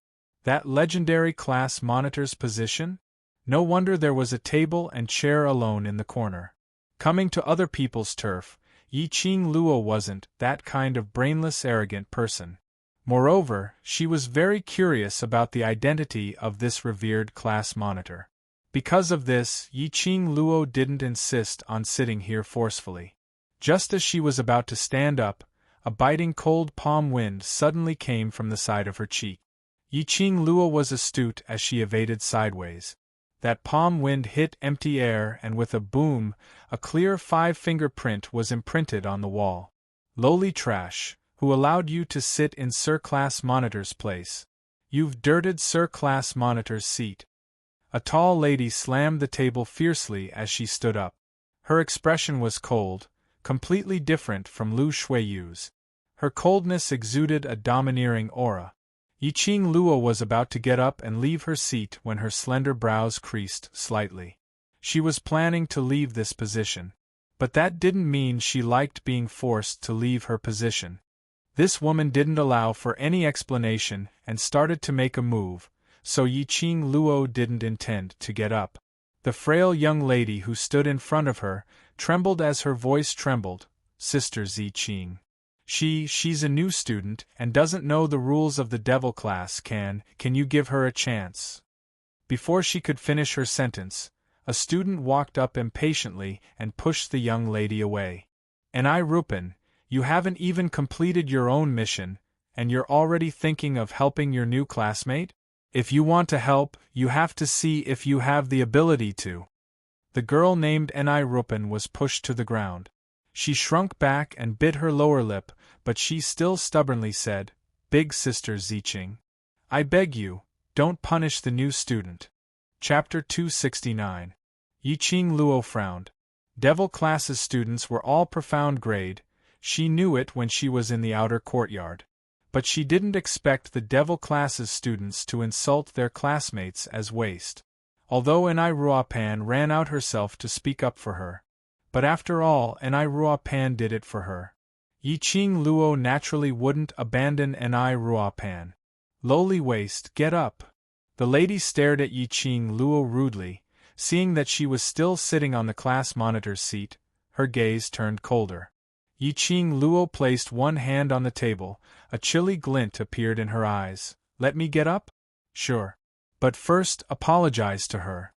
That legendary Class Monitor's position? No wonder there was a table and chair alone in the corner. Coming to other people's turf, Yiqing Luo wasn't that kind of brainless, arrogant person. Moreover, she was very curious about the identity of this revered class monitor. Because of this, Yiqing Luo didn't insist on sitting here forcefully. Just as she was about to stand up, a biting cold palm wind suddenly came from the side of her cheek. Yiqing Luo was astute as she evaded sideways. That palm wind hit empty air, and with a boom, a clear 5-finger print was imprinted on the wall. "Lowly trash, who allowed you to sit in Sir Class Monitor's place? You've dirted Sir Class Monitor's seat." A tall lady slammed the table fiercely as she stood up. Her expression was cold, completely different from Lu Shuiyu's. Her coldness exuded a domineering aura. Yiqing Luo was about to get up and leave her seat when her slender brows creased slightly. She was planning to leave this position. But that didn't mean she liked being forced to leave her position. This woman didn't allow for any explanation and started to make a move, so Yiqing Luo didn't intend to get up. The frail young lady who stood in front of her trembled as her voice trembled. "Sister Ziqing. She's a new student and doesn't know the rules of the devil class. Can you give her a chance?" Before she could finish her sentence, a student walked up impatiently and pushed the young lady away. "Enai Rupin, you haven't even completed your own mission, and you're already thinking of helping your new classmate? If you want to help, you have to see if you have the ability to." The girl named Enai Rupin was pushed to the ground. She shrunk back and bit her lower lip, but she still stubbornly said, "Big Sister Ziqing, I beg you, don't punish the new student." Chapter 269. Yiqing Luo frowned. Devil classes students were all profound grade. She knew it when she was in the outer courtyard. But she didn't expect the devil classes students to insult their classmates as waste. Although Enai Ruopan ran out herself to speak up for her. But after all, Enai Ruopan did it for her. Yiqing Luo naturally wouldn't abandon Enai Ruopan. "Lowly waste, get up." The lady stared at Yiqing Luo rudely. Seeing that she was still sitting on the class monitor's seat, her gaze turned colder. Yiqing Luo placed one hand on the table. A chilly glint appeared in her eyes. "Let me get up? Sure. But first, apologize to her."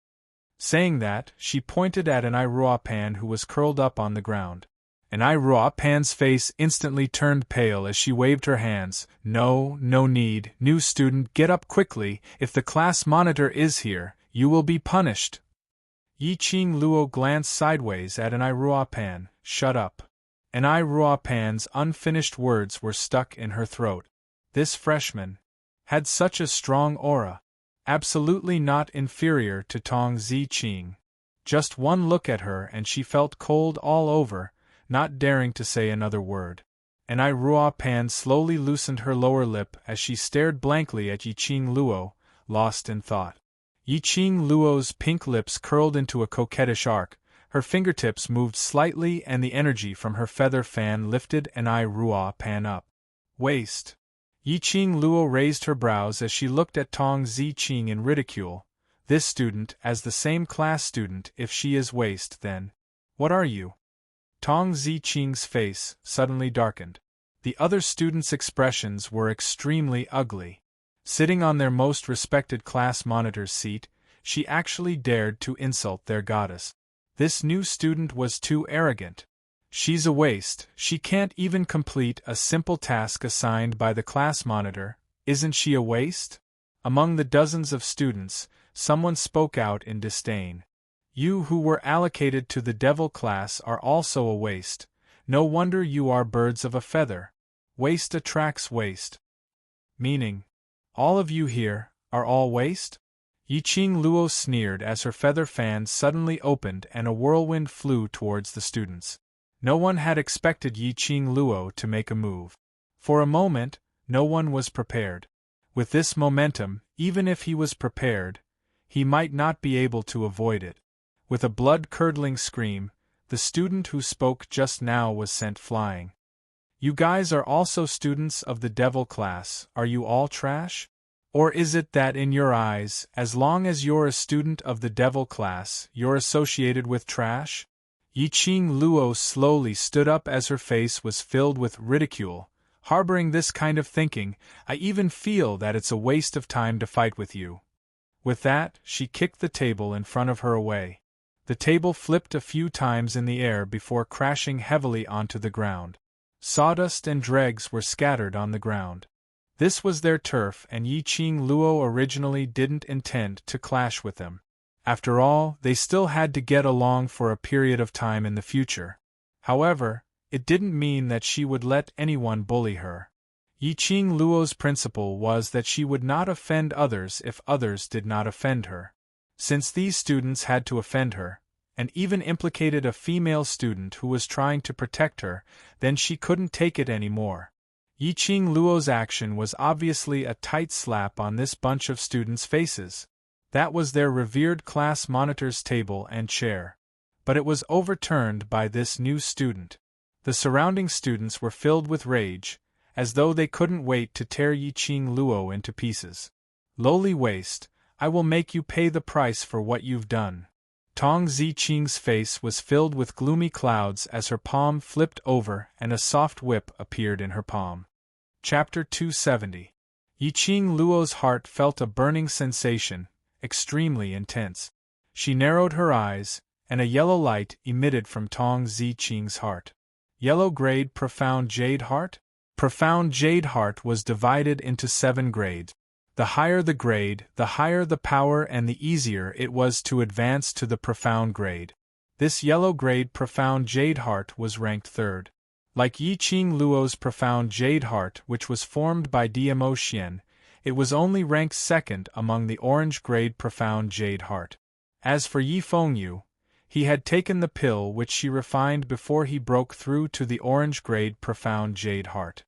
Saying that, she pointed at Enai Ruopan, who was curled up on the ground. Enai Ruopan's face instantly turned pale as she waved her hands. No need, new student, get up quickly. If the class monitor is here, you will be punished." Yiqing Luo glanced sideways at Enai Ruopan. "Shut up." Enai Ruopan's unfinished words were stuck in her throat. This freshman had such a strong aura. Absolutely not inferior to Tong Ziqing. Just one look at her and she felt cold all over, not daring to say another word. Enai Ruopan slowly loosened her lower lip as she stared blankly at Yiqing Luo, lost in thought. Yiqing Luo's pink lips curled into a coquettish arc, her fingertips moved slightly and the energy from her feather fan lifted Enai Ruopan up. "Waste." Yiqing Luo raised her brows as she looked at Tong Ziqing in ridicule. "This student as the same class student. If she is waste, then what are you?" Tong Ziqing's face suddenly darkened. The other students' expressions were extremely ugly. Sitting on their most respected class monitor's seat, she actually dared to insult their goddess. This new student was too arrogant. "She's a waste, she can't even complete a simple task assigned by the class monitor. Isn't she a waste?" Among the dozens of students, someone spoke out in disdain. You who were allocated to the devil class are also a waste. No wonder you are birds of a feather. Waste attracts waste. Meaning, all of you here are all waste? Yiqing Luo sneered as her feather fan suddenly opened and a whirlwind flew towards the students. No one had expected Yiqing Luo to make a move. For a moment, no one was prepared. With this momentum, even if he was prepared, he might not be able to avoid it. With a blood-curdling scream, the student who spoke just now was sent flying. You guys are also students of the devil class, are you all trash? Or is it that in your eyes, as long as you're a student of the devil class, you're associated with trash? Yiqing Luo slowly stood up as her face was filled with ridicule. Harboring this kind of thinking, I even feel that it's a waste of time to fight with you. With that, she kicked the table in front of her away. The table flipped a few times in the air before crashing heavily onto the ground. Sawdust and dregs were scattered on the ground. This was their turf and Yiqing Luo originally didn't intend to clash with them. After all, they still had to get along for a period of time in the future. However, it didn't mean that she would let anyone bully her. Yiqing Luo's principle was that she would not offend others if others did not offend her. Since these students had to offend her, and even implicated a female student who was trying to protect her, then she couldn't take it anymore. Yiqing Luo's action was obviously a tight slap on this bunch of students' faces. That was their revered class monitor's table and chair. But it was overturned by this new student. The surrounding students were filled with rage, as though they couldn't wait to tear Yiqing Luo into pieces. Lowly waste, I will make you pay the price for what you've done. Tong Ziqing's face was filled with gloomy clouds as her palm flipped over and a soft whip appeared in her palm. Chapter 270. Yiqing Luo's heart felt a burning sensation, extremely intense. She narrowed her eyes, and a yellow light emitted from Tong Ziqing's heart. Yellow-grade Profound Jade Heart? Profound Jade Heart was divided into 7 grades. The higher the grade, the higher the power and the easier it was to advance to the Profound grade. This yellow-grade Profound Jade Heart was ranked 3rd. Like Yiqing Luo's Profound Jade Heart, which was formed by Dmo Xian, it was only ranked 2nd among the orange-grade Profound Jade Heart. As for Yi Fengyu, he had taken the pill which she refined before he broke through to the orange-grade Profound Jade Heart.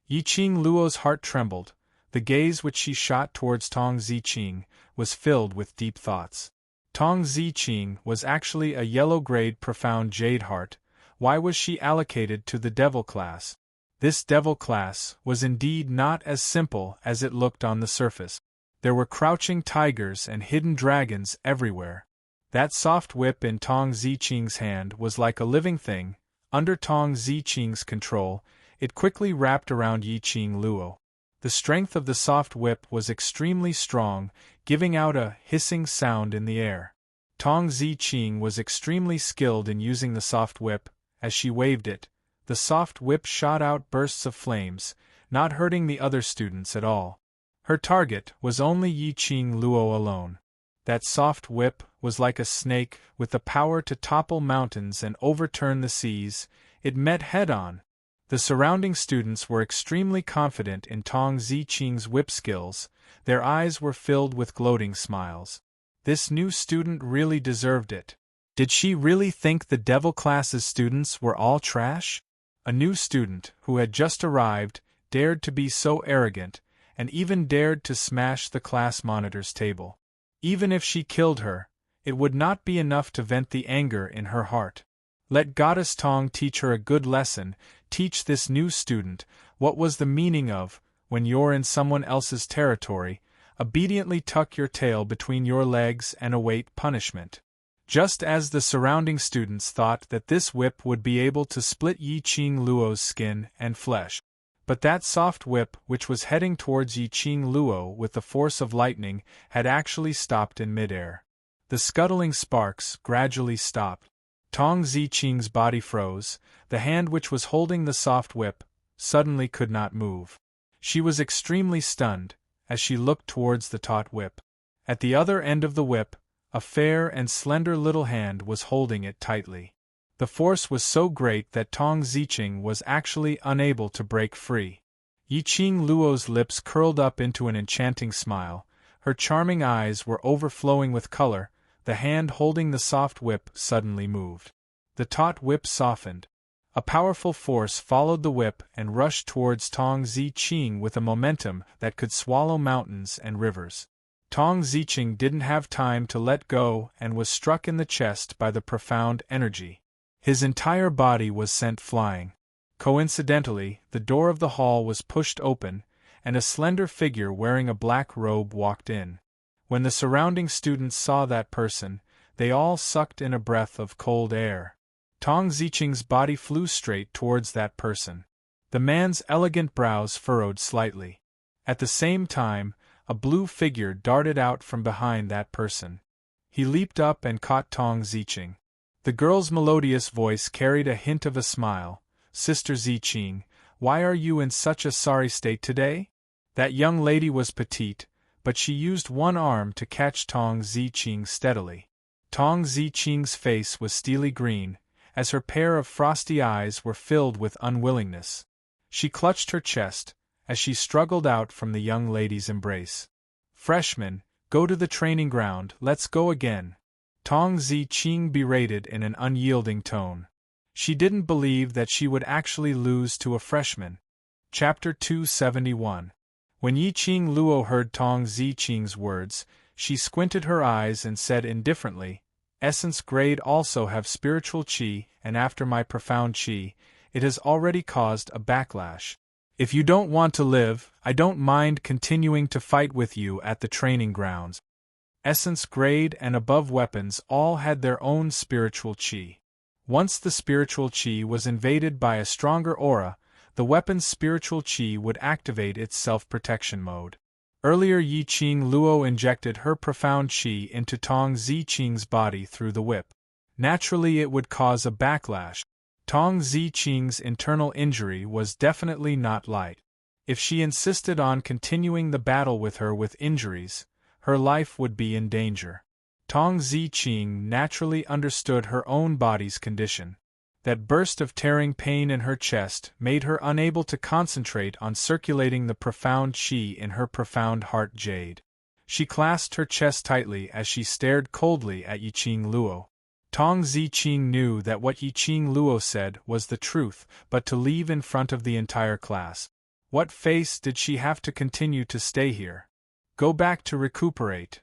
Yiqing Luo's heart trembled. The gaze which she shot towards Tong Ziqing was filled with deep thoughts. Tong Ziqing was actually a yellow-grade Profound Jade Heart. Why was she allocated to the devil class? This devil class was indeed not as simple as it looked on the surface. There were crouching tigers and hidden dragons everywhere. That soft whip in Tong Ziqing's hand was like a living thing. Under Tong Ziqing's control, it quickly wrapped around Yiqing Luo. The strength of the soft whip was extremely strong, giving out a hissing sound in the air. Tong Ziqing was extremely skilled in using the soft whip. As she waved it, the soft whip shot out bursts of flames, not hurting the other students at all. Her target was only Yiqing Luo alone. That soft whip was like a snake with the power to topple mountains and overturn the seas. It met head-on. The surrounding students were extremely confident in Tong Ziqing's whip skills. Their eyes were filled with gloating smiles. This new student really deserved it. Did she really think the devil class's students were all trash? A new student, who had just arrived, dared to be so arrogant, and even dared to smash the class monitor's table. Even if she killed her, it would not be enough to vent the anger in her heart. Let Goddess Tong teach her a good lesson. Teach this new student what was the meaning of, when you're in someone else's territory, obediently tuck your tail between your legs and await punishment. Just as the surrounding students thought that this whip would be able to split Yiqing Luo's skin and flesh. But that soft whip, which was heading towards Yiqing Luo with the force of lightning, had actually stopped in midair. The scuttling sparks gradually stopped. Tong Ziqing's body froze. The hand which was holding the soft whip suddenly could not move. She was extremely stunned as she looked towards the taut whip. At the other end of the whip, A fair and slender little hand was holding it tightly. The force was so great that Tong Ziqing was actually unable to break free. Yiqing Luo's lips curled up into an enchanting smile, her charming eyes were overflowing with color, the hand holding the soft whip suddenly moved. The taut whip softened. A powerful force followed the whip and rushed towards Tong Ziqing with a momentum that could swallow mountains and rivers. Tong Ziqing didn't have time to let go and was struck in the chest by the profound energy. His entire body was sent flying. Coincidentally, the door of the hall was pushed open, and a slender figure wearing a black robe walked in. When the surrounding students saw that person, they all sucked in a breath of cold air. Tong Ziqing's body flew straight towards that person. The man's elegant brows furrowed slightly. At the same time, a blue figure darted out from behind that person. He leaped up and caught Tong Ziqing. The girl's melodious voice carried a hint of a smile. "Sister Ziqing, why are you in such a sorry state today?" That young lady was petite, but she used one arm to catch Tong Ziqing steadily. Tong Ziqing's face was steely green, as her pair of frosty eyes were filled with unwillingness. She clutched her chest, as she struggled out from the young lady's embrace. "Freshman, go to the training ground, let's go again," Tong Ziqing berated in an unyielding tone. She didn't believe that she would actually lose to a freshman. Chapter 271. When Yiqing Luo heard Tong Ziqing's words, she squinted her eyes and said indifferently, "Essence grade also have spiritual qi, and after my profound qi, it has already caused a backlash. If you don't want to live, I don't mind continuing to fight with you at the training grounds." Essence grade and above weapons all had their own spiritual qi. Once the spiritual qi was invaded by a stronger aura, the weapon's spiritual qi would activate its self-protection mode. Earlier Yiqing Luo injected her profound qi into Tong Ziqing's body through the whip. Naturally it would cause a backlash. Tong Ziqing's internal injury was definitely not light. If she insisted on continuing the battle with her with injuries, her life would be in danger. Tong Ziqing naturally understood her own body's condition. That burst of tearing pain in her chest made her unable to concentrate on circulating the profound qi in her profound heart jade. She clasped her chest tightly as she stared coldly at Yiqing Luo. Tong Ziqing knew that what Yiqing Luo said was the truth, but to leave in front of the entire class. What face did she have to continue to stay here? Go back to recuperate.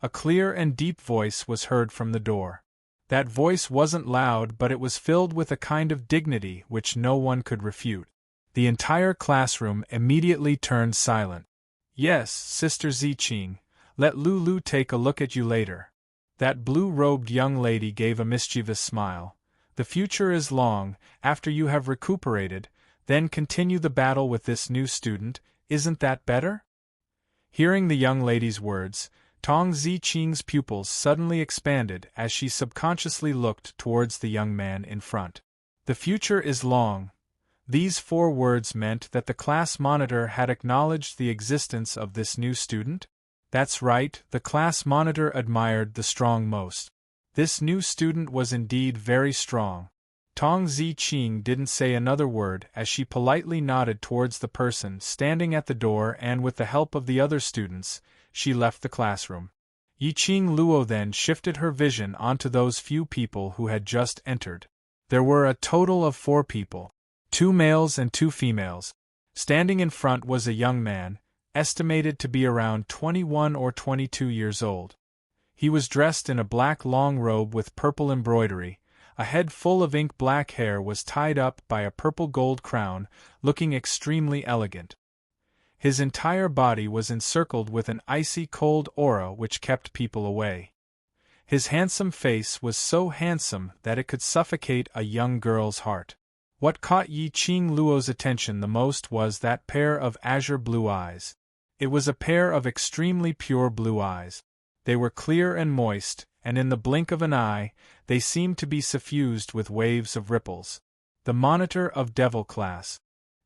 A clear and deep voice was heard from the door. That voice wasn't loud, but it was filled with a kind of dignity which no one could refute. The entire classroom immediately turned silent. "Yes, Sister Ziqing, let Lulu take a look at you later." That blue-robed young lady gave a mischievous smile. "The future is long, after you have recuperated, then continue the battle with this new student, isn't that better?" Hearing the young lady's words, Tong Ziqing's pupils suddenly expanded as she subconsciously looked towards the young man in front. The future is long. These 4 words meant that the class monitor had acknowledged the existence of this new student? That's right, the class monitor admired the strong most. This new student was indeed very strong. Tong Ziqing didn't say another word as she politely nodded towards the person standing at the door, and with the help of the other students, she left the classroom. Yiqing Luo then shifted her vision onto those few people who had just entered. There were a total of 4 people, 2 males and 2 females. Standing in front was a young man, estimated to be around 21 or 22 years old. He was dressed in a black long robe with purple embroidery. A head full of ink-black hair was tied up by a purple gold crown, looking extremely elegant. His entire body was encircled with an icy cold aura which kept people away. His handsome face was so handsome that it could suffocate a young girl's heart. What caught Yiqing Luo's attention the most was that pair of azure blue eyes. It was a pair of extremely pure blue eyes. They were clear and moist, and in the blink of an eye, they seemed to be suffused with waves of ripples. The monitor of Devil class.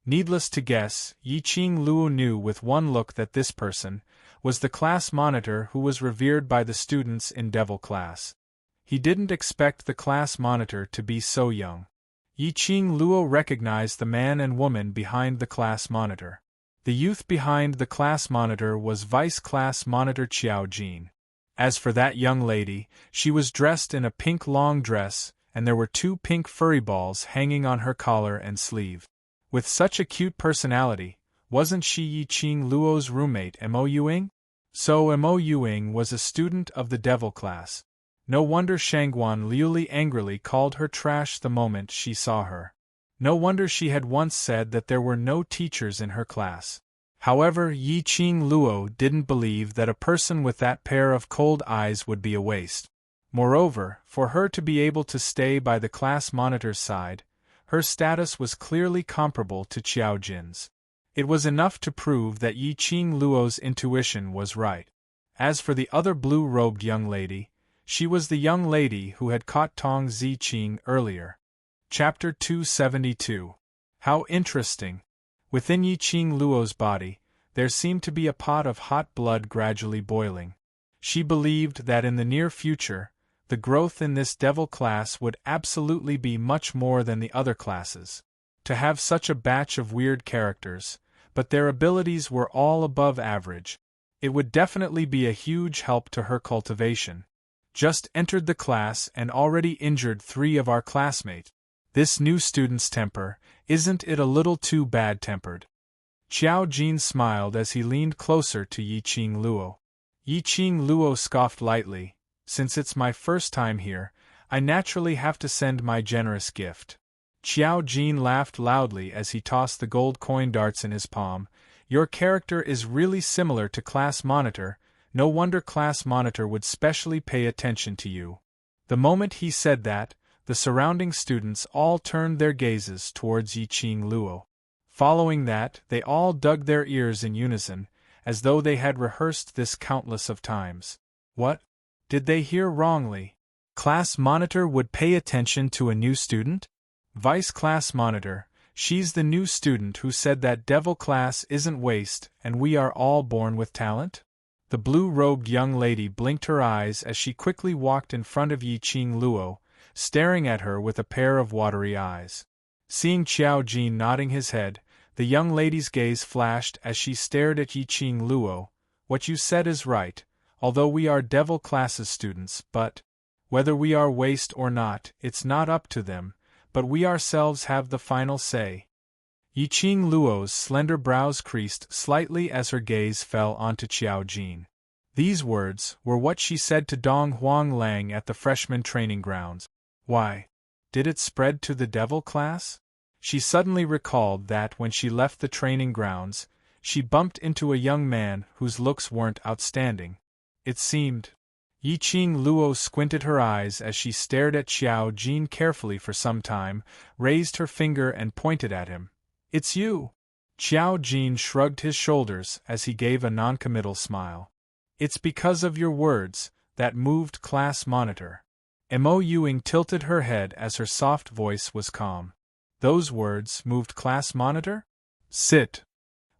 Needless to guess, Yiqing Luo knew with one look that this person, was the class monitor who was revered by the students in Devil class. He didn't expect the class monitor to be so young. Yiqing Luo recognized the man and woman behind the class monitor. The youth behind the class monitor was Vice Class Monitor Qiao Jin. As for that young lady, she was dressed in a pink long dress, and there were 2 pink furry balls hanging on her collar and sleeve. With such a cute personality, wasn't she Yiqing Luo's roommate Mo Yuing? So Mo Yuing was a student of the Devil class. No wonder Shangguan Liuli angrily called her trash the moment she saw her. No wonder she had once said that there were no teachers in her class. However, Yiqing Luo didn't believe that a person with that pair of cold eyes would be a waste. Moreover, for her to be able to stay by the class monitor's side, her status was clearly comparable to Qiao Jin's. It was enough to prove that Yiqing Luo's intuition was right. As for the other blue-robed young lady, she was the young lady who had caught Tong Ziqing earlier. Chapter 272. How interesting! Within Yiqing Luo's body, there seemed to be a pot of hot blood gradually boiling. She believed that in the near future, the growth in this devil class would absolutely be much more than the other classes. To have such a batch of weird characters, but their abilities were all above average, it would definitely be a huge help to her cultivation. Just entered the class and already injured 3 of our classmates. This new student's temper, isn't it a little too bad-tempered? Qiao Jin smiled as he leaned closer to Yiqing Luo. Yiqing Luo scoffed lightly. Since it's my first time here, I naturally have to send my generous gift. Qiao Jin laughed loudly as he tossed the gold coin darts in his palm. Your character is really similar to Class Monitor, no wonder Class Monitor would specially pay attention to you. The moment he said that, the surrounding students all turned their gazes towards Yiqing Luo. Following that, they all dug their ears in unison, as though they had rehearsed this countless of times. What? Did they hear wrongly? Class Monitor would pay attention to a new student? Vice Class Monitor, she's the new student who said that Devil class isn't waste and we are all born with talent? The blue-robed young lady blinked her eyes as she quickly walked in front of Yiqing Luo, staring at her with a pair of watery eyes. Seeing Qiao Jin nodding his head, the young lady's gaze flashed as she stared at Yiqing Luo. What you said is right, although we are Devil classes students, but whether we are waste or not, it's not up to them, but we ourselves have the final say. Yiqing Luo's slender brows creased slightly as her gaze fell onto Qiao Jin. These words were what she said to Dong Huang Lang at the freshman training grounds. Why? Did it spread to the Devil class? She suddenly recalled that when she left the training grounds, she bumped into a young man whose looks weren't outstanding. It seemed. Yiqing Luo squinted her eyes as she stared at Qiao Jin carefully for some time, raised her finger and pointed at him. It's you! Qiao Jin shrugged his shoulders as he gave a noncommittal smile. It's because of your words that moved Class Monitor. Mo Yuing tilted her head as her soft voice was calm. Those words moved Class Monitor? Sit!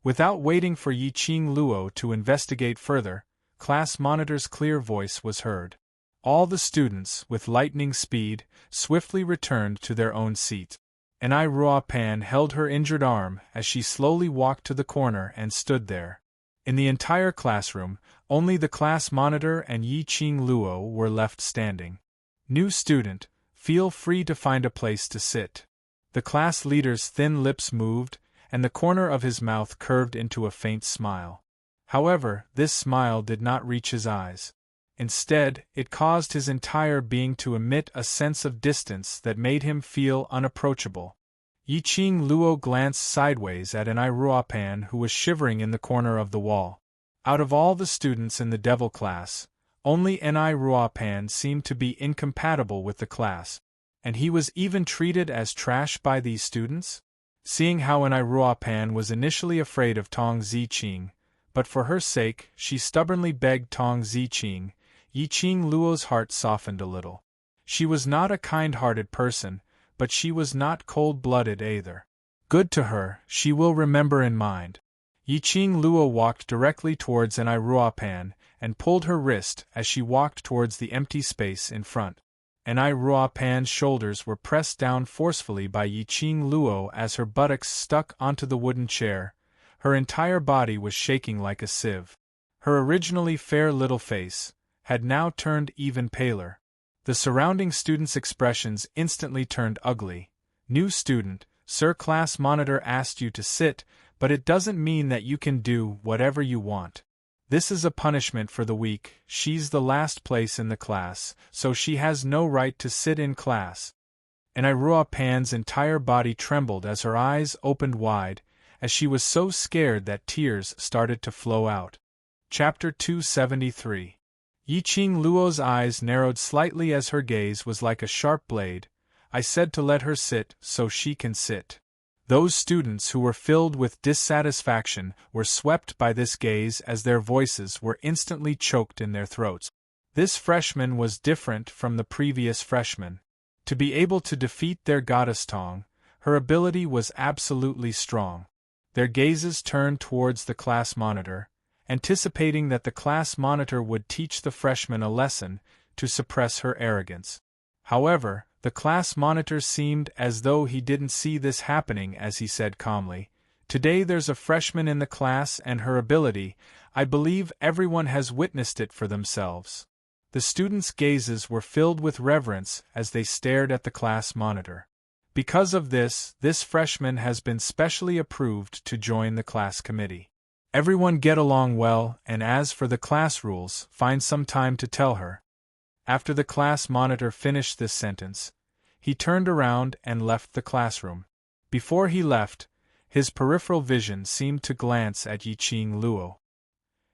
Without waiting for Yiqing Luo to investigate further, Class Monitor's clear voice was heard. All the students, with lightning speed, swiftly returned to their own seat. Anai Ruopan held her injured arm as she slowly walked to the corner and stood there. In the entire classroom, only the Class Monitor and Yiqing Luo were left standing. New student, feel free to find a place to sit. The class leader's thin lips moved, and the corner of his mouth curved into a faint smile. However, this smile did not reach his eyes. Instead, it caused his entire being to emit a sense of distance that made him feel unapproachable. Yiqing Luo glanced sideways at Anai Ruopan, who was shivering in the corner of the wall. Out of all the students in the Devil class, only Anai Ruopan seemed to be incompatible with the class, and he was even treated as trash by these students? Seeing how Anai Ruopan was initially afraid of Tong Ziqing, but for her sake she stubbornly begged Tong Ziqing, Yiqing Luo's heart softened a little. She was not a kind-hearted person, but she was not cold-blooded either. Good to her, she will remember in mind. Yiqing Luo walked directly towards Anai Ruopan and pulled her wrist as she walked towards the empty space in front. Anai Ruopan's shoulders were pressed down forcefully by Yiqing Luo as her buttocks stuck onto the wooden chair. Her entire body was shaking like a sieve. Her originally fair little face had now turned even paler. The surrounding students' expressions instantly turned ugly. "New student, Sir Class Monitor asked you to sit, but it doesn't mean that you can do whatever you want. This is a punishment for the weak. She's the last place in the class, so she has no right to sit in class." Anai Ruopan's entire body trembled as her eyes opened wide, as she was so scared that tears started to flow out. Chapter 273. Yiqing Luo's eyes narrowed slightly as her gaze was like a sharp blade. "I said to let her sit, so she can sit." Those students who were filled with dissatisfaction were swept by this gaze as their voices were instantly choked in their throats. This freshman was different from the previous freshman. To be able to defeat their goddess Tong, her ability was absolutely strong. Their gazes turned towards the class monitor, anticipating that the class monitor would teach the freshman a lesson to suppress her arrogance. However, the class monitor seemed as though he didn't see this happening as he said calmly, "Today there's a freshman in the class and her ability, I believe everyone has witnessed it for themselves." The students' gazes were filled with reverence as they stared at the class monitor. Because of this freshman has been specially approved to join the class committee. Everyone get along well, and as for the class rules, find some time to tell her. After the class monitor finished this sentence, he turned around and left the classroom. Before he left, his peripheral vision seemed to glance at Yiqing Luo.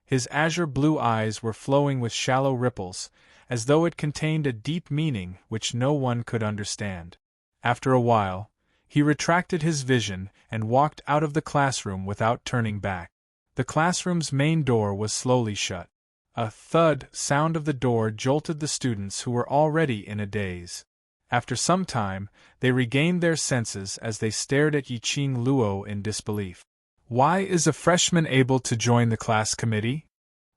His azure blue eyes were flowing with shallow ripples, as though it contained a deep meaning which no one could understand. After a while, he retracted his vision and walked out of the classroom without turning back. The classroom's main door was slowly shut. A thud sound of the door jolted the students who were already in a daze. After some time, they regained their senses as they stared at Yiqing Luo in disbelief. Why is a freshman able to join the class committee?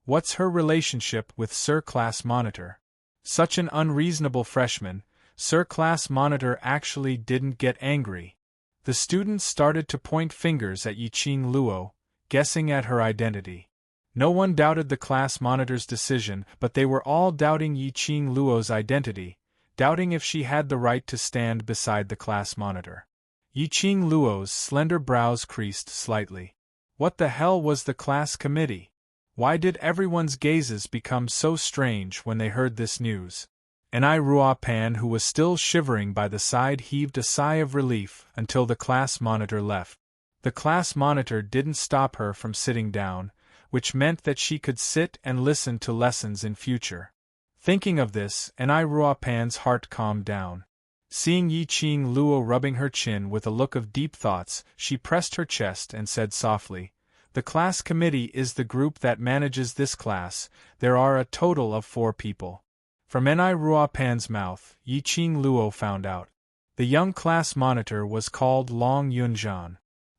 What's her relationship with Sir Class Monitor? Such an unreasonable freshman. Sir Class Monitor actually didn't get angry. The students started to point fingers at Yiqing Luo, guessing at her identity. No one doubted the class monitor's decision, but they were all doubting Yiqing Luo's identity, doubting if she had the right to stand beside the class monitor. Yiqing Luo's slender brows creased slightly. What the hell was the class committee? Why did everyone's gazes become so strange when they heard this news? Anai Ruopan, who was still shivering by the side, heaved a sigh of relief until the class monitor left. The class monitor didn't stop her from sitting down, which meant that she could sit and listen to lessons in future. Thinking of this, Anai Ruopan's heart calmed down. Seeing Yiqing Luo rubbing her chin with a look of deep thoughts, she pressed her chest and said softly, "The class committee is the group that manages this class. There are a total of 4 people." From Anai Ruopan's mouth, Yiqing Luo found out. The young class monitor was called Long Yunzhan.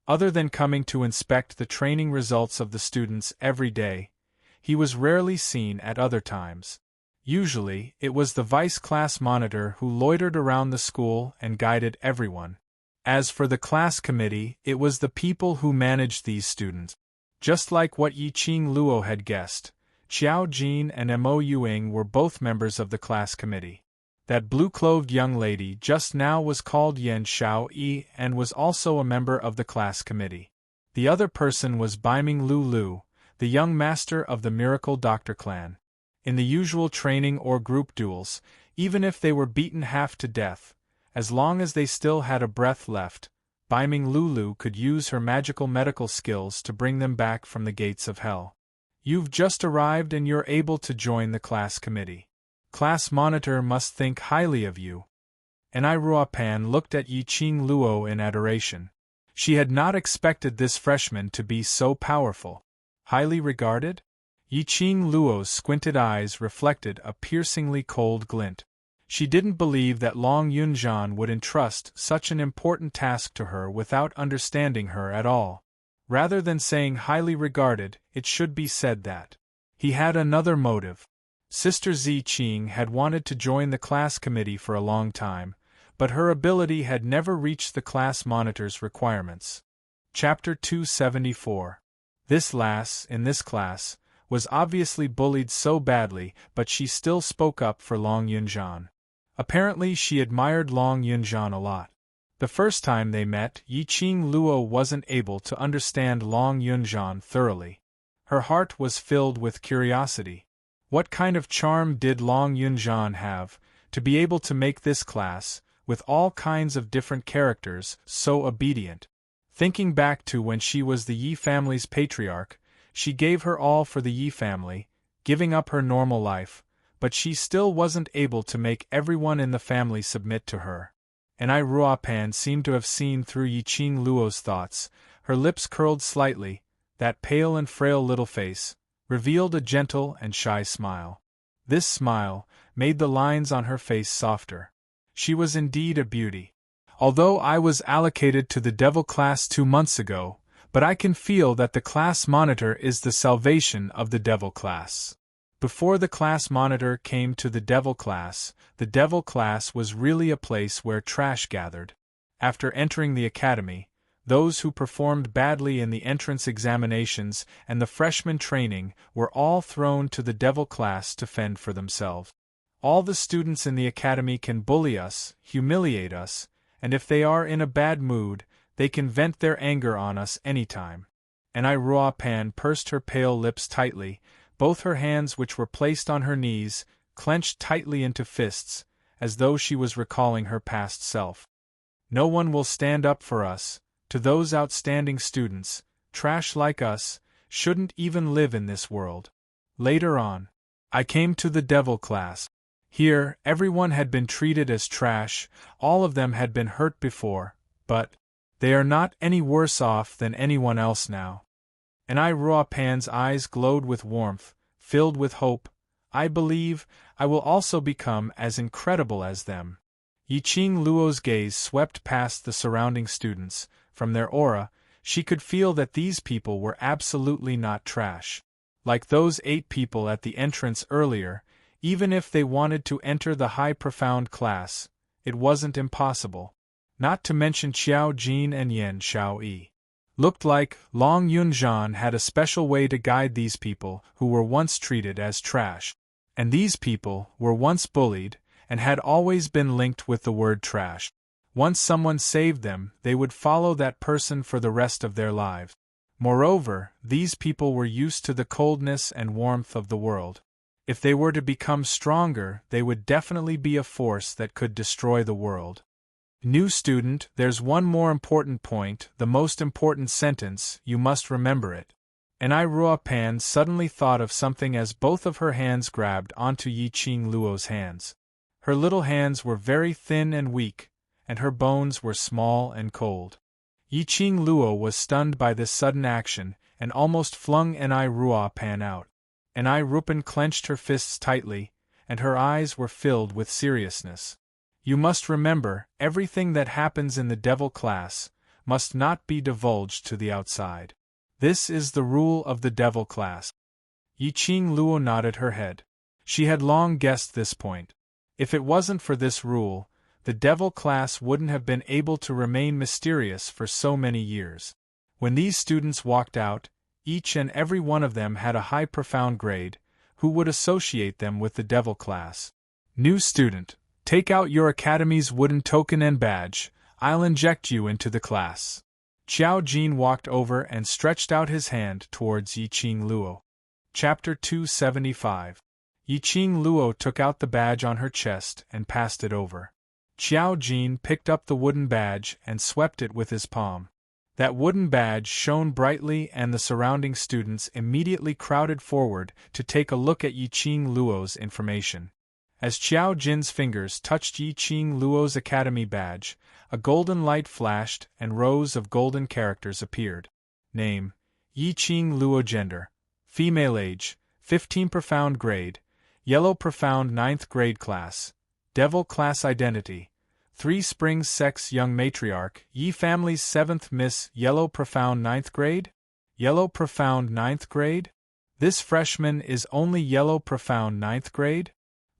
Other than coming to inspect the training results of the students every day, he was rarely seen at other times. Usually, it was the vice class monitor who loitered around the school and guided everyone. As for the class committee, it was the people who managed these students. Just like what Yiqing Luo had guessed, Xiao Jin and Mo Yuing were both members of the class committee. That blue-clothed young lady just now was called Yan Xiaoyi and was also a member of the class committee. The other person was Baiming Lulu, the young master of the Miracle Doctor clan. In the usual training or group duels, even if they were beaten half to death, as long as they still had a breath left, Baiming Lulu could use her magical medical skills to bring them back from the gates of hell. You've just arrived and you're able to join the class committee. Class monitor must think highly of you. Anai Ruopan looked at Yiqing Luo in adoration. She had not expected this freshman to be so powerful. Highly regarded? Yiqing Luo's squinted eyes reflected a piercingly cold glint. She didn't believe that Long Yunzhan would entrust such an important task to her without understanding her at all. Rather than saying highly regarded, it should be said that he had another motive. Sister Zi Qing had wanted to join the class committee for a long time, but her ability had never reached the class monitor's requirements. Chapter 274. This lass, in this class, was obviously bullied so badly, but she still spoke up for Long Yunzhan. Apparently she admired Long Yunzhan a lot. The first time they met, Yiqing Luo wasn't able to understand Long Yunzhan thoroughly. Her heart was filled with curiosity. What kind of charm did Long Yunzhan have, to be able to make this class, with all kinds of different characters, so obedient? Thinking back to when she was the Yi family's patriarch, she gave her all for the Yi family, giving up her normal life, but she still wasn't able to make everyone in the family submit to her. And Ruopan seemed to have seen through Yiqing Luo's thoughts. Her lips curled slightly, that pale and frail little face revealed a gentle and shy smile. This smile made the lines on her face softer. She was indeed a beauty. Although I was allocated to the Devil class 2 months ago, but I can feel that the class monitor is the salvation of the Devil class. Before the class monitor came to the Devil class was really a place where trash gathered. After entering the academy, those who performed badly in the entrance examinations and the freshman training were all thrown to the Devil class to fend for themselves. All the students in the academy can bully us, humiliate us, and if they are in a bad mood, they can vent their anger on us anytime. And Ruopan pursed her pale lips tightly, both her hands which were placed on her knees, clenched tightly into fists, as though she was recalling her past self. No one will stand up for us. To those outstanding students, trash like us, shouldn't even live in this world. Later on, I came to the Devil class. Here, everyone had been treated as trash, all of them had been hurt before, but they are not any worse off than anyone else now. And Ruopan's eyes glowed with warmth, filled with hope. I believe I will also become as incredible as them. Yiqing Luo's gaze swept past the surrounding students. From their aura, she could feel that these people were absolutely not trash. Like those 8 people at the entrance earlier, even if they wanted to enter the high profound class, it wasn't impossible. Not to mention Qiao Jin and Yan Xiaoyi. Looked like Long Yunzhan had a special way to guide these people who were once treated as trash. And these people were once bullied, and had always been linked with the word trash. Once someone saved them, they would follow that person for the rest of their lives. Moreover, these people were used to the coldness and warmth of the world. If they were to become stronger, they would definitely be a force that could destroy the world. New student, there's one more important point, the most important sentence, you must remember it. And Ruopan suddenly thought of something as both of her hands grabbed onto Yiqing Luo's hands. Her little hands were very thin and weak, and her bones were small and cold. Yiqing Luo was stunned by this sudden action, and almost flung Ruopan out. Ruopan clenched her fists tightly, and her eyes were filled with seriousness. You must remember, everything that happens in the Devil class must not be divulged to the outside. This is the rule of the Devil class. Yiqing Luo nodded her head. She had long guessed this point. If it wasn't for this rule, the Devil class wouldn't have been able to remain mysterious for so many years. When these students walked out, each and every one of them had a high profound grade, who would associate them with the Devil class. New student, take out your academy's wooden token and badge, I'll inject you into the class. Qiao Jin walked over and stretched out his hand towards Yiqing Luo. Chapter 275. Yiqing Luo took out the badge on her chest and passed it over. Qiao Jin picked up the wooden badge and swept it with his palm. That wooden badge shone brightly and the surrounding students immediately crowded forward to take a look at Yiqing Luo's information. As Qiao Jin's fingers touched Yiqing Luo's academy badge, a golden light flashed and rows of golden characters appeared. Name: Yiqing Luo. Gender: female. Age: 15. Profound grade: yellow profound 9th grade class. Devil class. Identity: 3 Springs. Sex: young matriarch, Yi family's 7th Miss. Yellow profound 9th grade. Yellow Profound 9th grade? This freshman is only Yellow Profound 9th grade?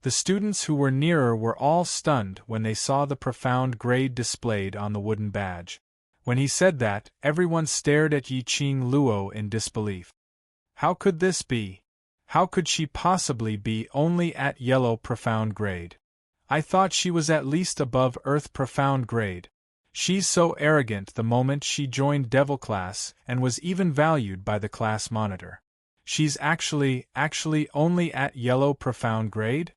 The students who were nearer were all stunned when they saw the profound grade displayed on the wooden badge. When he said that, everyone stared at Yiqing Luo in disbelief. How could this be? How could she possibly be only at Yellow Profound grade? I thought she was at least above Earth Profound grade. She's so arrogant the moment she joined Devil class and was even valued by the class monitor. She's actually only at Yellow Profound grade?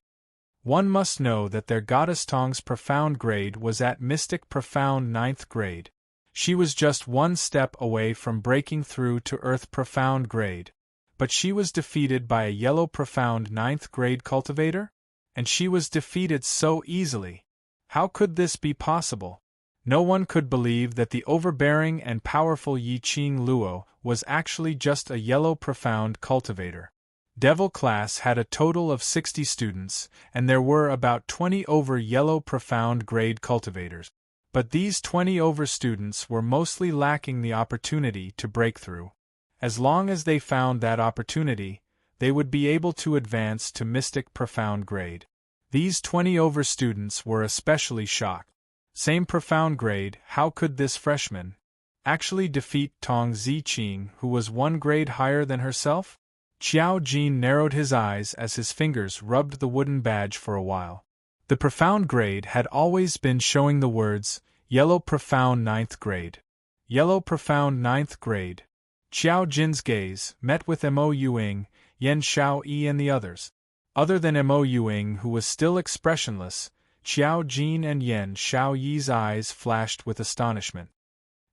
One must know that their goddess Tong's profound grade was at Mystic Profound 9th grade. She was just one step away from breaking through to Earth Profound grade. But she was defeated by a Yellow Profound 9th grade cultivator? And she was defeated so easily. How could this be possible? No one could believe that the overbearing and powerful Yiqing Luo was actually just a Yellow Profound cultivator. Devil class had a total of 60 students, and there were about 20 over Yellow Profound grade cultivators. But these 20 over students were mostly lacking the opportunity to break through. As long as they found that opportunity, they would be able to advance to Mystic Profound grade. These 20 over students were especially shocked. Same profound grade, how could this freshman actually defeat Tong Ziqing, who was one grade higher than herself? Qiao Jin narrowed his eyes as his fingers rubbed the wooden badge for a while. The profound grade had always been showing the words, Yellow Profound 9th grade. Yellow Profound 9th grade. Qiao Jin's gaze met with Mo Yuing, Yan Xiaoyi and the others. Other than Mo Yuing, who was still expressionless, Qiao Jin and Yan Xiaoyi's eyes flashed with astonishment.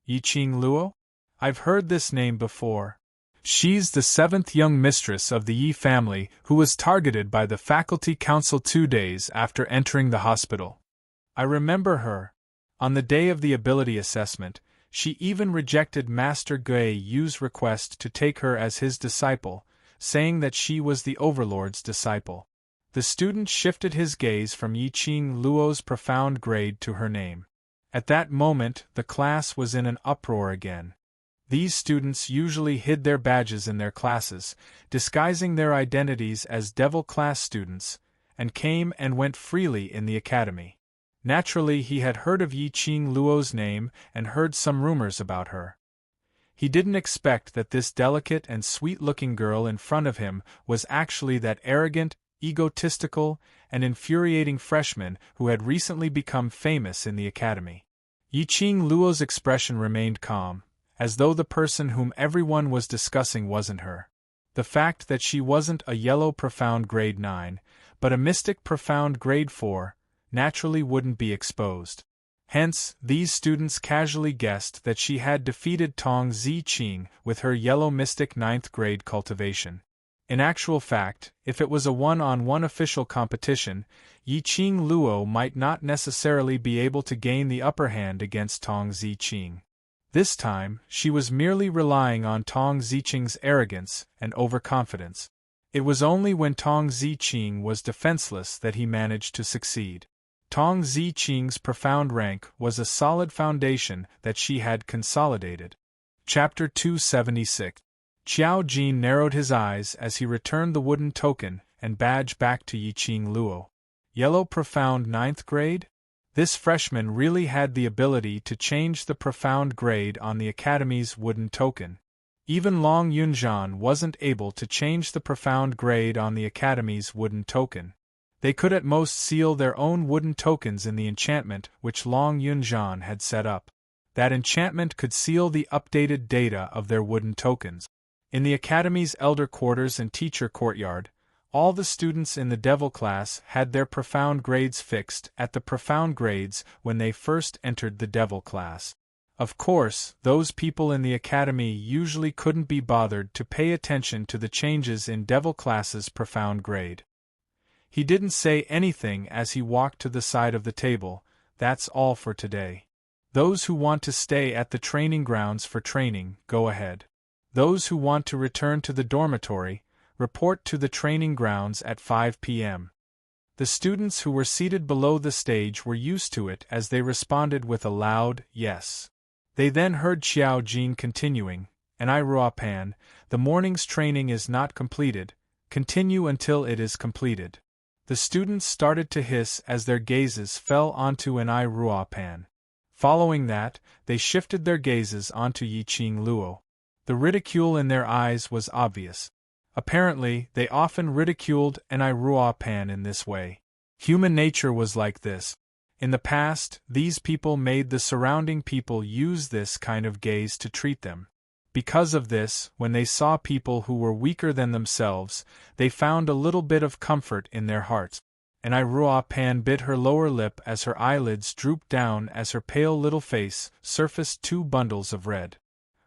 Yiqing Luo? I've heard this name before. She's the 7th young mistress of the Yi family who was targeted by the faculty council 2 days after entering the hospital. I remember her. On the day of the ability assessment, she even rejected Master Gui Yu's request to take her as his disciple, saying that she was the Overlord's disciple. The student shifted his gaze from Yiqing Luo's profound grade to her name. At that moment, the class was in an uproar again. These students usually hid their badges in their classes, disguising their identities as Devil class students, and came and went freely in the academy. Naturally, he had heard of Yiqing Luo's name and heard some rumors about her. He didn't expect that this delicate and sweet-looking girl in front of him was actually that arrogant, egotistical, and infuriating freshman who had recently become famous in the academy. Yiqing Luo's expression remained calm, as though the person whom everyone was discussing wasn't her. The fact that she wasn't a Yellow Profound grade 9, but a Mystic Profound grade 4, naturally wouldn't be exposed. Hence, these students casually guessed that she had defeated Tong Ziqing with her Yellow Mystic 9th grade cultivation. In actual fact, if it was a one-on-one official competition, Yiqing Luo might not necessarily be able to gain the upper hand against Tong Ziqing. This time, she was merely relying on Tong Ziqing's arrogance and overconfidence. It was only when Tong Ziqing was defenseless that he managed to succeed. Tong Ziqing's profound rank was a solid foundation that she had consolidated. Chapter 276. Qiao Jin narrowed his eyes as he returned the wooden token and badge back to Yiqing Luo. Yellow Profound 9th grade? This freshman really had the ability to change the profound grade on the Academy's wooden token. Even Long Yunzhan wasn't able to change the profound grade on the Academy's wooden token. They could at most seal their own wooden tokens in the enchantment which Long Yunzhan had set up. That enchantment could seal the updated data of their wooden tokens. In the Academy's elder quarters and teacher courtyard, all the students in the Devil class had their profound grades fixed at the profound grades when they first entered the Devil class. Of course, those people in the Academy usually couldn't be bothered to pay attention to the changes in Devil class's profound grade. He didn't say anything as he walked to the side of the table. That's all for today. Those who want to stay at the training grounds for training, go ahead. Those who want to return to the dormitory, report to the training grounds at 5 p.m. The students who were seated below the stage were used to it as they responded with a loud yes. They then heard Qiao Jin continuing, And I Ruapan, the morning's training is not completed, continue until it is completed. The students started to hiss as their gazes fell onto an I Ruapan. Following that, they shifted their gazes onto Yi Ching Luo. The ridicule in their eyes was obvious. Apparently, they often ridiculed an I Ruapan in this way. Human nature was like this. In the past, these people made the surrounding people use this kind of gaze to treat them. Because of this, when they saw people who were weaker than themselves, they found a little bit of comfort in their hearts. And I Ruapan bit her lower lip as her eyelids drooped down as her pale little face surfaced two bundles of red.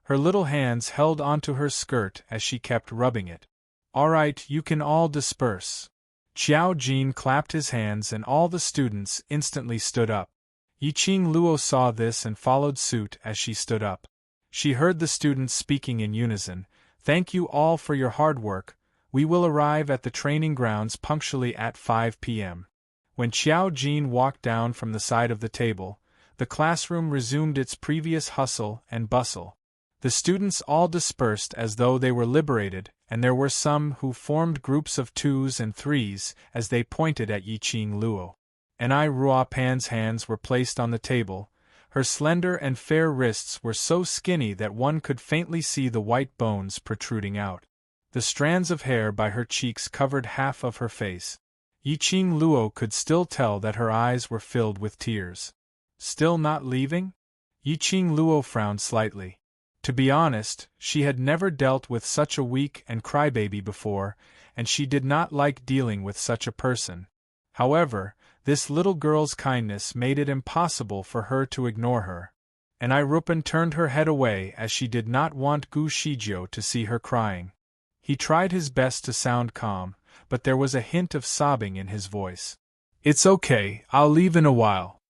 Her little hands held onto her skirt as she kept rubbing it. "All right, you can all disperse." Qiao Jin clapped his hands and all the students instantly stood up. Yi Ching Luo saw this and followed suit as she stood up. She heard the students speaking in unison, "Thank you all for your hard work. We will arrive at the training grounds punctually at 5 p.m. When Qiao Jin walked down from the side of the table, the classroom resumed its previous hustle and bustle. The students all dispersed as though they were liberated, and there were some who formed groups of 2s and 3s as they pointed at Yi Ching Luo. And I Ruapan's hands were placed on the table. Her slender and fair wrists were so skinny that one could faintly see the white bones protruding out. The strands of hair by her cheeks covered half of her face. Yi Ching Luo could still tell that her eyes were filled with tears. Still not leaving? Yi Ching Luo frowned slightly. To be honest, she had never dealt with such a weak and crybaby before, and she did not like dealing with such a person. However, this little girl's kindness made it impossible for her to ignore her. And I Rupan turned her head away as she did not want Gu Shijio to see her crying. He tried his best to sound calm, but there was a hint of sobbing in his voice. "It's okay, I'll leave in a while.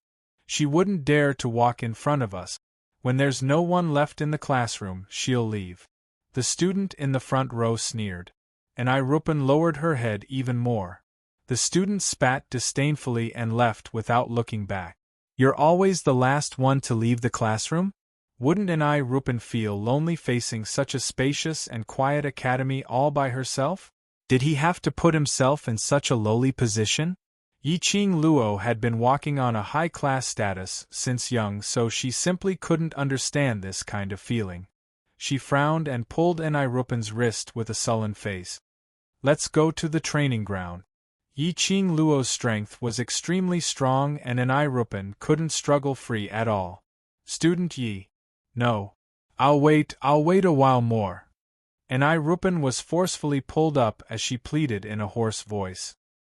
She wouldn't dare to walk in front of us. When there's no one left in the classroom, she'll leave." The student in the front row sneered. And I Rupan lowered her head even more. The student spat disdainfully and left without looking back. "You're always the last one to leave the classroom? Wouldn't an I Rupan feel lonely facing such a spacious and quiet academy all by herself? Did he have to put himself in such a lowly position?" Yi Ching Luo had been walking on a high-class status since young, so she simply couldn't understand this kind of feeling. She frowned and pulled an I Rupan's wrist with a sullen face. "Let's go to the training ground." Yi Ching Luo's strength was extremely strong and an I Rupan couldn't struggle free at all. "Student Yi." "No. I'll wait a while more." An I Rupan was forcefully pulled up as she pleaded in a hoarse voice.